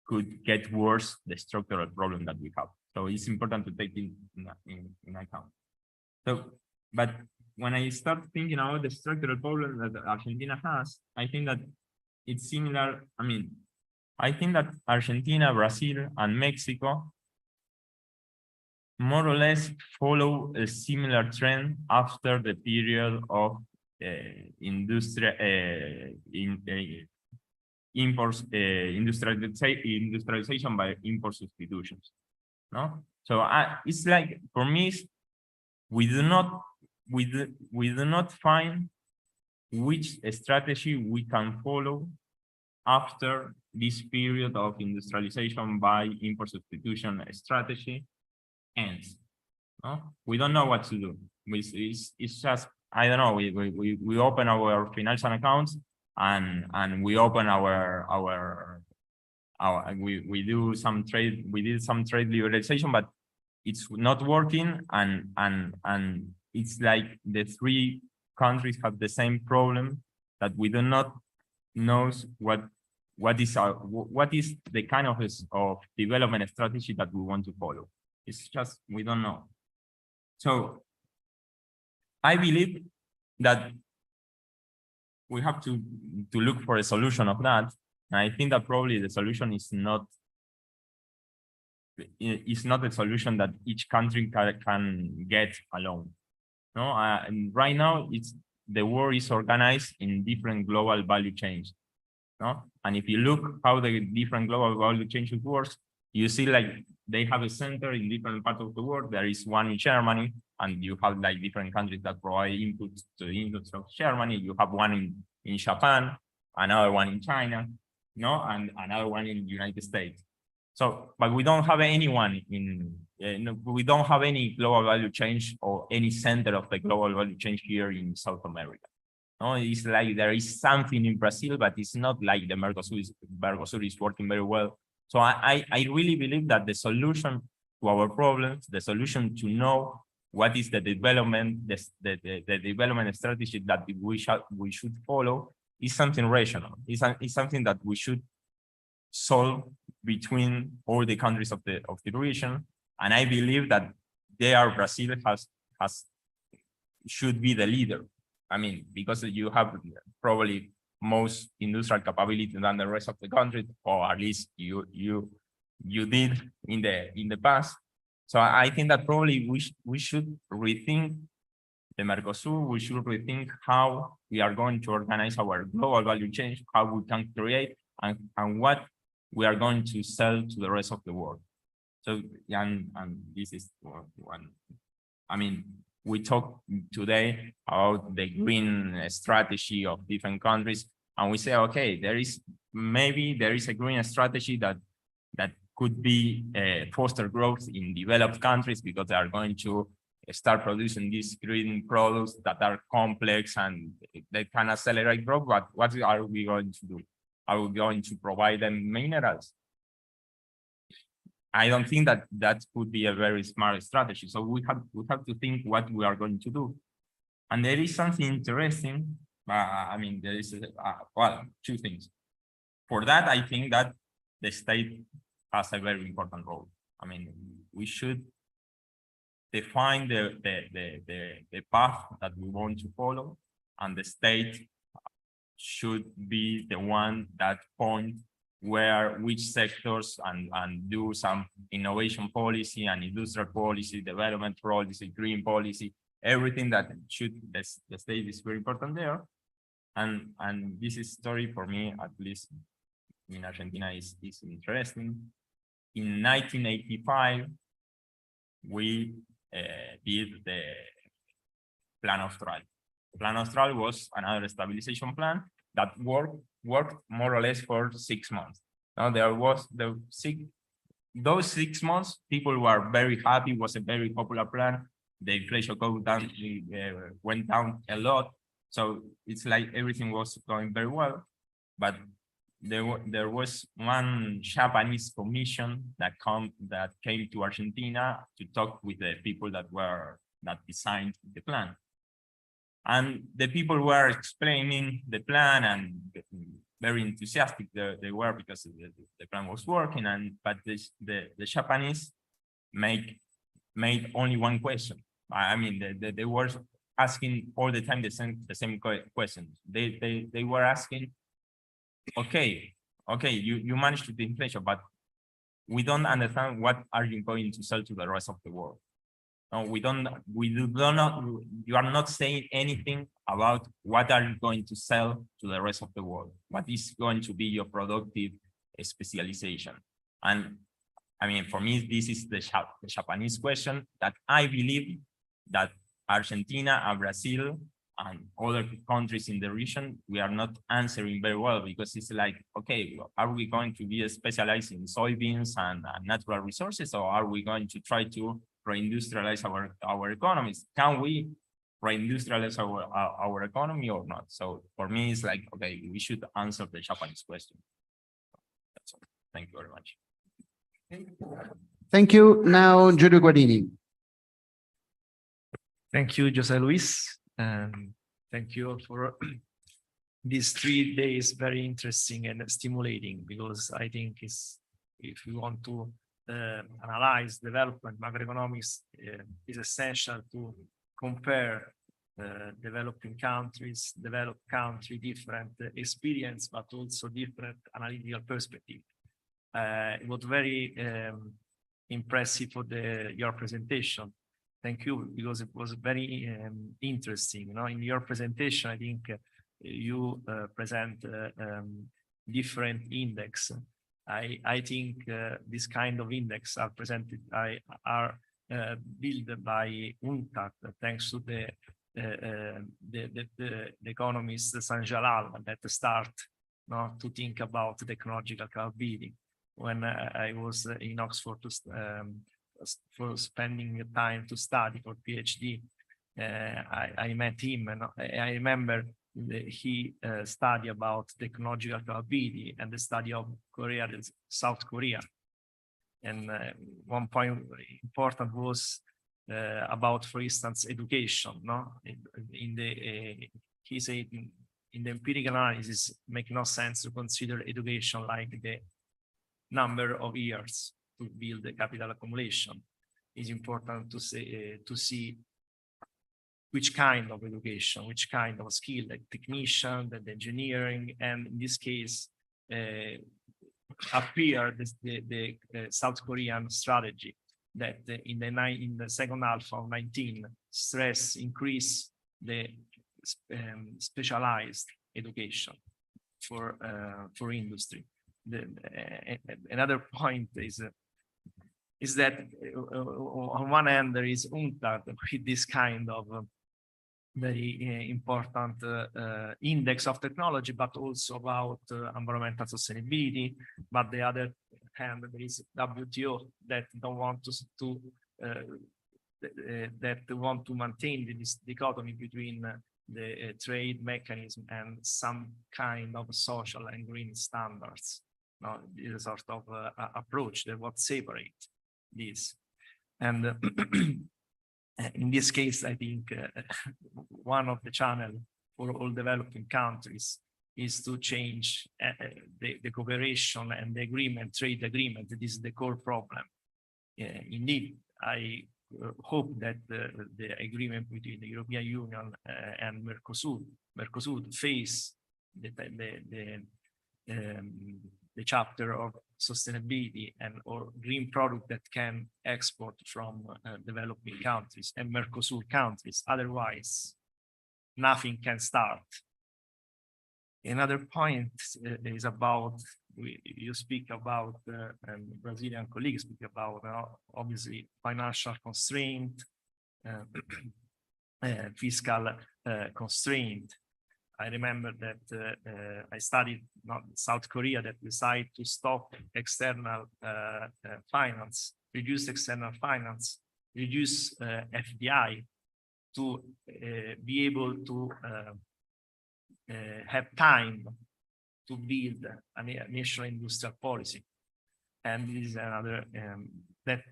could get worse the structural problem that we have. So it's important to take in account. So, but when I start thinking about the structural problem that Argentina has, I think that it's similar. I mean, I think that Argentina, Brazil, and Mexico more or less follow a similar trend after the period of industrialization by import substitutions. No, so it's like, for me, we do not find which strategy we can follow after this period of industrialization by import substitution strategy ends. No, we don't know what to do. It's just, I don't know. We open our financial accounts and we open we do some trade. We did some trade liberalization, but it's not working. And it's like the three countries have the same problem, that we do not know what is the kind of development strategy that we want to follow. It's just, we don't know. So I believe that we have to look for a solution of that. And I think that probably the solution is not a solution that each country can get alone. No, and right now the world is organized in different global value chains. No, and if you look how the different global value chains works, you see like they have a center in different parts of the world. There is one in Germany, and you have like different countries that provide inputs to the industry of Germany. You have one in Japan, another one in China, no, and another one in the United States. So, but we don't have anyone we don't have any global value chain or any center of the global value chain here in South America. No, it's like there is something in Brazil, but it's not like the Mercosur is working very well. So I really believe that the solution to our problems, the solution to know what is the development, the development strategy that we should follow, is something rational. It's something that we should solve between all the countries of the region. And I believe that Brazil should be the leader. I mean, because you have probably most industrial capability than the rest of the country, or at least you did in the past. So I think that probably we should rethink the Mercosur. We should rethink how we are going to organize our global value chain, how we can create, and what we are going to sell to the rest of the world. So, and this is one. I mean, we talked today about the green strategy of different countries, and we say, okay, maybe there is a green strategy that could be foster growth in developed countries, because they are going to start producing these green products that are complex and they can accelerate growth. But what are we going to do? Are we going to provide them minerals? I don't think that could be a very smart strategy. So we have to think what we are going to do. And there is something interesting. I mean, there is well, two things. For that, I think that the state has a very important role. I mean, we should define the path that we want to follow, and the state should be the one that points which sectors and do some innovation policy and industrial policy, development policy, green policy, everything that the state is very important there. And this story for me, at least in Argentina, is interesting. In 1985, we did the Plan Austral. Plan Austral was another stabilization plan that worked more or less for 6 months. Now those 6 months, people were very happy. It was a very popular plan. The inflation went down a lot. So it's like everything was going very well. But there was one Japanese commission that came to Argentina to talk with the people that designed the plan. And the people were explaining the plan, and very enthusiastic they were, because the plan was working. But the Japanese made only one question. I mean, they were asking all the time the same question. They were asking, okay, you managed to beat inflation, but we don't understand what are you going to sell to the rest of the world. No, you are not saying anything about what are you going to sell to the rest of the world. What is going to be your productive specialization? And I mean, for me, this is the Japanese question that I believe that Argentina and Brazil and other countries in the region, we are not answering very well, because it's like, okay, are we going to be specialized in soybeans and natural resources, or are we going to try to reindustrialize our economies? Can we reindustrialize our economy or not? So for me, it's like, okay, we should answer the Japanese question. That's all. Thank you very much. Thank you. Now, Giulio Guardini. Thank you, Jose Luis, and thank you all for these 3 days, very interesting and stimulating, because I think if you want to analyze development, macroeconomics is essential to compare developing countries, developed country, different experience, but also different analytical perspective. It was very impressive for your presentation. Thank you, because it was very interesting. You know, in your presentation, I think you present different index. I think this kind of index are presented are built by UNCTAD, thanks to the economist Sanjalal that start to think about technological capability. When I was in Oxford for spending time to study for PhD, I met him, and I remember he studied about technological capability and the study of South Korea. And one point important was about, for instance, education. He said in the empirical analysis, make no sense to consider education like the number of years to build the capital accumulation. It's important to see which kind of education, which kind of skill, like technician, the engineering, and in this case, appear the South Korean strategy that in the second half of 19 stress increase the specialized education for industry. Another point is that on one hand there is UNCTAD with this kind of very important index of technology, but also about environmental sustainability. But the other hand, there is WTO that don't want to that want to maintain this dichotomy between the trade mechanism and some kind of social and green standards. Now, this is sort of approach that would separate this. And in this case, I think one of the channel for all developing countries is to change the cooperation and the agreement, trade agreement. This is the core problem. Indeed, I hope that the agreement between the European Union and Mercosur face the chapter of sustainability and or green product that can export from developing countries and Mercosur countries. Otherwise, nothing can start. Another point is about, you speak about, and Brazilian colleagues speak about, obviously, financial constraint, fiscal constraint. I remember that I studied South Korea that decided to stop external finance, reduce external finance, reduce FDI to be able to have time to build a national industrial policy. And this is another, that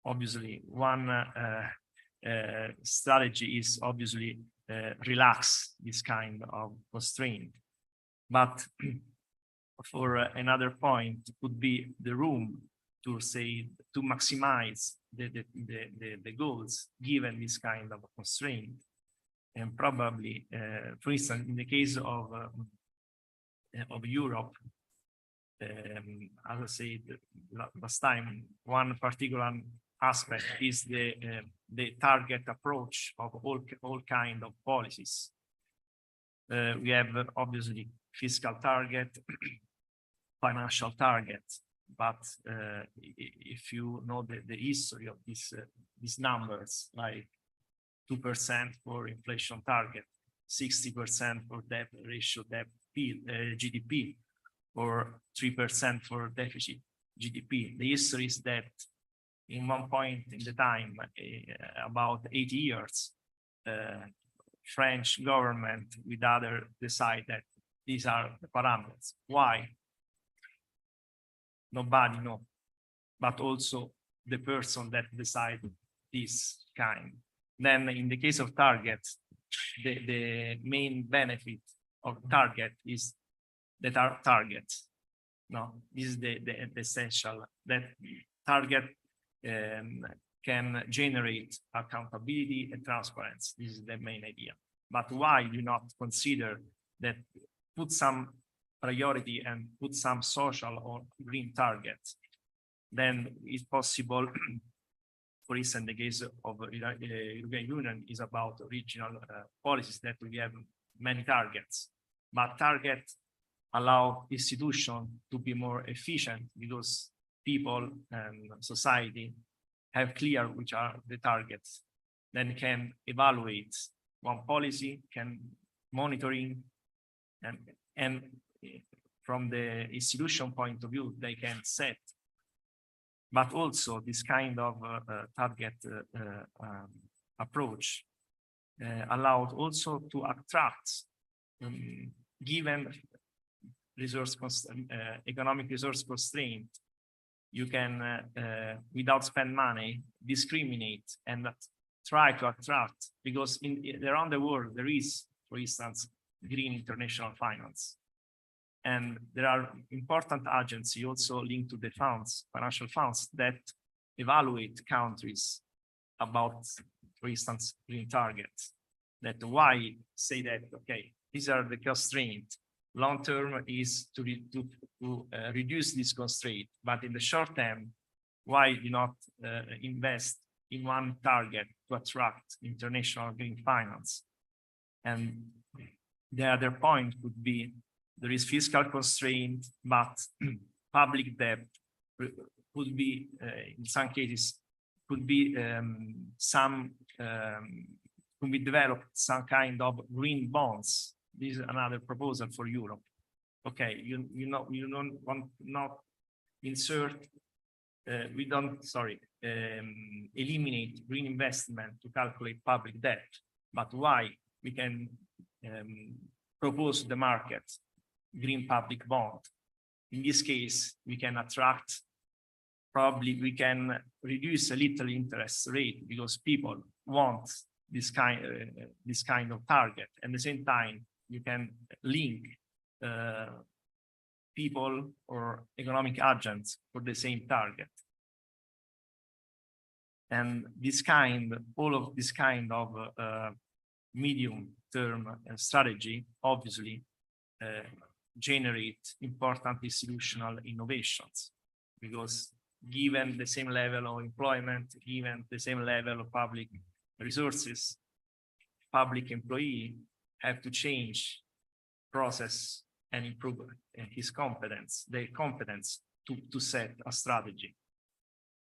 obviously one strategy is obviously relax this kind of constraint. But for another point could be the room to say, to maximize the goals given this kind of constraint. And probably, for instance, in the case of Europe, as I said last time, one particular aspect is the target approach of all kind of policies. We have obviously fiscal target, financial target, but if you know the history of these numbers, like 2% for inflation target, 60% for debt ratio, debt GDP, or 3% for deficit GDP. The history is that in one point in the time, about 80 years, French government with other decide that these are the parameters. Why? Nobody knows, but also the person that decide this kind. Then in the case of targets, the main benefit of target is that are targets. No, this is the essential, that target can generate accountability and transparency. This is the main idea. But why do not consider that put some priority and put some social or green targets? Then it's possible, for instance, the case of the European Union is about regional policies that we have many targets, but targets allow institutions to be more efficient because people and society have clear which are the targets, then can evaluate one policy, can monitoring, and from the institution point of view, they can set. But also this kind of target approach allowed also to attract, given economic resource constraint, you can, without spend money, discriminate and try to attract, because around the world there is, for instance, green international finance. And there are important agencies also linked to the funds, financial funds, that evaluate countries about for instance, green targets. That why say that, okay, these are the constraints. Long term is to reduce this constraint, but in the short term, why you not invest in one target to attract international green finance? And the other point could be there is fiscal constraint, but public debt could be, in some cases, could be could be developed some kind of green bonds. This is another proposal for Europe. Okay, you don't want not insert. We don't, sorry, eliminate green investment to calculate public debt, but why we can propose to the market green public bond. In this case, we can attract, probably we can reduce a little interest rate because people want this kind of target. At the same time, you can link people or economic agents for the same target. And all of this kind of medium-term strategy, obviously, generate important institutional innovations, because given the same level of employment, given the same level of public resources, public employee have to change process and improve his competence, their competence to set a strategy.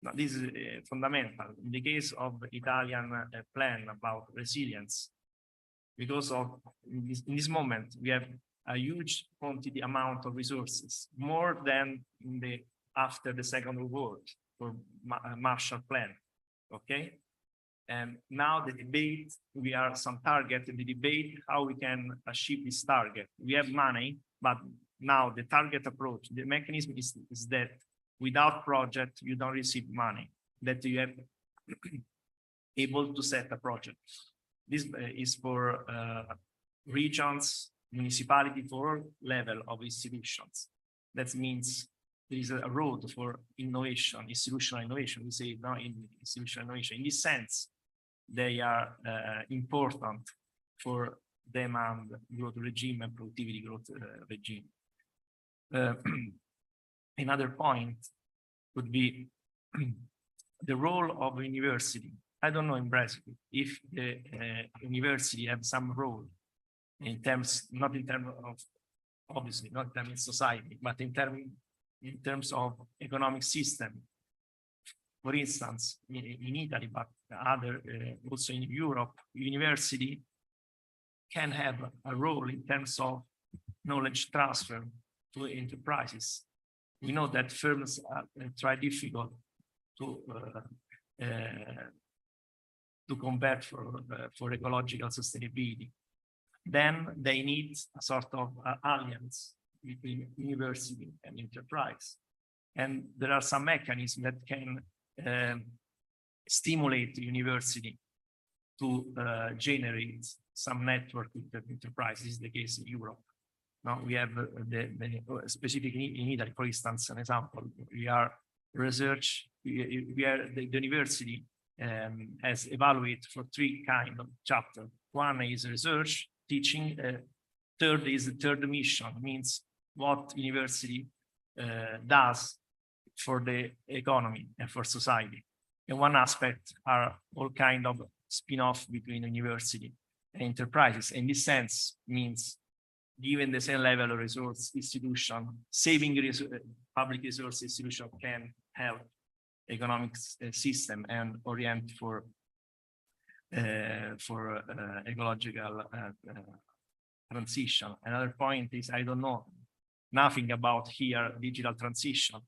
Now, this is fundamental. In the case of the Italian plan about resilience, because of in this moment, we have a huge quantity amount of resources, more than in after the Second World War for Marshall Plan, okay? And now the debate, we are some target in the debate, how we can achieve this target. We have money, but now the target approach, the mechanism is that without project, you don't receive money, that you have able to set a project. This is for regions, municipality, for level of institutions. That means there is a road for innovation, institutional innovation. We say now in institutional innovation. In this sense, they are important for demand growth regime and productivity growth regime. Another point would be the role of university. I don't know in Brazil if the university have some role in terms, not in terms of, obviously not in terms of society, but in terms of economic system. For instance, in Italy, but other also in Europe, university can have a role in terms of knowledge transfer to enterprises. We know that firms try difficult to combat for ecological sustainability. Then they need a sort of alliance between university and enterprise. And there are some mechanisms that can stimulate the university to generate some network with the enterprise. This is the case in Europe. Now we have the specific in Italy, for instance, an example. We are research. We are the university has evaluated for 3 kind of chapters. One is research, teaching. Third is the third mission, means what university does for the economy and for society. And one aspect are all kind of spin-off between university and enterprises. In this sense, means given the same level of resource institution, saving public resource institution can help economic system and orient for ecological transition. Another point is, I don't know nothing about here digital transition,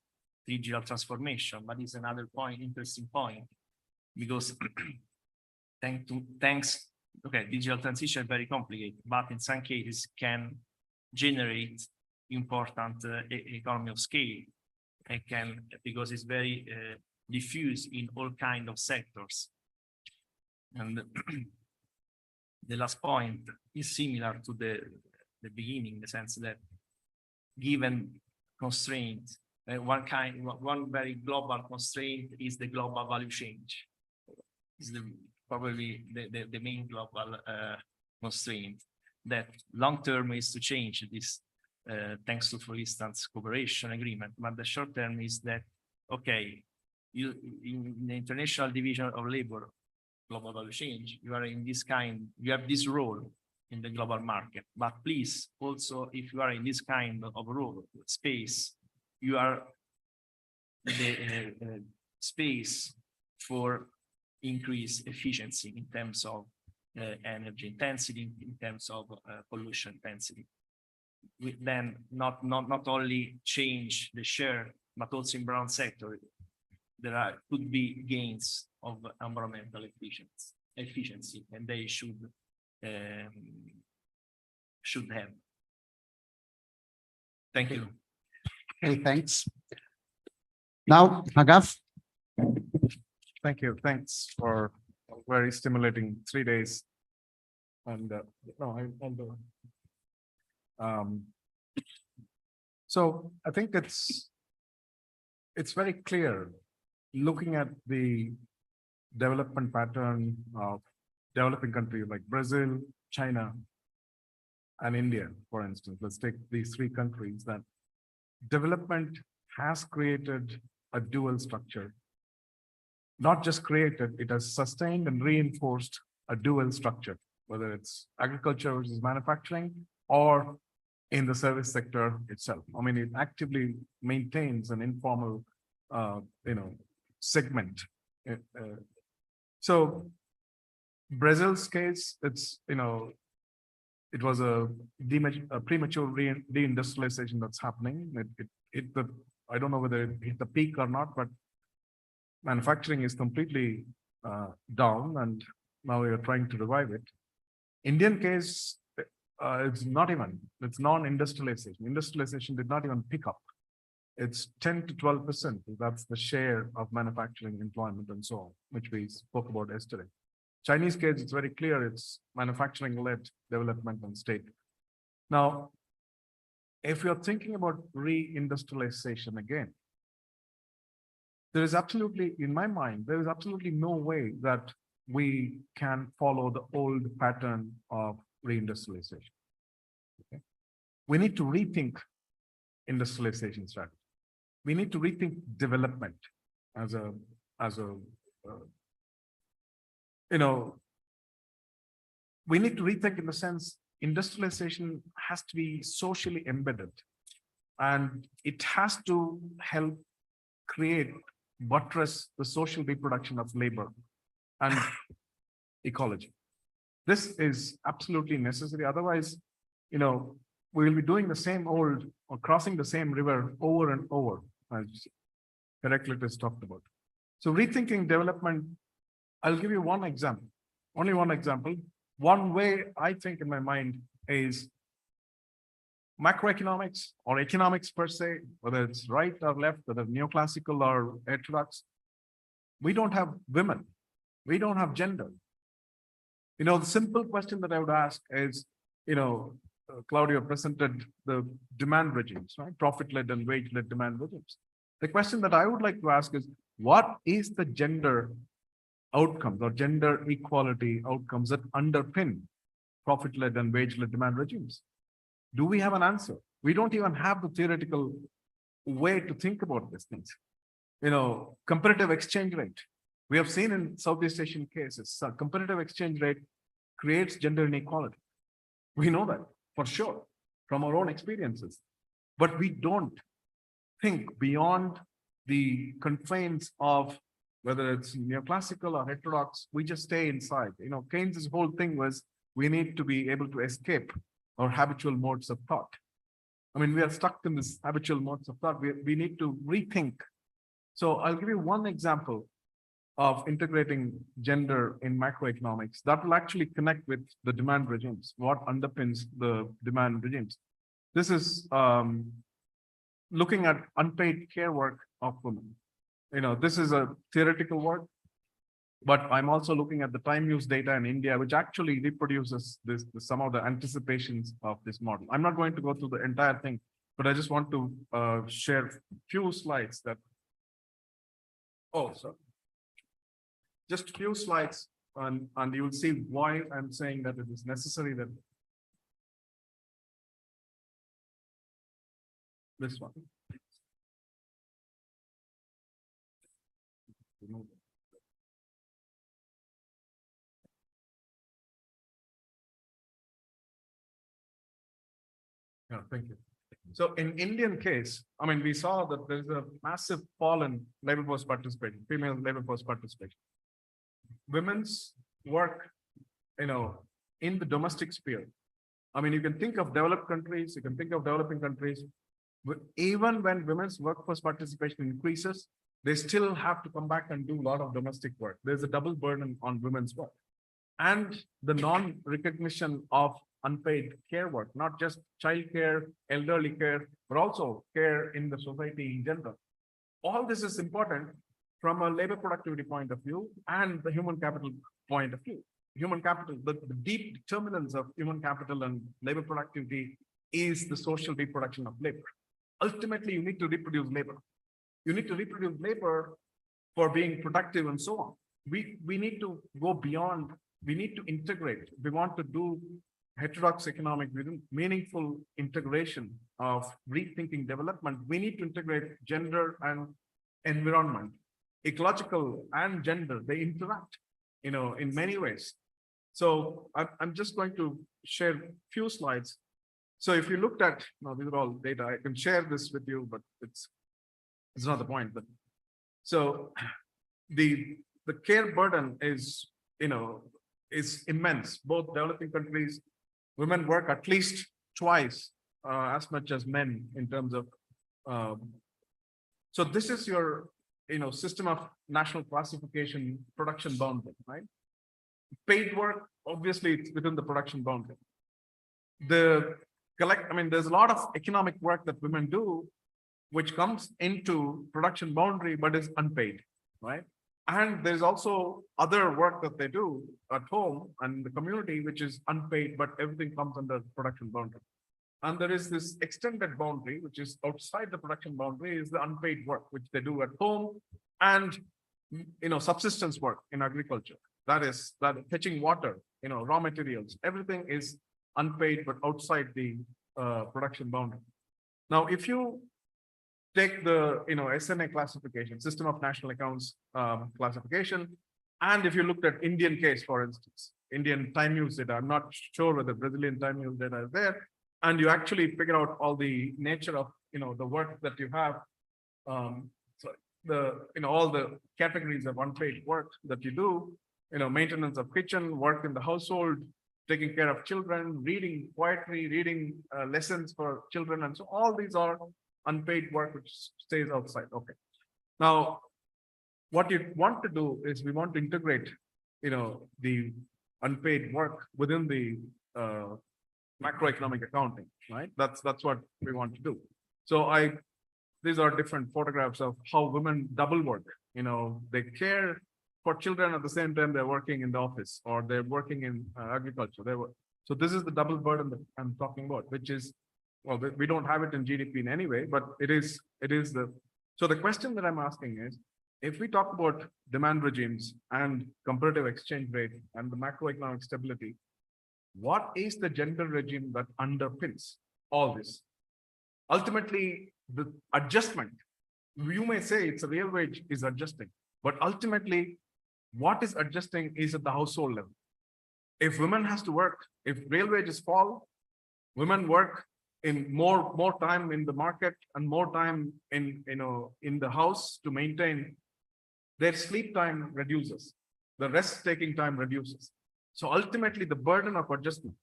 digital transformation, but it's another point, interesting point, because okay, digital transition is very complicated, but in some cases can generate important economy of scale, and can, because it's very diffuse in all kind of sectors. And the last point is similar to the beginning, in the sense that given constraints, one very global constraint is the global value change. Is the probably the main global constraint. That long term is to change this, thanks to, for instance, cooperation agreement. But the short term is that, okay, you in the International Division of Labor, global value change, you are in this kind, you have this role in the global market. But please, also, if you are in this kind of role, space, you are the space for increased efficiency in terms of energy intensity, in terms of pollution intensity. We then not only change the share, but also in brown sector, there could be gains of environmental efficiency, and they should have. Thank you. Okay, thanks. Now, Agav. Thank you. Thanks for a very stimulating 3 days. And I'll do it. So I think it's very clear, looking at the development pattern of developing countries like Brazil, China, and India, for instance. Let's take these 3 countries, that development has created a dual structure. Not just created, it has sustained and reinforced a dual structure, whether it's agriculture versus manufacturing or in the service sector itself. I mean, it actively maintains an informal, segment. So Brazil's case, it's, it was a premature deindustrialization that's happening. I don't know whether it hit the peak or not, but manufacturing is completely down, and now we are trying to revive it. Indian case, it's non-industrialization. Industrialization did not even pick up. It's 10 to 12%. That's the share of manufacturing, employment, and so on, which we spoke about yesterday. Chinese case, it's very clear, it's manufacturing-led development and state. Now, if you're thinking about reindustrialization again, there is absolutely, in my mind, there is absolutely no way that we can follow the old pattern of reindustrialization. Okay? We need to rethink industrialization strategy. We need to rethink development as a we need to rethink in the sense industrialization has to be socially embedded, and it has to help buttress the social reproduction of labor and ecology. This is absolutely necessary. Otherwise, we will be doing the same old or crossing the same river over and over, as Heraclitus talked about. So rethinking development, I'll give you one example, only one example. One way I think in my mind is macroeconomics or economics per se, whether it's right or left, whether neoclassical or heterodox. We don't have women. We don't have gender. The simple question that I would ask is, Claudio presented the demand regimes, right? Profit-led and wage-led demand regimes. The question that I would like to ask is, what is the gender outcomes or gender equality outcomes that underpin profit-led and wage-led demand regimes? Do we have an answer? We don't even have the theoretical way to think about these things. Comparative exchange rate. We have seen in Southeast Asian cases, comparative exchange rate creates gender inequality. We know that for sure from our own experiences, but we don't think beyond the confines of whether it's neoclassical or heterodox. We just stay inside. Keynes' whole thing was we need to be able to escape our habitual modes of thought. I mean, we are stuck in this habitual modes of thought. We need to rethink. So I'll give you one example of integrating gender in macroeconomics that will actually connect with the demand regimes, what underpins the demand regimes. This is looking at unpaid care work of women. This is a theoretical work, but I'm also looking at the time use data in India, which actually reproduces some of the anticipations of this model. I'm not going to go through the entire thing, but I just want to share a few slides that, just a few slides And you will see why I'm saying that it is necessary that this one. Yeah, thank you. So in Indian case, I mean, we saw that there's a massive fall in labor force participation, female labor force participation. Women's work, in the domestic sphere. I mean, you can think of developed countries, you can think of developing countries. But even when women's workforce participation increases, they still have to come back and do a lot of domestic work. There's a double burden on women's work. And the non-recognition of unpaid care work, not just childcare, elderly care, but also care in the society in general. All this is important from a labor productivity point of view and the human capital point of view. Human capital, the deep determinants of human capital and labor productivity is the social reproduction of labor. Ultimately, you need to reproduce labor. You need to reproduce labor for being productive and so on. We need to go beyond, we need to integrate. We want to do heterodox economic, meaningful integration of rethinking development. We need to integrate gender and environment. Ecological and gender, they interact, in many ways. So I'm just going to share a few slides. So if you looked at, now these are all data, I can share this with you, but it's not the point. But so the care burden is, is immense. Both developing countries, women work at least twice as much as men in terms of. So this is your, system of national classification production boundary, right? Paid work, obviously, it's within the production boundary. There's a lot of economic work that women do, which comes into production boundary, but is unpaid, right? And there's also other work that they do at home and the community, which is unpaid, but everything comes under production boundary. And there is this extended boundary, which is outside the production boundary, is the unpaid work, which they do at home and, subsistence work in agriculture. That is fetching water, raw materials, everything is unpaid, but outside the production boundary. Now, if you take the, SNA classification, System of National Accounts classification, and if you looked at Indian case, for instance, Indian time use data, I'm not sure whether Brazilian time use data is there, and you actually figure out all the nature of, the work that you have, all the categories of unpaid work that you do, maintenance of kitchen, work in the household, taking care of children, reading poetry, reading lessons for children. And so all these are unpaid work, which stays outside. Okay. Now, what you want to do is we want to integrate, the unpaid work within the macroeconomic accounting, right? That's what we want to do. So these are different photographs of how women double work. They care for children at the same time they're working in the office or they're working in agriculture. So this is the double burden that I'm talking about, which is, well, we don't have it in GDP in any way, but it is so the question that I'm asking is, if we talk about demand regimes and comparative exchange rate and the macroeconomic stability, what is the gender regime that underpins all this? Ultimately, the adjustment, you may say it's a real wage is adjusting, but ultimately, what is adjusting is at the household level. If women has to work, if real wages fall, women work in more time in the market and more time in the house to maintain, their sleep time reduces, the rest taking time reduces. So ultimately the burden of adjustment,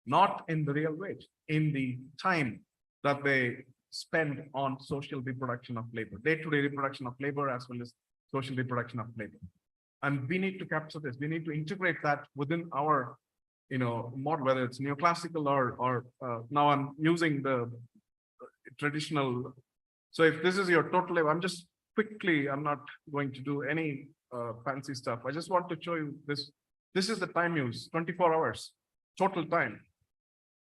not in the real wage, in the time that they spend on social reproduction of labor, day-to-day reproduction of labor, as well as social reproduction of labor. And we need to capture this. We need to integrate that within our, model, whether it's neoclassical or now I'm using the traditional. So if this is your total labor, I'm just quickly, I'm not going to do any fancy stuff. I just want to show you this. This is the time use, 24 hours, total time.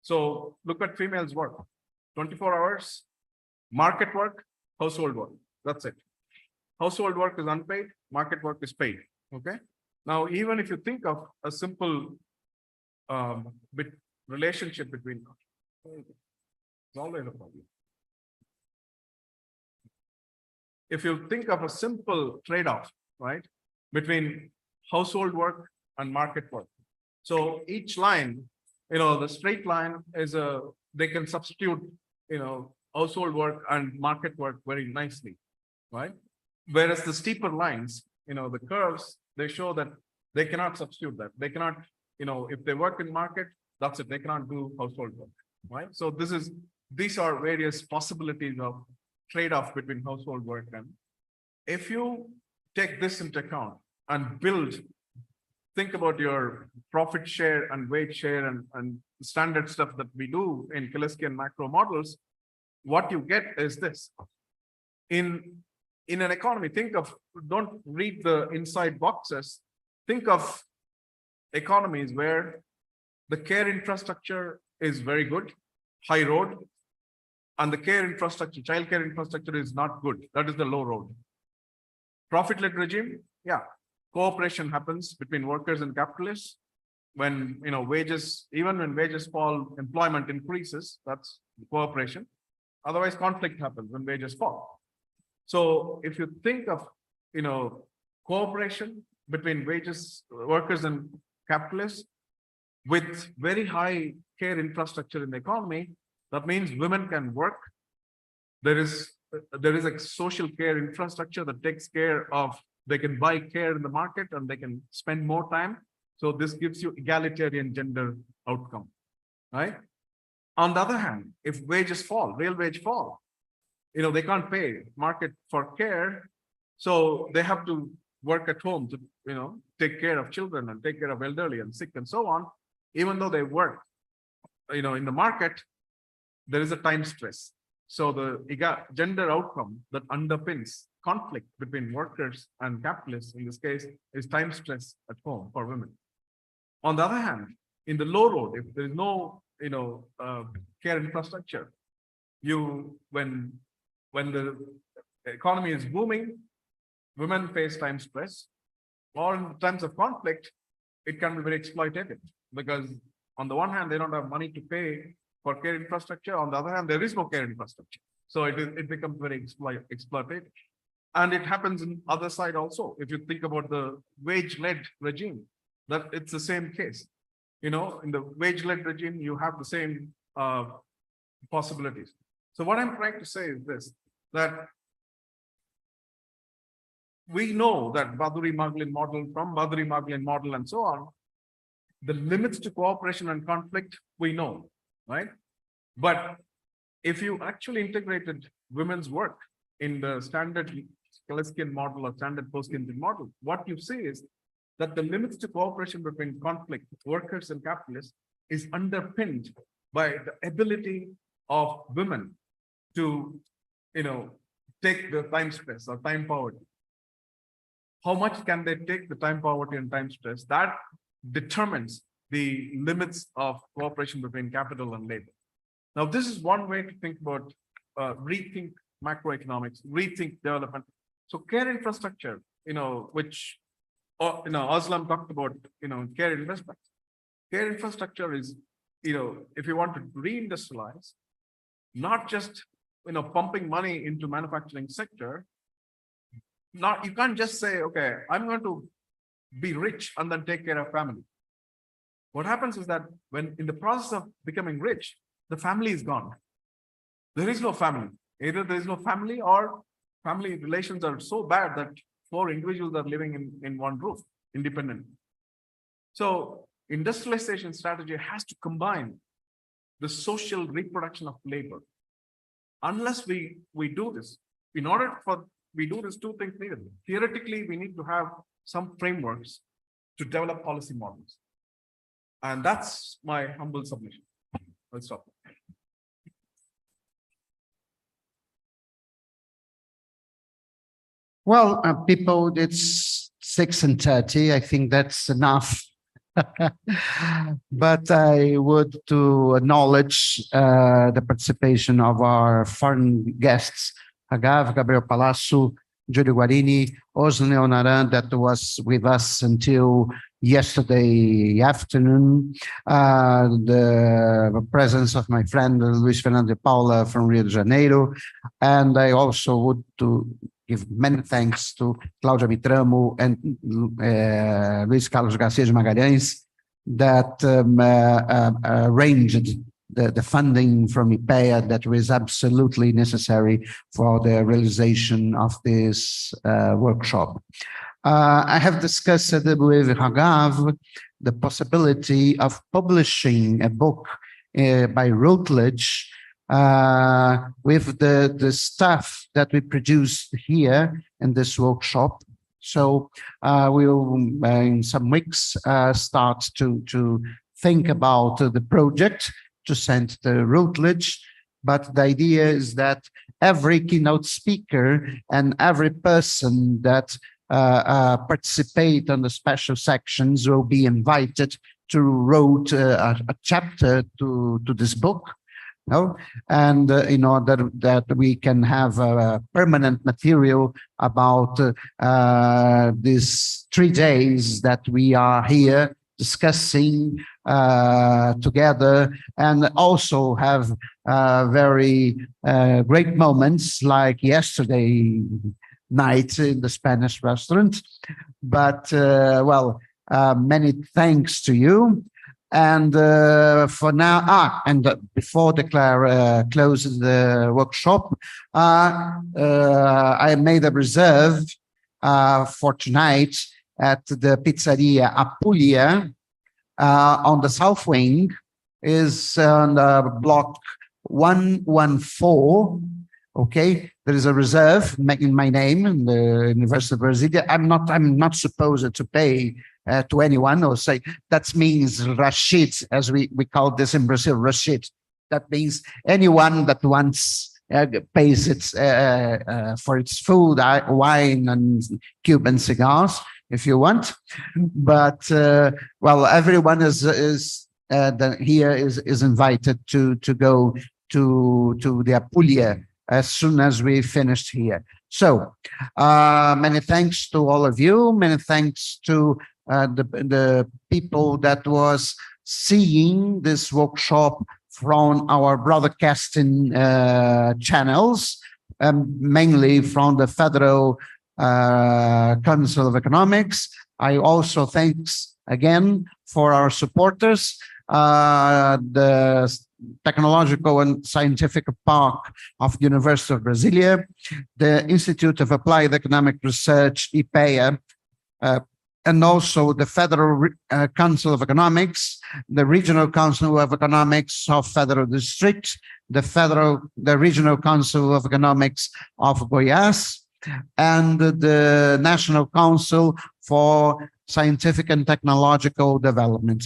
So look at females work, 24 hours, market work, household work. That's it. Household work is unpaid, market work is paid. Okay. Now, even if you think of a simple relationship between, it's always a problem. If you think of a simple trade-off, right, between household work and market work. So each line, the straight line is they can substitute, household work and market work very nicely, right? Whereas the steeper lines, the curves, they show that they cannot substitute that. They cannot, if they work in market, that's it. They cannot do household work, right? So these are various possibilities of trade-off between household work. And if you take this into account and think about your profit share and wage share and standard stuff that we do in Kaliskian macro models, what you get is this. In an economy, don't read the inside boxes. Think of economies where the care infrastructure is very good, high road, and the care infrastructure, childcare infrastructure is not good. That is the low road. Profit-led regime, yeah. Cooperation happens between workers and capitalists. When wages, even when wages fall, employment increases. That's cooperation. Otherwise, conflict happens when wages fall. So if you think of cooperation between workers and capitalists with very high care infrastructure in the economy, that means women can work. There is a social care infrastructure that takes care of, they can buy care in the market and they can spend more time. So this gives you egalitarian gender outcome, right? On the other hand, if wages fall, real wage fall, they can't pay market for care. So they have to work at home to, take care of children and take care of elderly and sick and so on. Even though they work, in the market, there is a time stress. So the gender outcome that underpins conflict between workers and capitalists, in this case, is time stress at home for women. On the other hand, in the low road, if there is no, care infrastructure, when the economy is booming, women face time stress, or in times of conflict, it can be very exploitative because on the one hand, they don't have money to pay for care infrastructure. On the other hand, there is no care infrastructure. So it becomes very exploitative. And it happens in other side also. If you think about the wage-led regime, that it's the same case. In the wage-led regime, you have the same possibilities. So what I'm trying to say is this, that we know that Baduri-Maglin model, from Baduri-Maglin model and so on, the limits to cooperation and conflict, we know, right? But if you actually integrated women's work in the standard Kaliskian model or standard post-Keynesian model, what you see is that the limits to cooperation between conflict, workers and capitalists, is underpinned by the ability of women to, take the time stress or time poverty. How much can they take the time poverty and time stress? That determines the limits of cooperation between capital and labor. Now, this is one way to think about rethink macroeconomics, rethink development. So care infrastructure, which Aslam talked about, care investment. Care infrastructure is, if you want to reindustrialize, not just, pumping money into manufacturing sector. You can't just say, okay, I'm going to be rich and then take care of family. What happens is that when in the process of becoming rich, the family is gone. There is no family. Either there is no family or family relations are so bad that 4 individuals are living in one roof, independent. So industrialization strategy has to combine the social reproduction of labor. Unless we do this, in order for we do these 2 things needed. Theoretically, we need to have some frameworks to develop policy models. And that's my humble submission. I'll stop. Well, people, it's 6:30. I think that's enough. But I would to acknowledge the participation of our foreign guests, Agav, Gabriel Palazzo, Giulio Guarini, Osni Onaran, that was with us until yesterday afternoon, the presence of my friend Luis Fernando de Paula from Rio de Janeiro, and I also would to give many thanks to Cláudia Mitramo and Luis Carlos Garcia de Magalhães that arranged the funding from IPEA that was absolutely necessary for the realization of this workshop. I have discussed with Hagav the possibility of publishing a book by Routledge with the stuff that we produced here in this workshop. So we'll, in some weeks, start to think about the project to send the Routledge. But the idea is that every keynote speaker and every person that participate on the special sections will be invited to write a chapter to this book. No, and in order that we can have permanent material about these 3 days that we are here discussing together, and also have very great moments like yesterday night in the Spanish restaurant. But well, many thanks to you. And for now, before Claire closes the workshop, I made a reserve for tonight at the Pizzeria Apulia on the South Wing, is on block 114. Okay, there is a reserve in my name in the University of Brasilia. I'm not supposed to pay to anyone or say that means Rashid, as we call this in Brazil, Rashid. That means anyone that wants pays it for its food, wine, and Cuban cigars, if you want. But well, everyone is here is invited to go to the Apulia as soon as we finished here. So many thanks to all of you. Many thanks to the people that was seeing this workshop from our broadcasting channels, mainly from the Federal Council of Economics. I also thanks again for our supporters, the Technological and Scientific Park of the University of Brasilia, the Institute of Applied Economic Research, IPEA, and also the Federal Council of Economics, the Regional Council of Economics of Federal District, the Regional Council of Economics of Goiás, and the National Council for Scientific and Technological Development.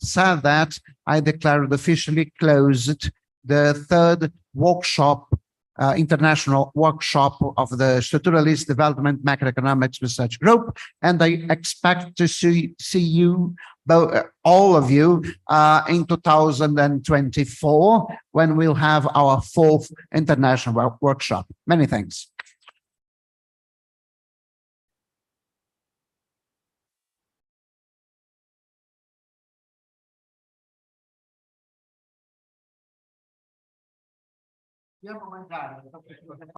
Said that, I declared officially closed the third workshop, international workshop of the Structuralist Development Macroeconomics Research Group, and I expect to see you, all of you, in 2024, when we'll have our fourth international workshop. Many thanks.